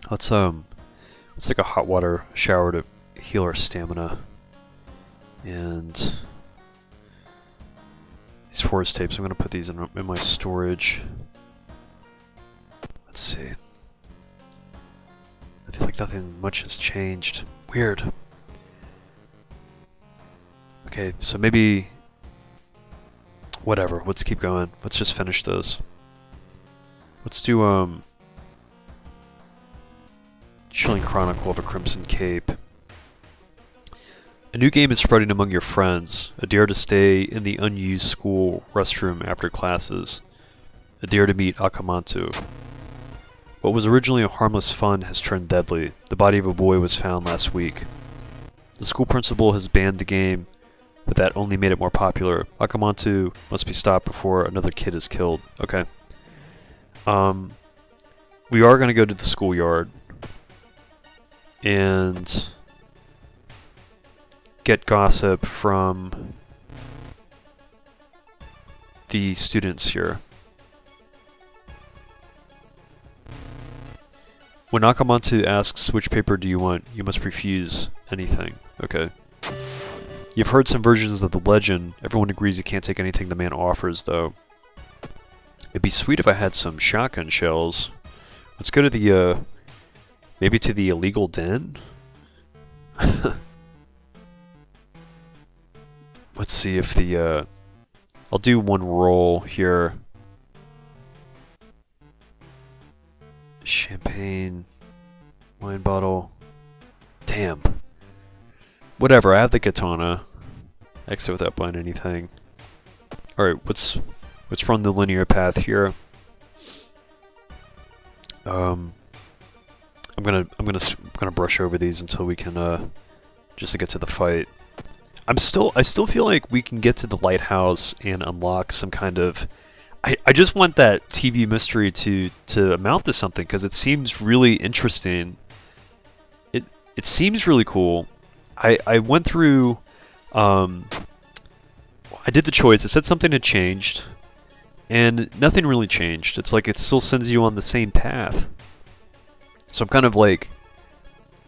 Let's take a hot water shower to heal our stamina. And these forest tapes, I'm gonna put these in my storage. Let's see. I feel like nothing much has changed. Weird. Okay, so maybe... whatever, let's keep going. Let's just finish this. Let's do, Chilling Chronicle of a Crimson Cape. A new game is spreading among your friends. A dare to stay in the unused school restroom after classes. A dare to meet Akamantu. What was originally a harmless fun has turned deadly. The body of a boy was found last week. The school principal has banned the game, but that only made it more popular. Akamantu must be stopped before another kid is killed. Okay. We are going to go to the schoolyard and get gossip from the students here. When Akamatsu asks which paper do you want, you must refuse anything. Okay. You've heard some versions of the legend. Everyone agrees you can't take anything the man offers, though. It'd be sweet if I had some shotgun shells. Let's go to the, maybe to the illegal den? Let's see if the, I'll do one roll here. Champagne. Wine bottle. Damn. Whatever, I have the katana. Exit without buying anything. Alright, let's run the linear path here. I'm gonna brush over these until we can just to get to the fight. I still feel like we can get to the lighthouse and unlock some kind of I just want that TV mystery to amount to something, because it seems really interesting. It seems really cool. I went through I did the choice. It said something had changed, and nothing really changed. It's like it still sends you on the same path. So I'm kind of like,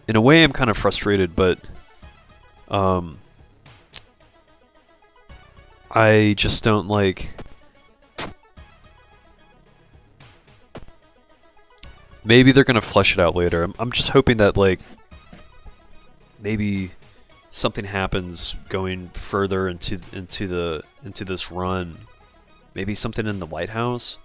in a way I'm kind of frustrated, but I just don't like... Maybe they're gonna flesh it out later. I'm just hoping that, like, maybe something happens going further into this run. Maybe something in the lighthouse.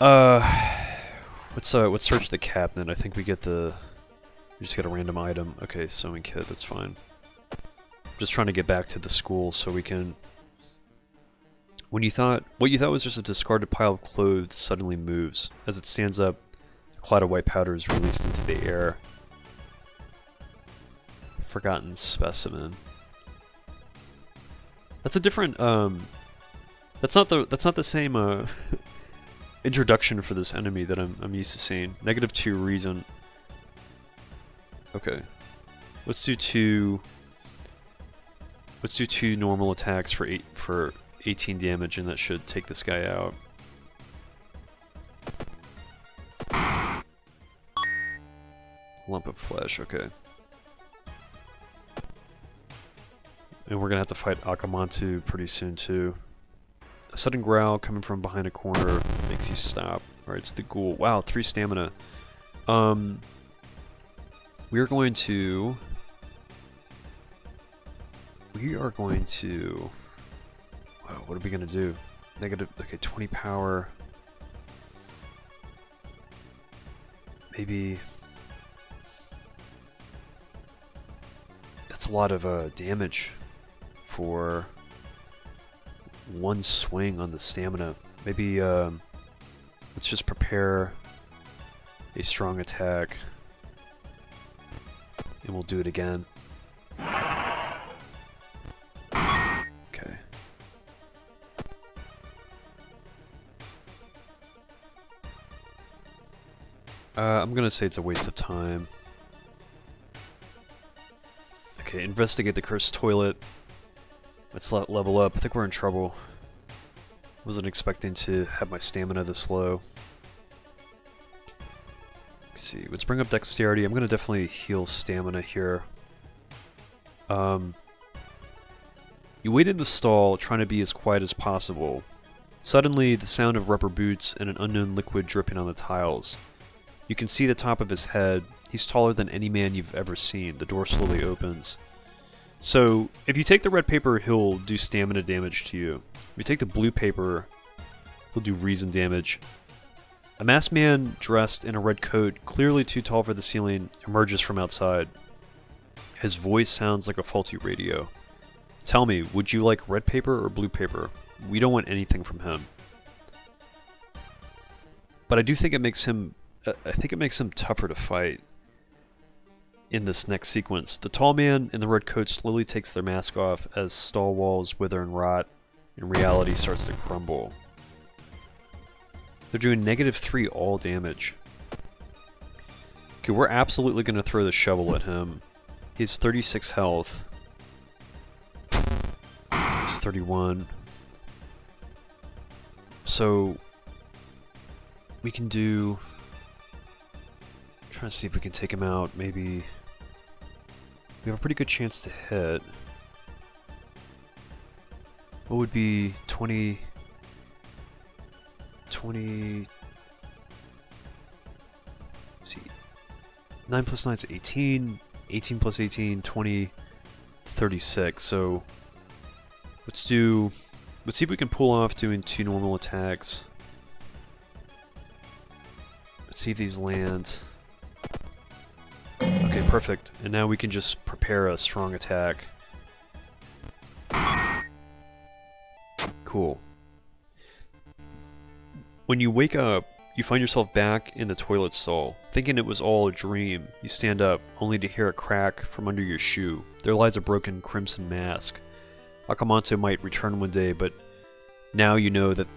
Let's search the cabinet. I think we just get a random item. Okay, sewing kit. That's fine. Just trying to get back to the school so we can. What you thought was just a discarded pile of clothes suddenly moves. As it stands up, a cloud of white powder is released into the air. Forgotten specimen. That's a different. That's not the same introduction for this enemy that I'm used to seeing. -2 reason. Okay, let's do two. Let's do 2 normal attacks for 18 damage, and that should take this guy out. Lump of flesh, okay. And we're gonna have to fight Akamatsu pretty soon too. A sudden growl coming from behind a corner makes you stop. Alright, it's the ghoul. Wow, 3 stamina. We are going to... Wow, what are we gonna do? Negative... Okay, 20 power. Maybe... That's a lot of damage for one swing on the stamina. Maybe let's just prepare a strong attack, and we'll do it again. Okay. I'm gonna say it's a waste of time. Okay, investigate the cursed toilet. Let's level up. I think we're in trouble. Wasn't expecting to have my stamina this low. Let's see. Let's bring up dexterity. I'm gonna definitely heal stamina here. You wait in the stall, trying to be as quiet as possible. Suddenly, the sound of rubber boots and an unknown liquid dripping on the tiles. You can see the top of his head. He's taller than any man you've ever seen. The door slowly opens. So, if you take the red paper, he'll do stamina damage to you. If you take the blue paper, he'll do reason damage. A masked man dressed in a red coat, clearly too tall for the ceiling, emerges from outside. His voice sounds like a faulty radio. Tell me, would you like red paper or blue paper? We don't want anything from him. But I do think it makes him... I think it makes him tougher to fight in this next sequence. The tall man in the red coat slowly takes their mask off as stall walls wither and rot, and reality starts to crumble. They're doing -3 all damage. Okay, we're absolutely going to throw the shovel at him. He's 36 health. He's 31. So we can do... I'm trying to see if we can take him out, maybe... We have a pretty good chance to hit. What would be 20... 20... See... 9 plus 9 is 18. 18 plus 18, 20... 36. So... Let's see if we can pull off doing 2 normal attacks. Let's see if these land. Okay, perfect. And now we can just prepare a strong attack. Cool. When you wake up, you find yourself back in the toilet stall. Thinking it was all a dream, you stand up, only to hear a crack from under your shoe. There lies a broken crimson mask. Akamanto might return one day, but now you know that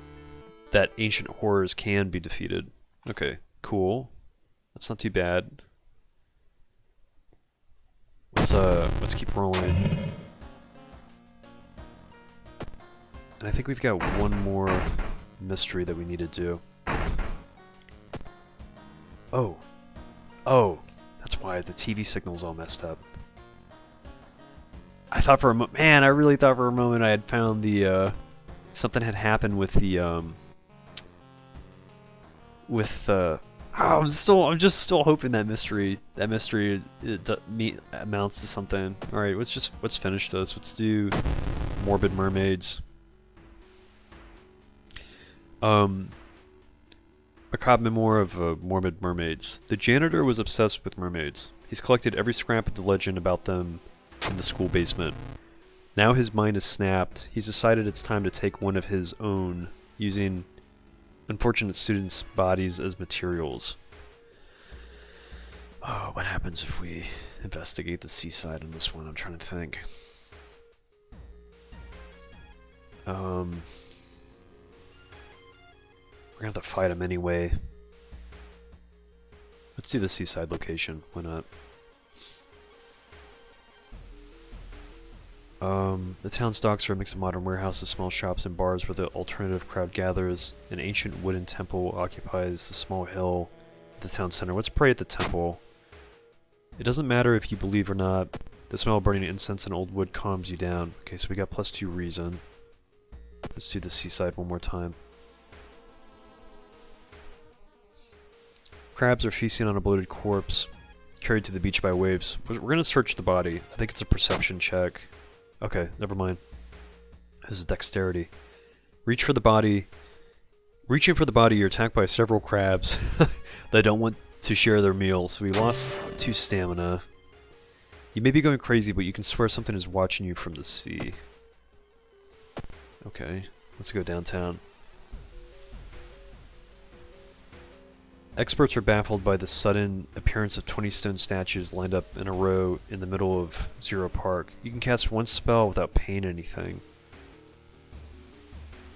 ancient horrors can be defeated. Okay, cool. That's not too bad. Let's keep rolling. And I think we've got one more mystery that we need to do. Oh, that's why the TV signal's all messed up. I thought for a moment, man, I really thought for a moment I had found the, something had happened with the, I'm just still hoping that mystery amounts to something. All right, let's finish this. Let's do Morbid Mermaids. Macabre memoir of Morbid Mermaids. The janitor was obsessed with mermaids. He's collected every scrap of the legend about them in the school basement. Now his mind is snapped. He's decided it's time to take one of his own, using unfortunate students' bodies as materials. Oh, what happens if we investigate the seaside on this one? I'm trying to think. We're gonna have to fight him anyway. Let's do the seaside location. Why not? The town's docks are a mix of modern warehouses, small shops, and bars where the alternative crowd gathers. An ancient wooden temple occupies the small hill at the town center. Let's pray at the temple. It doesn't matter if you believe or not. The smell of burning incense and old wood calms you down. Okay, so we got +2 reason. Let's do the seaside one more time. Crabs are feasting on a bloated corpse, carried to the beach by waves. We're gonna search the body. I think it's a perception check. Okay, never mind. This is dexterity. Reach for the body. Reaching for the body, you're attacked by several crabs that don't want to share their meals. We lost 2 stamina. You may be going crazy, but you can swear something is watching you from the sea. Okay, let's go downtown. Experts are baffled by the sudden appearance of 20 stone statues lined up in a row in the middle of Zero Park. You can cast 1 spell without paying anything.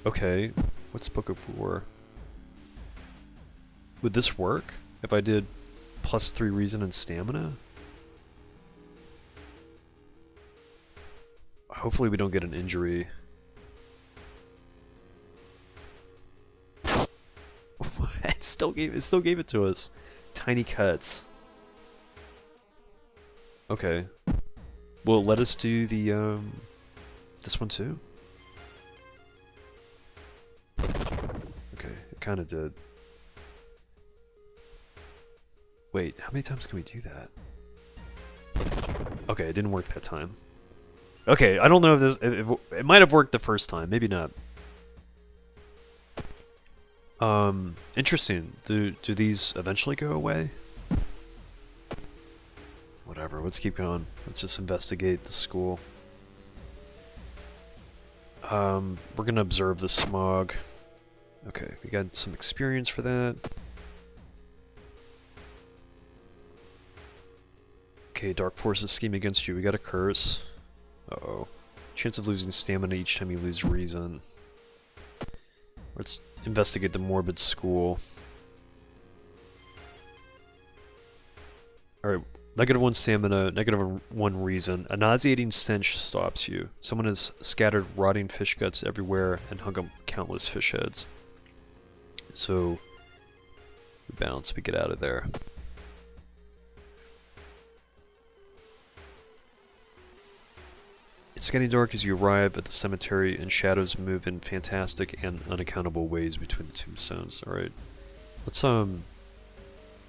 Okay, what's Book of War? Would this work if I did +3 reason and stamina? Hopefully we don't get an injury. It still gave it to us. Tiny cuts. Okay. Well, let us do the this one too. Okay, it kind of did. Wait, how many times can we do that? Okay, it didn't work that time. Okay, I don't know if it might have worked the first time, maybe not. Interesting. Do these eventually go away? Whatever, let's keep going. Let's just investigate the school. We're gonna observe the smog. Okay, we got some experience for that. Okay, dark forces scheme against you. We got a curse. Uh-oh. Chance of losing stamina each time you lose reason. investigate the morbid school. Alright, -1 stamina, -1 reason. A nauseating stench stops you. Someone has scattered rotting fish guts everywhere and hung up countless fish heads. So, we bounce, we get out of there. It's getting dark as you arrive at the cemetery, and shadows move in fantastic and unaccountable ways between the tombstones. Alright. Let's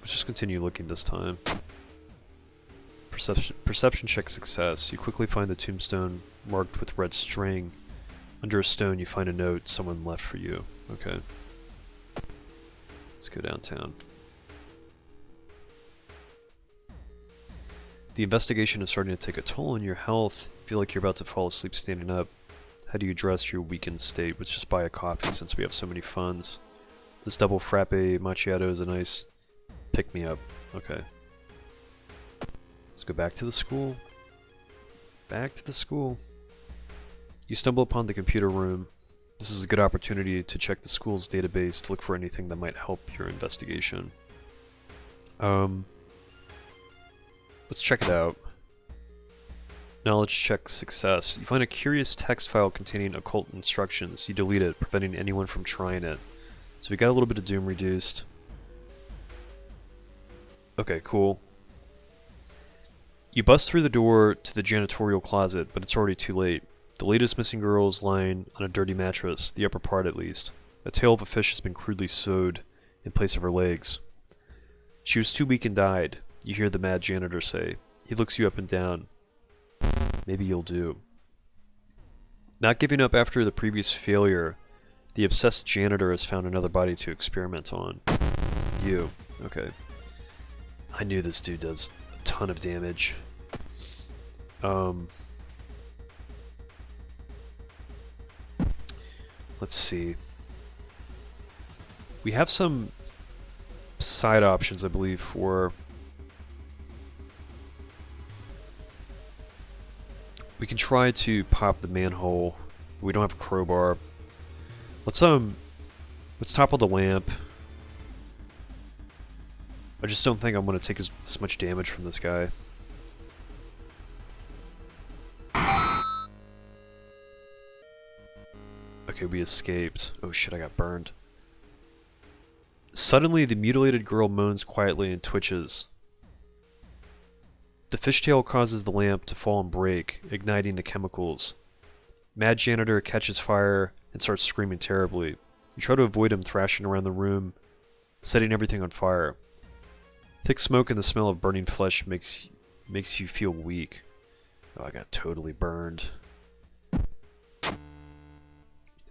just continue looking this time. Perception check success. You quickly find the tombstone marked with red string. Under a stone you find a note someone left for you. Okay. Let's go downtown. The investigation is starting to take a toll on your health. You feel like you're about to fall asleep standing up. How do you address your weakened state? Let's just buy a coffee since we have so many funds. This double frappe macchiato is a nice pick-me-up. Okay. Let's go back to the school. Back to the school. You stumble upon the computer room. This is a good opportunity to check the school's database to look for anything that might help your investigation. Let's check it out. Knowledge check success. You find a curious text file containing occult instructions. You delete it, preventing anyone from trying it. So we got a little bit of doom reduced. Okay, cool. You bust through the door to the janitorial closet, but it's already too late. The latest missing girl is lying on a dirty mattress, the upper part at least. A tail of a fish has been crudely sewed in place of her legs. She was too weak and died, you hear the mad janitor say. He looks you up and down. Maybe you'll do. Not giving up after the previous failure, the obsessed janitor has found another body to experiment on. You. Okay. I knew this dude does a ton of damage. Let's see. We have some side options, I believe, for... We can try to pop the manhole. We don't have a crowbar. Let's topple the lamp. I just don't think I'm going to take this much damage from this guy. Okay, we escaped. Oh shit, I got burned. Suddenly, the mutilated girl moans quietly and twitches. The fishtail causes the lamp to fall and break, igniting the chemicals. Mad janitor catches fire and starts screaming terribly. You try to avoid him thrashing around the room, setting everything on fire. Thick smoke and the smell of burning flesh makes you feel weak. Oh, I got totally burned.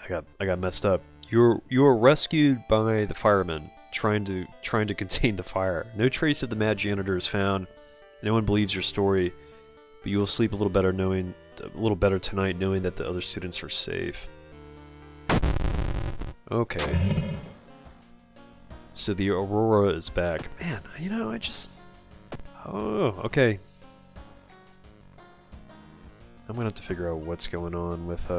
I got messed up. You were rescued by the firemen, trying to contain the fire. No trace of the mad janitor is found. No one believes your story, but you will sleep a little better tonight, knowing that the other students are safe. Okay. So the Aurora is back. Man, you know, oh, okay. I'm gonna have to figure out what's going on with,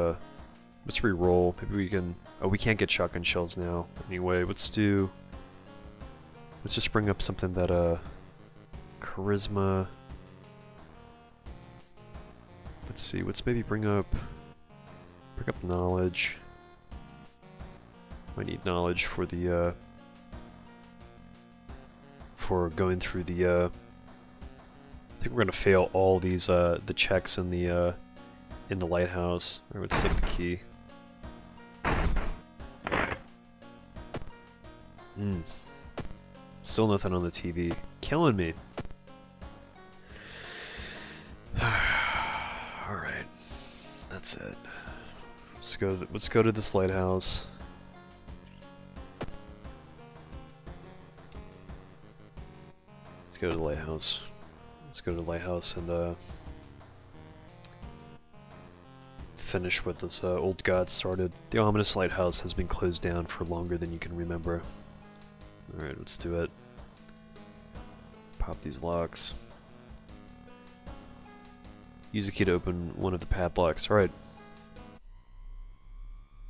let's re-roll. Maybe we can... Oh, we can't get shotgun shells now. Anyway, let's just bring up something that, charisma... Let's see, let's maybe bring up knowledge. Might need knowledge for the, for going through the, I think we're gonna fail all these, the checks in the lighthouse. Or let's take the key. Still nothing on the TV. Killing me. Alright. That's it. Let's go to this lighthouse. Let's go to the lighthouse. Let's go to the lighthouse and finish what this old god started. The ominous lighthouse has been closed down for longer than you can remember. Alright, let's do it. Pop these locks. Use a key to open one of the padlocks. Alright.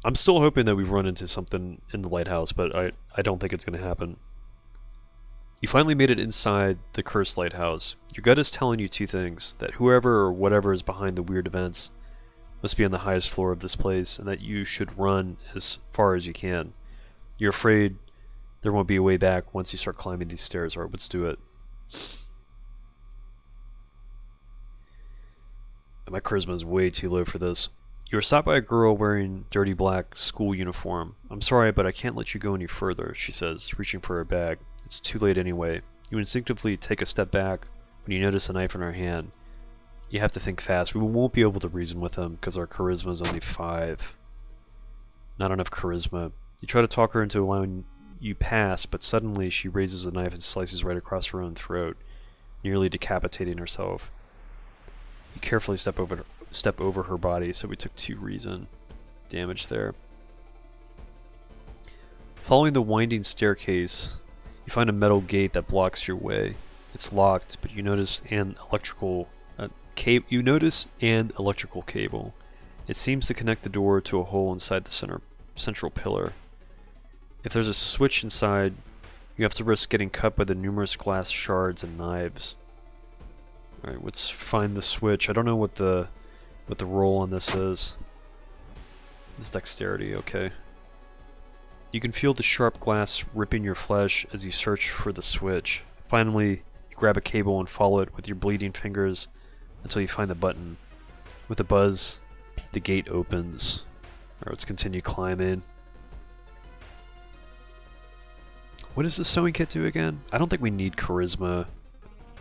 I'm still hoping that we run into something in the lighthouse, but I don't think it's going to happen. You finally made it inside the cursed lighthouse. Your gut is telling you two things: that whoever or whatever is behind the weird events must be on the highest floor of this place, and that you should run as far as you can. You're afraid there won't be a way back once you start climbing these stairs. Alright, let's do it. My charisma is way too low for this. You were stopped by a girl wearing dirty black school uniform. I'm sorry, but I can't let you go any further, she says, reaching for her bag. It's too late anyway. You instinctively take a step back when you notice a knife in her hand. You have to think fast. We won't be able to reason with them because our charisma is only 5. Not enough charisma. You try to talk her into allowing you pass, but suddenly she raises the knife and slices right across her own throat, nearly decapitating herself. You carefully step over her body, so we took 2 reason damage there. Following the winding staircase, you find a metal gate that blocks your way. It's locked, but you notice an electrical cable. It seems to connect the door to a hole inside the central pillar. If there's a switch inside, you have to risk getting cut by the numerous glass shards and knives. Alright, let's find the switch. I don't know what the roll on this is. It's dexterity, okay. You can feel the sharp glass ripping your flesh as you search for the switch. Finally, you grab a cable and follow it with your bleeding fingers until you find the button. With a buzz, the gate opens. Alright, let's continue climbing. What does the sewing kit do again? I don't think we need charisma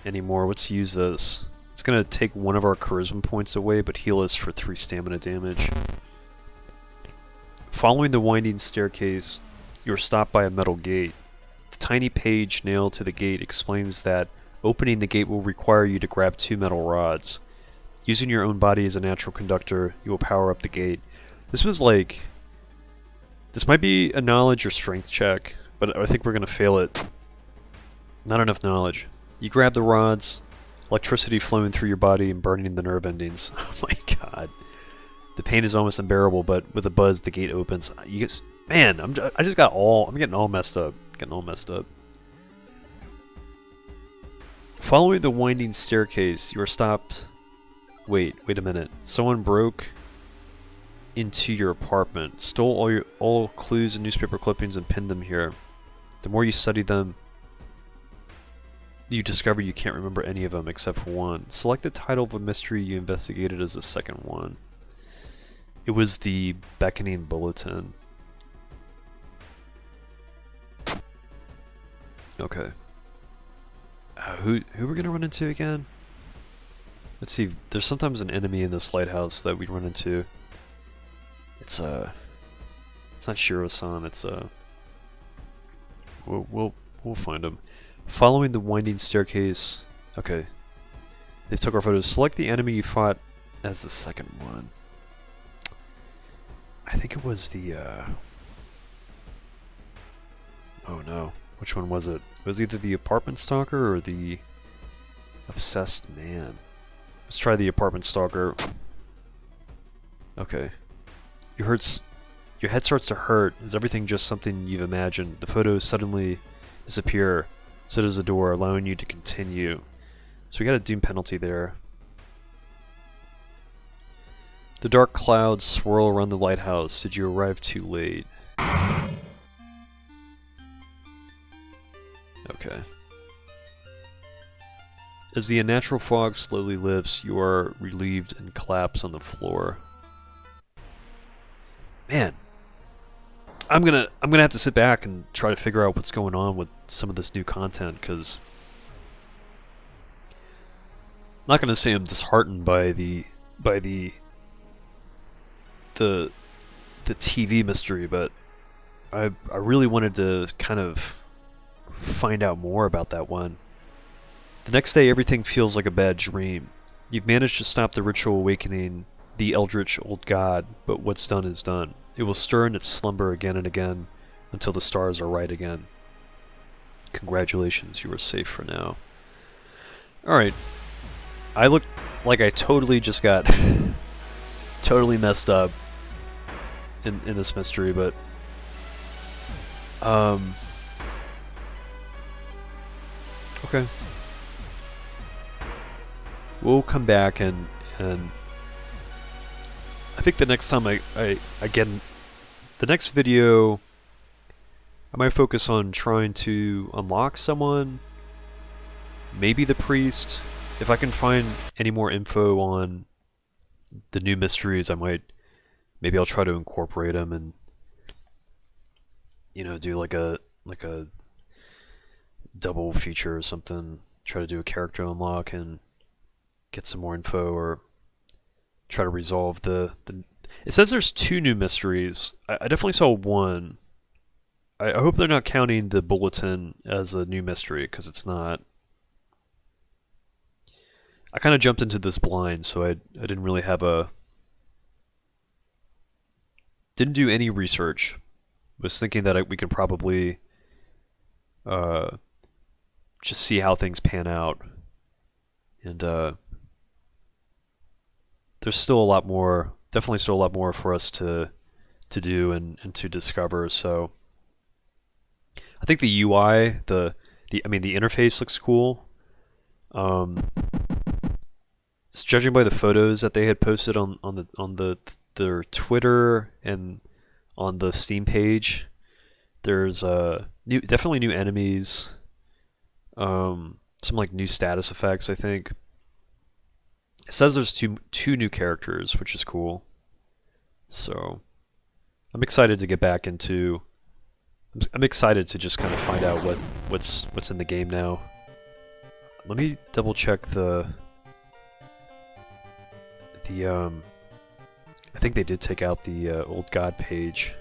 anymore. Let's use this. It's going to take one of our charisma points away, but heal us for 3 stamina damage. Following the winding staircase, you are stopped by a metal gate. The tiny page nailed to the gate explains that opening the gate will require you to grab 2 metal rods. Using your own body as a natural conductor, you will power up the gate. This might be a knowledge or strength check, but I think we're going to fail it. Not enough knowledge. You grab the rods, electricity flowing through your body and burning the nerve endings. Oh my god. The pain is almost unbearable, but with a buzz, the gate opens. Man, I'm getting all messed up. Following the winding staircase, you are stopped. Wait a minute. Someone broke into your apartment, stole all clues and newspaper clippings and pinned them here. The more you study them, you discover you can't remember any of them except for one. Select the title of a mystery you investigated as the second one. It was the Beckoning Bulletin. Okay. Who we're gonna run into again? Let's see. There's sometimes an enemy in this lighthouse that we run into. It's not Shiro-san. It's we'll find him. Following the winding staircase. Okay. They took our photos. Select the enemy you fought as the second one. I think it was the oh no. Which one was it? It was either the apartment stalker or the obsessed man. Let's try the apartment stalker. Okay. Your head starts to hurt. Is everything just something you've imagined? The photos suddenly disappear. So does the door, allowing you to continue. So we got a doom penalty there. The dark clouds swirl around the lighthouse. Did you arrive too late? Okay. As the unnatural fog slowly lifts, you are relieved and collapse on the floor. Man, I'm gonna have to sit back and try to figure out what's going on with some of this new content, because I'm not gonna say I'm disheartened by the TV mystery, but I really wanted to kind of find out more about that one. The next day, everything feels like a bad dream. You've managed to stop the ritual awakening the eldritch old god, but what's done is done. It will stir in its slumber again and again until the stars are right again. Congratulations, you are safe for now. Alright. I look like I totally just got totally messed up. in this mystery, but okay. We'll come back and I think the next time I again, the next video, I might focus on trying to unlock someone, maybe the priest. If I can find any more info on the new mysteries, maybe I'll try to incorporate them and, you know, do like a double feature or something. Try to do a character unlock and get some more info, or try to resolve the it says there's 2 new mysteries. I definitely saw one. I hope they're not counting the bulletin as a new mystery, because it's not. I kind of jumped into this blind, so I didn't really have didn't do any research. Was thinking that we could probably just see how things pan out, and there's still a lot more, definitely still a lot more for us to do and to discover. So I think the UI, the interface looks cool. Judging by the photos that they had posted on their Twitter and on the Steam page, there's definitely new enemies, some like new status effects, I think. It says there's two new characters, which is cool. So I'm excited to get back into. I'm excited to just kind of find out what's in the game now. Let me double check the I think they did take out the old god page.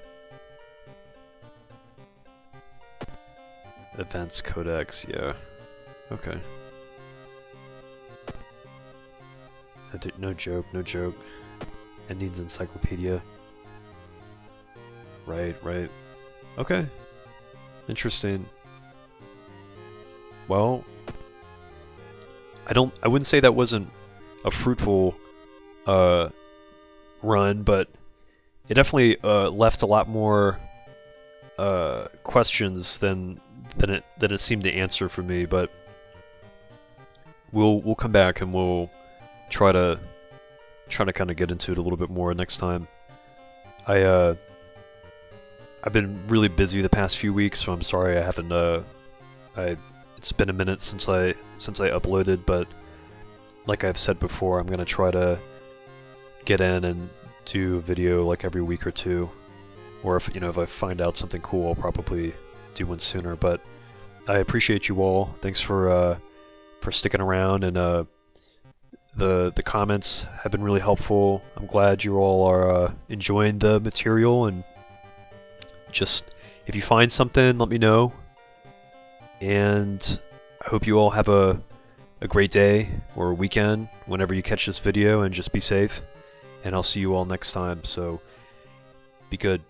Events Codex, yeah. Okay. No joke, no joke. Endings Encyclopedia. Right. Okay. Interesting. Well, I wouldn't say that wasn't a fruitful run, but it definitely left a lot more questions than it seemed to answer for me. But we'll come back and we'll try to kind of get into it a little bit more next time. I've been really busy the past few weeks, so I'm sorry I haven't. It's been a minute since I uploaded, but like I've said before, I'm gonna try to get in and do a video like every week or two, or if I find out something cool, I'll probably do one sooner. But I appreciate you all. Thanks for sticking around, and the comments have been really helpful. I'm glad you all are enjoying the material, and just if you find something, let me know. And I hope you all have a great day or a weekend whenever you catch this video, and just be safe. And I'll see you all next time, so be good.